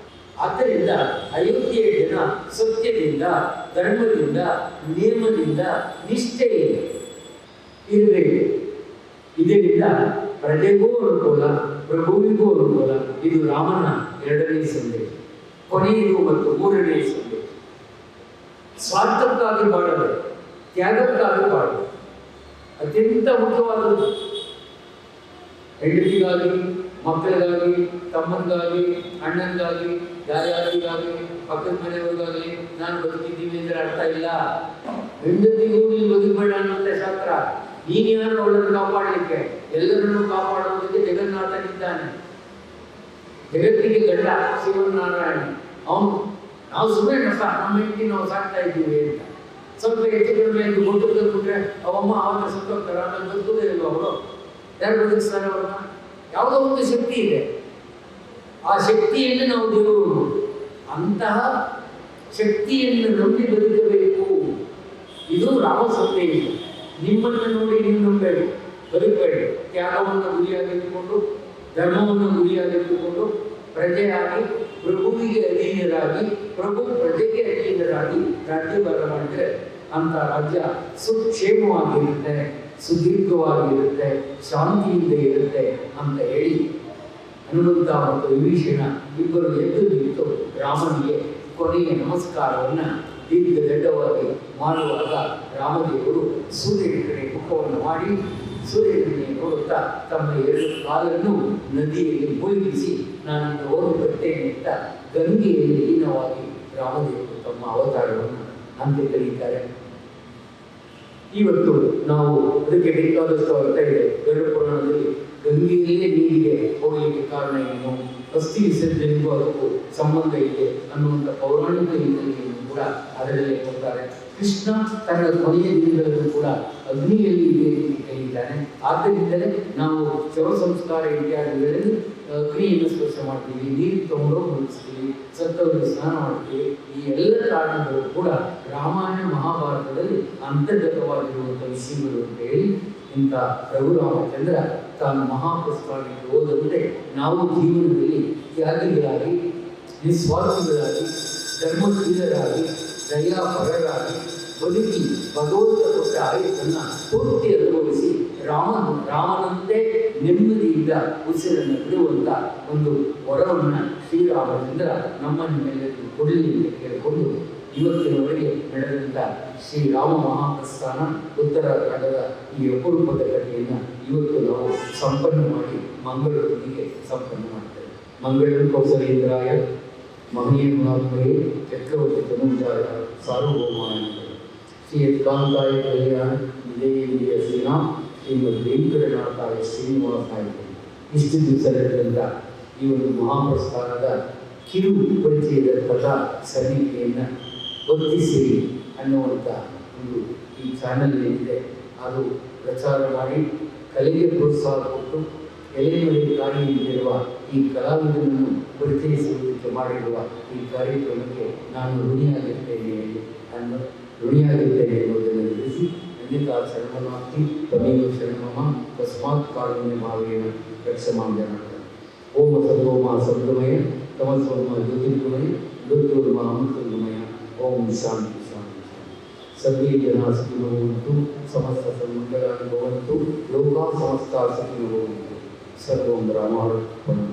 ಆದ್ದರಿಂದ ಅಯೋಧ್ಯೆಯ ಜನ ಸತ್ಯದಿಂದ, ಧರ್ಮದಿಂದ, ನೇಮದಿಂದ, ನಿಷ್ಠೆಯಿಂದ ಇರಬೇಕು. ಇದರಿಂದ ಪ್ರಜೆಗೂ ಅನುಕೂಲ, ಪ್ರಭುವಿಗೂ ಅನುಕೂಲ. ಇದು ರಾಮನ ಎರಡನೇ ಸಂದೇಶ. ಕೊನೆಯದು ಮತ್ತು ಮೂರನೇ ಸಂದೇಶ, ಸ್ವಾರ್ಥಕ್ಕಾಗಿ ಬಾಳಬೇಕು, ತ್ಯಾಗಕ್ಕಾಗಿ ಬಾಳಬೇಕು. ಅತ್ಯಂತ ಮುಖ್ಯವಾದದ್ದು. ಹೆಂಡತಿಗಾಗಿ, ಮಕ್ಕಳಿಗಾಗಿ, ತಮ್ಮನಿಗಾಗಿ, ಅಣ್ಣನಿಗಾಗಿ, ಯಾರ್ಯಾರಿಗಾಗಿ, ಪಕ್ಕದ ಮನೆಯವರಿಗಾಗಿ ನಾನು ಬದುಕಿದ್ದೀನಿ ಅಂದರೆ ಅರ್ಥ ಇಲ್ಲ. ಹೆಂಡತಿಗೂ ನೀನು ಬದುಕಬೇಡ ಅನ್ನುವಂಥ ಶಾಸ್ತ್ರ. ನೀನು ಯಾರು ಅವಳನ್ನು ಕಾಪಾಡಲಿಕ್ಕೆ? ಎಲ್ಲರನ್ನೂ ಕಾಪಾಡುವುದಕ್ಕೆ ಜಗನ್ನಾಥನಿದ್ದಾನೆ. ಜಗತ್ತಿಗೆ ಗಂಡ ಶಿವನಾರಾಯಣ. ಅವನು ನಾವು ಸುಮ್ಮನೆ ನಮ್ಮ ಹೆಂಡತಿ ನಾವು ಸಾಕ್ತಾ ಇದ್ದೀವಿ ಅಂತ ಸ್ವಲ್ಪ ಹೆಚ್ಚು ಕಡಿಮೆ ಎಂದು ಕೊಟ್ಟು ಬಿಟ್ಟರೆ ಅವಮ್ಮ ಆವಾಗ ಸತ್ತೋಗ್ತಾರೆ. ಆಮೇಲೆ ಬದುಕುವುದೇ ಇಲ್ವ ಅವರು? ಯಾರು ಬದುಕಿಸ್ತಾರೆ ಅವ್ರನ್ನ? ಯಾವುದೋ ಒಂದು ಶಕ್ತಿ ಇದೆ. ಆ ಶಕ್ತಿಯನ್ನು ನಾವು ದೇವರು, ಅಂತಹ ಶಕ್ತಿಯನ್ನು ನಂಬಿ ಬದುಕಬೇಕು. ಇದು ರಾಮ ಸಂದೇಶ. ನಿಮ್ಮನ್ನು ನೋಡಿ ನೀವು ನಂಬೇಡಿ, ಬದುಕಬೇಡಿ. ತ್ಯಾಗವನ್ನು ಗುರಿಯಾಗಿಟ್ಟುಕೊಂಡು, ಧರ್ಮವನ್ನು ಗುರಿಯಾಗಿಟ್ಟುಕೊಂಡು, ಪ್ರಜೆಯಾಗಿ ಪ್ರಭುವಿಗೆ ಅಧೀನರಾಗಿ, ಪ್ರಭು ಪ್ರಜೆಗೆ ಅಧೀನರಾಗಿ ರಾಜ್ಯಭಾರ ಮಾಡಿದರೆ ಅಂತ ರಾಜ್ಯ ಸುಕ್ಷೇಮವಾಗಿರುತ್ತೆ, ಸುದೀರ್ಘವಾಗಿರುತ್ತೆ, ಶಾಂತಿಯಿಂದ ಇರುತ್ತೆ ಅಂತ ಹೇಳಿ ಹನುಮಂತ ಮತ್ತು ವಿಭೀಷಣ ಇಬ್ಬರು ಎದ್ದು ನಿಂತು ರಾಮನಿಗೆ ಕೊನೆಯ ನಮಸ್ಕಾರವನ್ನು ದೀರ್ಘದಡ್ಡವಾಗಿ ಮಾಡುವಾಗ ರಾಮದೇವರು ಸೂರ್ಯನ ಕಡೆ ಮುಖವನ್ನು ಮಾಡಿ ಸೂರ್ಯನನ್ನೇ ನೋಡುತ್ತಾ ತಮ್ಮ ಎರಡು ಕಾಲನ್ನು ನದಿಯಲ್ಲಿ ಮುಳುಗಿಸಿ ನಾನು ಹೋಗುತ್ತೇನೆ ಅಂತ ಗಂಗೆಯಲ್ಲಿ ಲೀನವಾಗಿ ರಾಮದೇವರು ತಮ್ಮ ಅವತಾರವನ್ನು ಅಂತ್ಯ ಕರೀತಾರೆ. ಇವತ್ತು ನಾವು ಅದಕ್ಕೆ ಬೇಕಾದಷ್ಟು ಅರ್ಥ ಇದೆ. ಗರುಡ ಪುರಾಣದಲ್ಲಿ ಗಂಗೆಯಲ್ಲೇ ನೀರಿಗೆ ಹೋಗಲಿಕ್ಕೆ ಕಾರಣ ಏನು, ಅಸ್ಥಿ ವಿಸರ್ಜನೆಗೂ ಅದಕ್ಕೂ ಸಂಬಂಧ ಇದೆ ಅನ್ನುವಂಥ ಪೌರಾಣಿಕ ಹಿನ್ನೆಲೆಯನ್ನು ಕೂಡ ಅದರಲ್ಲೇ ಕೊಡ್ತಾರೆ. ಕೃಷ್ಣ ತನ್ನ ಕೊನೆಯ ದಿನಗಳನ್ನು ಕೂಡ ಅಗ್ನಿಯಲ್ಲಿ ಇದೇ ರೀತಿ ಕೈಯಿದ್ದಾನೆ. ಆದ್ದರಿಂದಲೇ ನಾವು ಶವ ಸಂಸ್ಕಾರ ಇತ್ಯಾದಿಗಳಲ್ಲಿ ಅಗ್ನಿಯನ್ನು ಸ್ಪರ್ಶ ಮಾಡ್ತೀವಿ, ನೀರು ತಗೊಂಡು ಮುಗಿಸ್ತೀವಿ, ಸತ್ತವರಿಗೆ ಸ್ನಾನ ಮಾಡ್ತೀವಿ. ಈ ಎಲ್ಲ ಕಾರಣಗಳು ಕೂಡ ರಾಮಾಯಣ ಮಹಾಭಾರತದಲ್ಲಿ ಅಂತರ್ಗತವಾಗಿರುವಂಥ ವಿಷಯಗಳು ಅಂತ ಹೇಳಿ ಇಂಥ ರಘುರಾಮಚಂದ್ರ ತಾನು ಮಹಾಪ್ರಸ್ಥಾನಕ್ಕೆ ಹೋದಂತೆ ನಾವು ಜೀವನದಲ್ಲಿ ತ್ಯಾಗಿಗಳಾಗಿ, ನಿಸ್ವಾರ್ಥಿಗಳಾಗಿ, ಧರ್ಮಶೀಲರಾಗಿ, ದಯಾಪರರಾಗಿ ಬದುಕಿ ಭಗವಂತ ಕೊಟ್ಟ ಆಯುಷನ್ನು ಪೂರ್ತಿ ಅನುಭವಿಸಿ ರಾಮನಂತೆ ನೆಮ್ಮದಿಯಿಂದ ಉಸಿರನ್ನು ಬಿಡುವಂಥ ಒಂದು ವರವನ್ನು ಶ್ರೀರಾಮಚಂದ್ರ ನಮ್ಮನ್ನೆಲ್ಲರಿಗೂ ಕೊಡಲಿ ಅಂತ ಕೇಳಿಕೊಂಡು ಇವತ್ತಿನವರೆಗೆ ನಡೆದಂಥ ಶ್ರೀರಾಮ ಮಹಾಪ್ರಸ್ಥಾನ ಉತ್ತರಾಖಂಡದ ಈ ಅಪರೂಪದ ಕಥೆಯನ್ನು ಇವತ್ತು ನಾವು ಸಂಪನ್ನ ಮಾಡಿ ಮಂಗಳೂರಿಗೆ ಸಂಪನ್ನ ಮಾಡ್ತೇವೆ. ಮಂಗಳೂರು ಕೌಸಲೇಂದ್ರಾಯ ಮಹನೀಯಮಹಾತ್ಮರೇ ಚಕ್ರವರ್ತಿ ತನುಜಾಯ ಸಾರ್ವಭೌಮಾಯ ಶ್ರೀ ಯತ್ಕಾಂತಾಯ ಕಲ್ಯಾಣ ವಿಜಯೇಂದ್ರಿಯ ಶ್ರೀರಾಮ ಶ್ರೀಮದ್ ವೆಂಕಟನಾಥಾಯ ಶ್ರೀನಿವಾಸಾಯ. ಇಷ್ಟು ದಿವಸ ನಡೆದಂಥ ಈ ಒಂದು ಮಹಾಪ್ರಸ್ಥಾನದ ಕಿರು ಪರಿಚಯದ ಕಥಾ ಸರಣಿಕೆಯನ್ನು ಭಕ್ತಿಸಿರಿ ಅನ್ನುವಂಥ ಒಂದು ಈ ಚಾನಲ್ ಏನಿದೆ ಅದು ಪ್ರಚಾರ ಮಾಡಿ ಕಲೆಗೆ ಪ್ರೋತ್ಸಾಹ ಕೊಟ್ಟು ಎಲೆಮರೆ ಕಾರ್ಯವಿರುವ ಈ ಕಲಾವಿದನನ್ನು ಪರಿಚಯಿಸುವುದಕ್ಕೆ ಮಾಡಿರುವ ಈ ಕಾರ್ಯಕ್ರಮಕ್ಕೆ ನಾನು ಋಣಿಯಾಗಿರ್ತೇನೆ ಎನ್ನುವುದನ್ನು ತಿಳಿಸಿ ಅನ್ಯತಾ ಶರಣಮಾಸ್ತಿ ತಮೇವ ಶರಣಮಮ ತಸ್ಮಾತ್ ಕಾರುಣ್ಯ ಭಾವೇನ ರಕ್ಷಮಾಂ ಜನಾರ್ದನ. ಓಂ ಸದ್ಗೋಮ ಸದ್ಗಮಯ ತಮಸ್ವಮ ಜ್ಯೋತಿರ್ಗಮಯ ಜ್ಯೋತಿರ್ಮ ಅಮೃತರ್ಗಮಯ. ಓಂ ಶಾಂತಿ ಶಾಂತಿ ಶಾಂತಿ. ಸರ್ವೇ ಜನಾ ಸುಖಿನೋ ಭವಂತು, ಸಮಸ್ತ ಸನ್ಮಂಗಳಾನಿ ಭವಂತು, ಲೋಕಾ ಸಮಸ್ತಾ ಸುಖಿನೋ ಭವಂತು. ಸರ್ವಂ ರಾಮಾರ್ಪಣಂ.